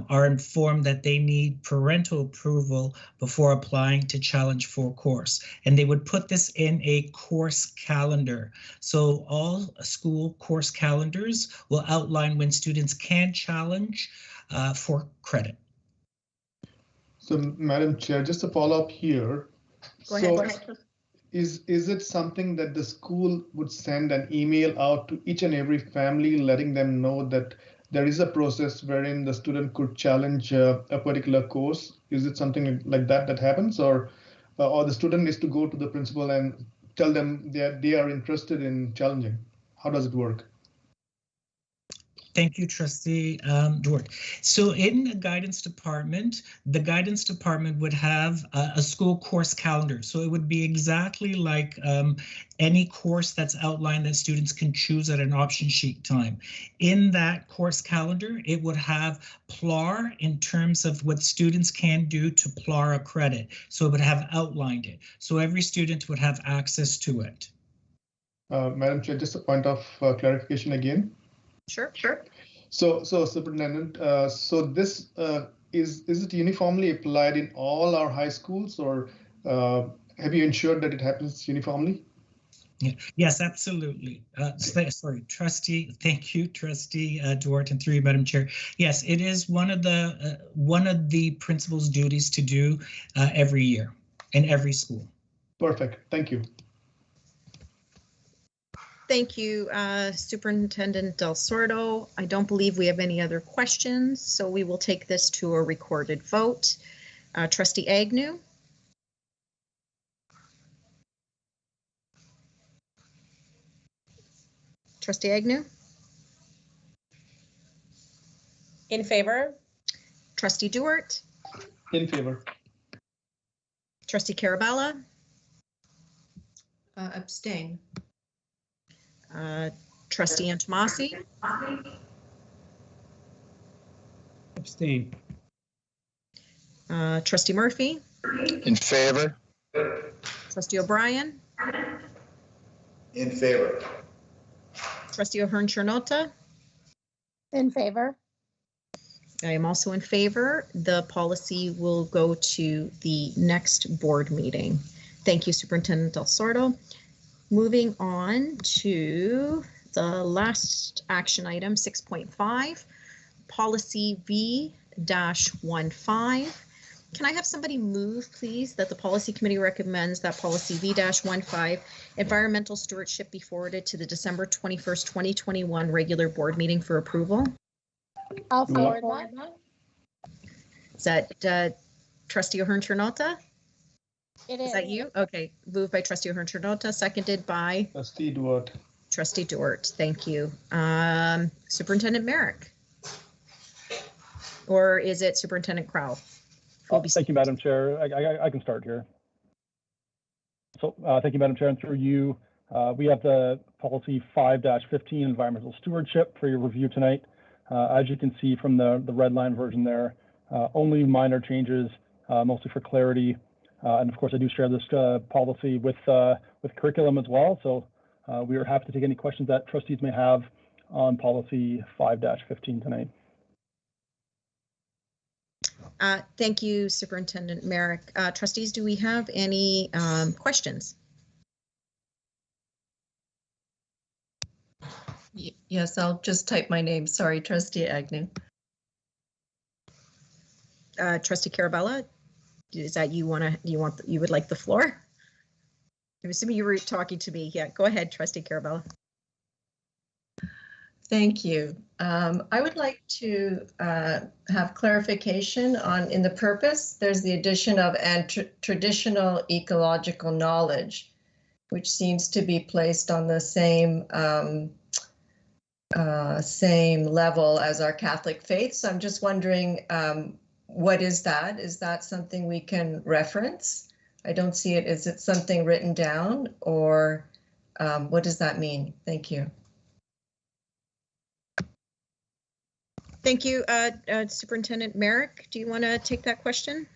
are informed that they need parental approval before applying to Challenge 4 course. And they would put this in a course calendar. So all school course calendars will outline when students can challenge for credit. So Madam Chair, just a follow up here. Go ahead. Is it something that the school would send an email out to each and every family letting them know that there is a process wherein the student could challenge a particular course? Is it something like that happens, or the student needs to go to the principal and tell them that they are interested in challenging? How does it work? Thank you, Trustee Duarte. So in the guidance department would have a school course calendar. So it would be exactly like any course that's outlined that students can choose at an option sheet time. In that course calendar, it would have PLAR in terms of what students can do to PLAR a credit. So it would have outlined it. So every student would have access to it. Madam Chair, just a point of clarification again. Sure. So Superintendent, so this is it uniformly applied in all our high schools, or have you ensured that it happens uniformly? Yeah. Yes, absolutely. Sorry, Trustee. Thank you, Trustee Duarte, and through you, Madam Chair. Yes, it is one of the principal's duties to do every year in every school. Perfect. Thank you. Thank you, Superintendent Del Sordo. I don't believe we have any other questions, so we will take this to a recorded vote. Trustee Agnew? Trustee Agnew? In favor? Trustee Duarte? In favor. Trustee Carabella? Abstain. Trustee Antomasi? Abstain. Trustee Murphy? In favor? Trustee O'Brien? In favor. Trustee O'Hearn-Chernotta? In favor. I am also in favor. The policy will go to the next board meeting. Thank you, Superintendent Del Sordo. Moving on to the last action item, 6.5, policy V-15. Can I have somebody move, please, that the policy committee recommends that policy V-15, environmental stewardship, be forwarded to the December 21st, 2021 regular board meeting for approval? I'll forward that. Is that Trustee O'Hearn-Chernotta? It is. Is that you? Okay, moved by Trustee O'Hearn-Chernotta, seconded by Trustee Duarte. Trustee Duarte. Thank you. Superintendent Merrick? Or is it Superintendent Crowell? Thank you, Madam Chair. I can start here. So thank you, Madam Chair, and through you, we have the policy 5-15 environmental stewardship for your review tonight. As you can see from the red line version there, only minor changes, mostly for clarity. And of course, I do share this policy with curriculum as well. So we are happy to take any questions that trustees may have on policy 5-15 tonight. Thank you, Superintendent Merrick. Trustees, do we have any questions? Yes, I'll just type my name. Sorry, Trustee Agnew. Trustee Carabella, is that you would like the floor? I'm assuming you were talking to me. Yeah, go ahead, Trustee Carabella. Thank you. I would like to have clarification on, in the purpose, there's the addition of traditional ecological knowledge, which seems to be placed on the same level as our Catholic faith. So I'm just wondering, what is that? Is that something we can reference? I don't see it. Is it something written down, or what does that mean? Thank you. Thank you, Superintendent Merrick. Do you want to take that question?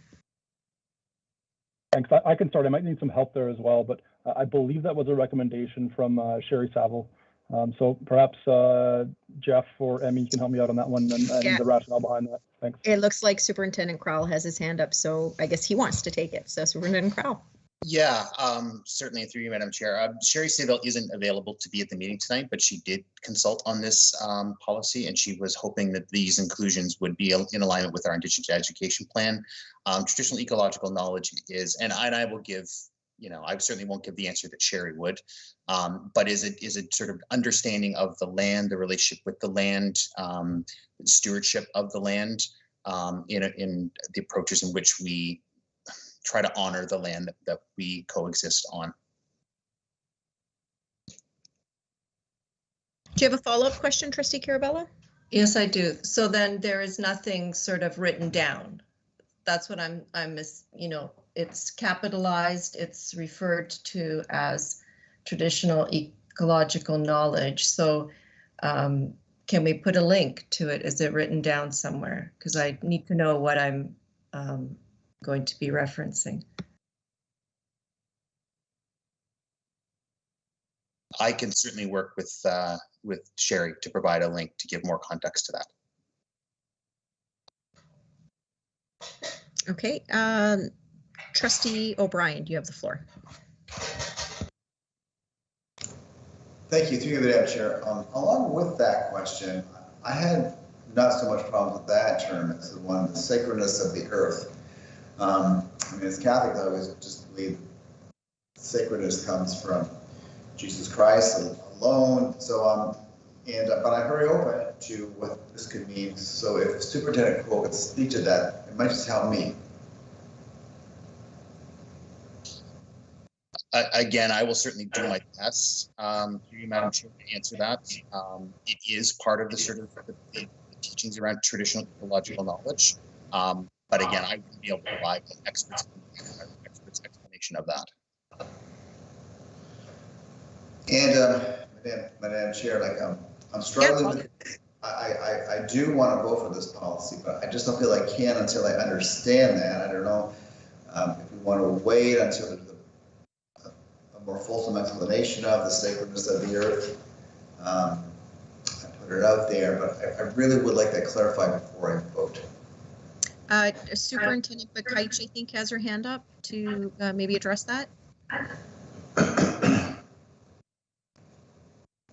Thanks. I can start. I might need some help there as well, but I believe that was a recommendation from Sherry Saville. So perhaps Jeff or Emmy can help me out on that one and the rationale behind that. Thanks. It looks like Superintendent Crowell has his hand up, so I guess he wants to take it. So Superintendent Crowell. Yeah, certainly through you, Madam Chair. Sherry Saville isn't available to be at the meeting tonight, but she did consult on this policy, and she was hoping that these inclusions would be in alignment with our Indigenous education plan. Traditional ecological knowledge is, and I will give, I certainly won't give the answer that Sherry would, but is it sort of understanding of the land, the relationship with the land, stewardship of the land, in the approaches in which we try to honor the land that we coexist on. Do you have a follow-up question, Trustee Carabella? Yes, I do. So then there is nothing sort of written down. That's what I'm it's capitalized, it's referred to as traditional ecological knowledge. So can we put a link to it? Is it written down somewhere? Because I need to know what I'm going to be referencing. I can certainly work with Sherry to provide a link to give more context to that. Okay, Trustee O'Brien, you have the floor. Thank you, through you, Madam Chair. Along with that question, I had not so much problems with that term as the one, the sacredness of the earth. I mean, as Catholic, I always just believe sacredness comes from Jesus Christ alone. So, but I'm very open to what this could mean. So if Superintendent Crowell could speak to that, it might just help me. Again, I will certainly do my best, through you, Madam Chair, to answer that. It is part of the sort of the teachings around traditional ecological knowledge. But again, I wouldn't be able to provide an expert's explanation of that. And Madam Chair, I'm struggling with. I do want to vote for this policy, but I just don't feel I can until I understand that. I don't know if we want to wait until there's a more fulsome explanation of the sacredness of the earth. I put it out there, but I really would like that clarified before I vote. Superintendent Bakaic, I think, has her hand up to maybe address that.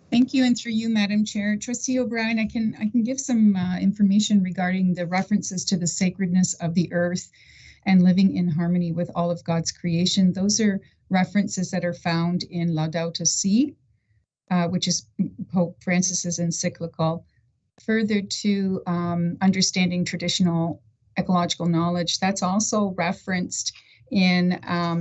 Thank you, and through you, Madam Chair. Trustee O'Brien, I can give some information regarding the references to the sacredness of the earth and living in harmony with all of God's creation. Those are references that are found in Laudato Si, which is Pope Francis's encyclical. Further to understanding traditional ecological knowledge, that's also referenced in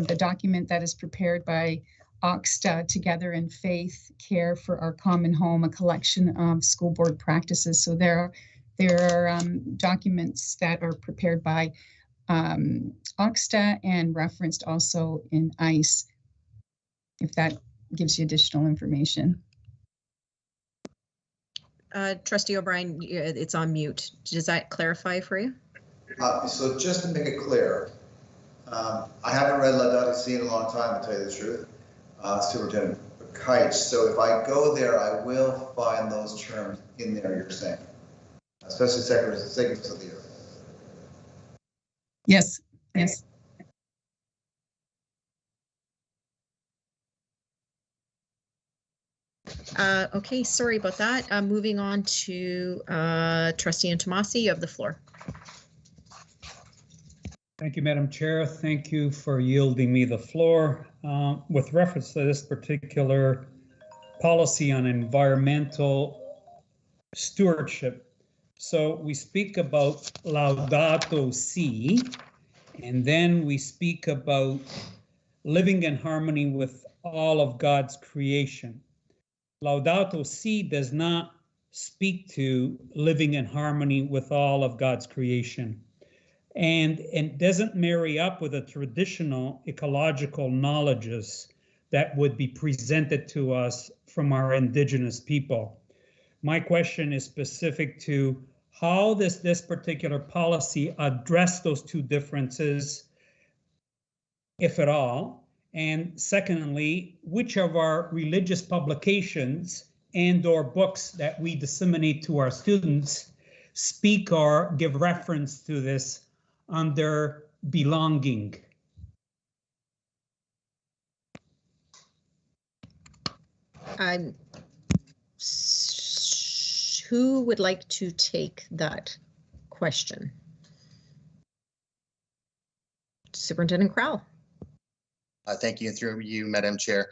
the document that is prepared by OXTA, Together in Faith, Care for Our Common Home, a collection of school board practices. So there are documents that are prepared by OXTA and referenced also in ICE, if that gives you additional information. Trustee O'Brien, it's on mute. Does that clarify for you? So just to make it clear, I haven't read Laudato Si in a long time, to tell you the truth, Superintendent Bakaic. So if I go there, I will find those terms in there, you're saying, especially sacredness of the earth. Yes, yes. Okay, sorry about that. Moving on to Trustee Antomasi, you have the floor. Thank you, Madam Chair. Thank you for yielding me the floor. With reference to this particular policy on environmental stewardship, so we speak about Laudato Si, and then we speak about living in harmony with all of God's creation. Laudato Si does not speak to living in harmony with all of God's creation. And it doesn't marry up with the traditional ecological knowledges that would be presented to us from our Indigenous people. My question is specific to how does this particular policy address those two differences, if at all? And secondly, which of our religious publications and/or books that we disseminate to our students speak or give reference to this under belonging? Who would like to take that question? Superintendent Crowell. Thank you, and through you, Madam Chair.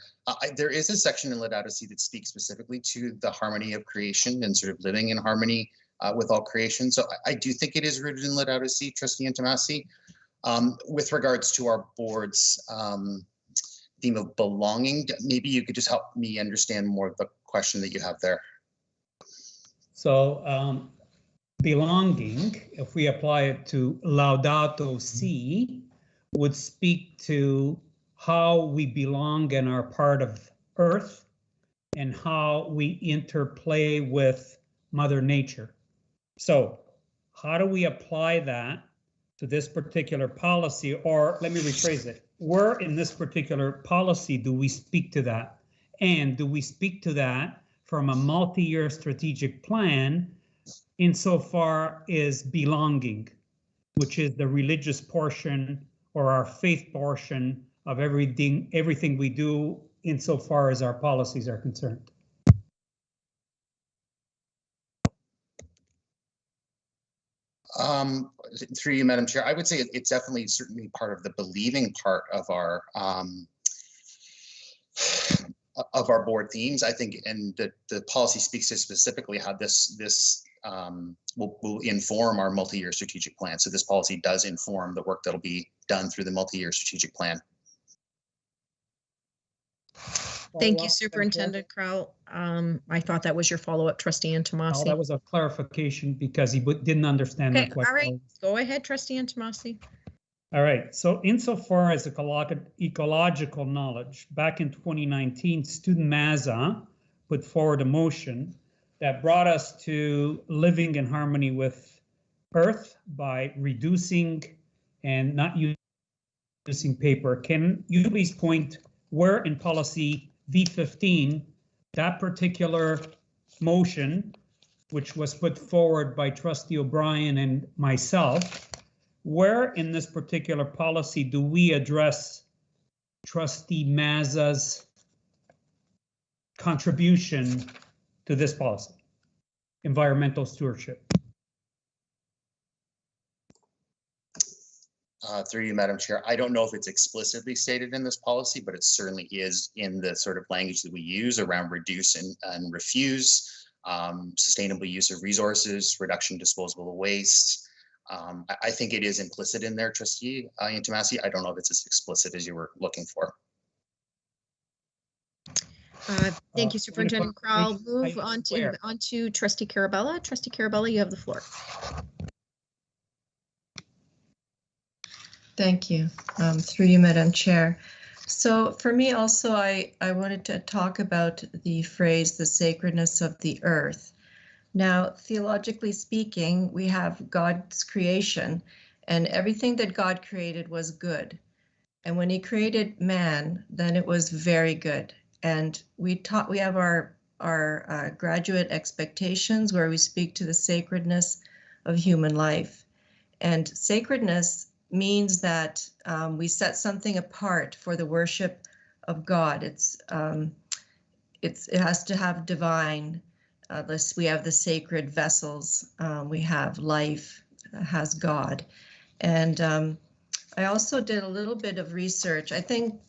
There is a section in Laudato Si that speaks specifically to the harmony of creation and sort of living in harmony with all creation. So I do think it is rooted in Laudato Si, Trustee Intomasi. With regards to our board's theme of belonging, maybe you could just help me understand more of the question that you have there. So belonging, if we apply it to Laudato Si, would speak to how we belong and are part of Earth and how we interplay with Mother Nature. So how do we apply that to this particular policy? Or let me rephrase it. Where in this particular policy do we speak to that? And do we speak to that from a multi-year strategic plan insofar as belonging, which is the religious portion or our faith portion of everything we do insofar as our policies are concerned? Through you, Madam Chair, I would say it's definitely certainly part of the believing part of our board themes. I think, and the policy speaks to specifically how this will inform our multi-year strategic plan. So this policy does inform the work that'll be done through the multi-year strategic plan. Thank you, Superintendent Crowell. I thought that was your follow-up, Trustee Intomasi. Oh, that was a clarification because he didn't understand my question. All right, go ahead, Trustee Intomasi. All right, so insofar as ecological knowledge, back in 2019, Student MAZA put forward a motion that brought us to living in harmony with Earth by reducing and not using paper. Can you please point where in policy V15 that particular motion, which was put forward by Trustee O'Brien and myself, where in this particular policy do we address Trustee Maza's contribution to this policy, environmental stewardship? Through you, Madam Chair, I don't know if it's explicitly stated in this policy, but it certainly is in the sort of language that we use around reduce and refuse, sustainable use of resources, reduction disposable waste. I think it is implicit in there, Trustee Intomasi. I don't know if it's as explicit as you were looking for. Thank you, Superintendent Crowell. Move on to Trustee Carabella. Trustee Carabella, you have the floor. Thank you. Through you, Madam Chair. So for me also, I wanted to talk about the phrase, the sacredness of the earth. Now, theologically speaking, we have God's creation, and everything that God created was good. And when he created man, then it was very good. And we have our graduate expectations where we speak to the sacredness of human life. And sacredness means that we set something apart for the worship of God. It has to have divine. We have the sacred vessels. We have life has God, and I also did a little bit of research, I think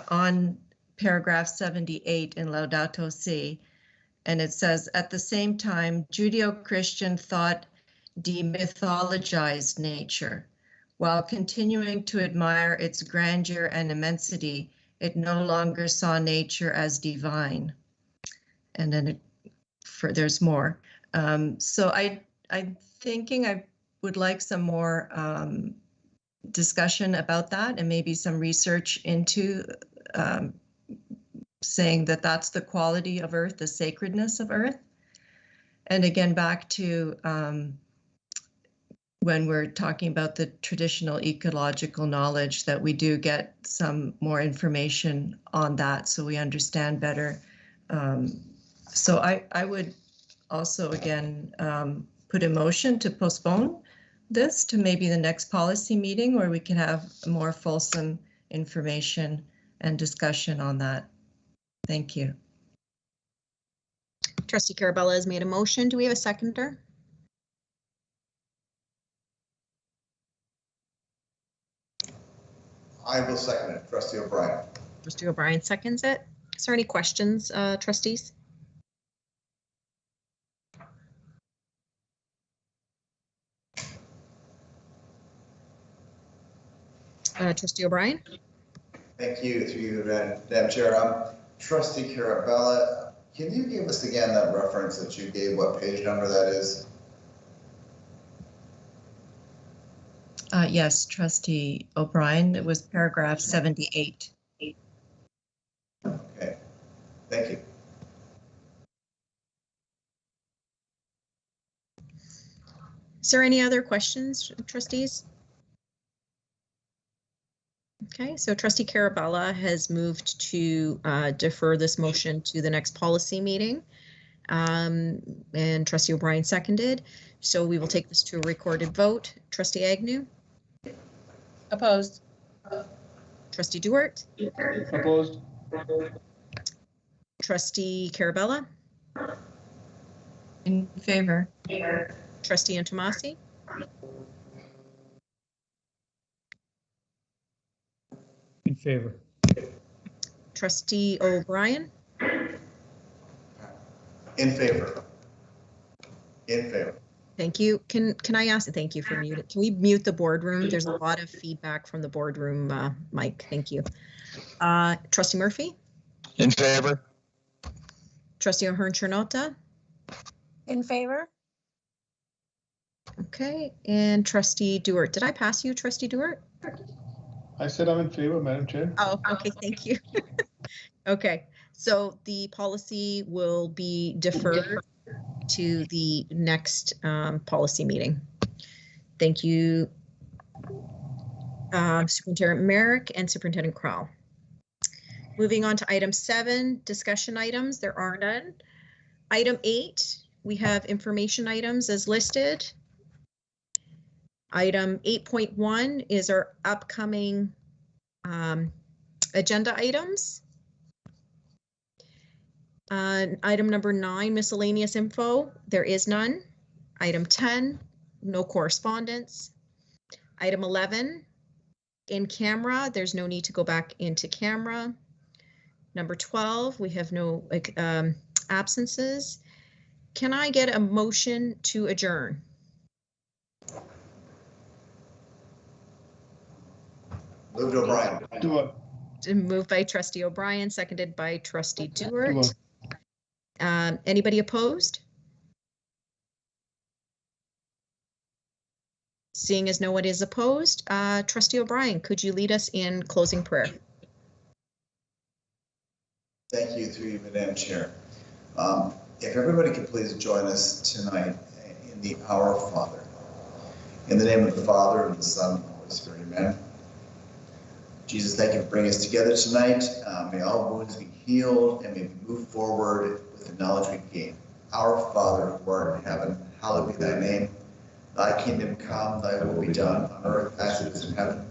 on paragraph 78 in Laudato Si, and it says, at the same time, Judeo-Christian thought demythologized nature. While continuing to admire its grandeur and immensity, it no longer saw nature as divine. And then there's more. So I'm thinking I would like some more discussion about that, and maybe some research into saying that that's the quality of Earth, the sacredness of Earth. And again, back to when we're talking about the traditional ecological knowledge, that we do get some more information on that so we understand better. So I would also, again, put a motion to postpone this to maybe the next policy meeting, where we can have more fulsome information and discussion on that. Thank you. Trustee Carabella has made a motion. Do we have a seconder? I will second it. Trustee O'Brien. Trustee O'Brien seconds it. Is there any questions, trustees? Trustee O'Brien. Thank you, through you, Madam Chair. Trustee Carabella, can you give us again that reference that you gave, what page number that is? Yes, Trustee O'Brien, it was paragraph 78. Okay, thank you. Is there any other questions, trustees? Okay, so Trustee Carabella has moved to defer this motion to the next policy meeting. And Trustee O'Brien seconded. So we will take this to a recorded vote. Trustee Agnew? Opposed. Trustee Duart? Opposed. Trustee Carabella? In favor. Trustee Antomasi? In favor. Trustee O'Brien? In favor. In favor. Thank you. Can I ask, thank you for muting. Can we mute the boardroom? There's a lot of feedback from the boardroom, Mike. Thank you. Trustee Murphy? In favor. Trustee O'Hearn-Chernotta? In favor. Okay, and Trustee Duart. Did I pass you, Trustee Duart? I said I'm in favor, Madam Chair. Oh, okay, thank you. Okay, so the policy will be deferred to the next policy meeting. Thank you, Superintendent Merrick and Superintendent Crowell. Moving on to item 7, discussion items. There are none. Item 8, we have information items as listed. Item 8.1 is our upcoming agenda items. Item number 9, miscellaneous info, there is none. Item 10, no correspondence. Item 11, in camera, there's no need to go back into camera. Number 12, we have no absences. Can I get a motion to adjourn? Moved O'Brien. Duart. Moved by Trustee O'Brien, seconded by Trustee Duart. Anybody opposed? Seeing as no one is opposed, Trustee O'Brien, could you lead us in closing prayer? Thank you, through you, Madam Chair. If everybody could please join us tonight in the Our Father. In the name of the Father, and the Son, and the Holy Spirit, amen. Jesus, thank you for bringing us together tonight. May all wounds be healed, and may we move forward with the knowledge we gain. Our Father, who art in heaven, hallowed be thy name. Thy kingdom come, thy will be done on earth as it is in heaven.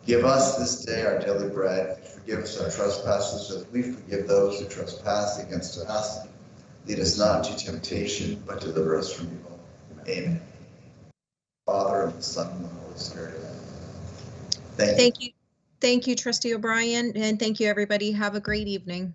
Give us this day our daily bread. Forgive us our trespasses as we forgive those who trespass against us. Lead us not into temptation, but deliver us from evil. Amen. Father, and the Son, and the Holy Spirit. Thank you. Thank you. Thank you, Trustee O'Brien, and thank you, everybody. Have a great evening.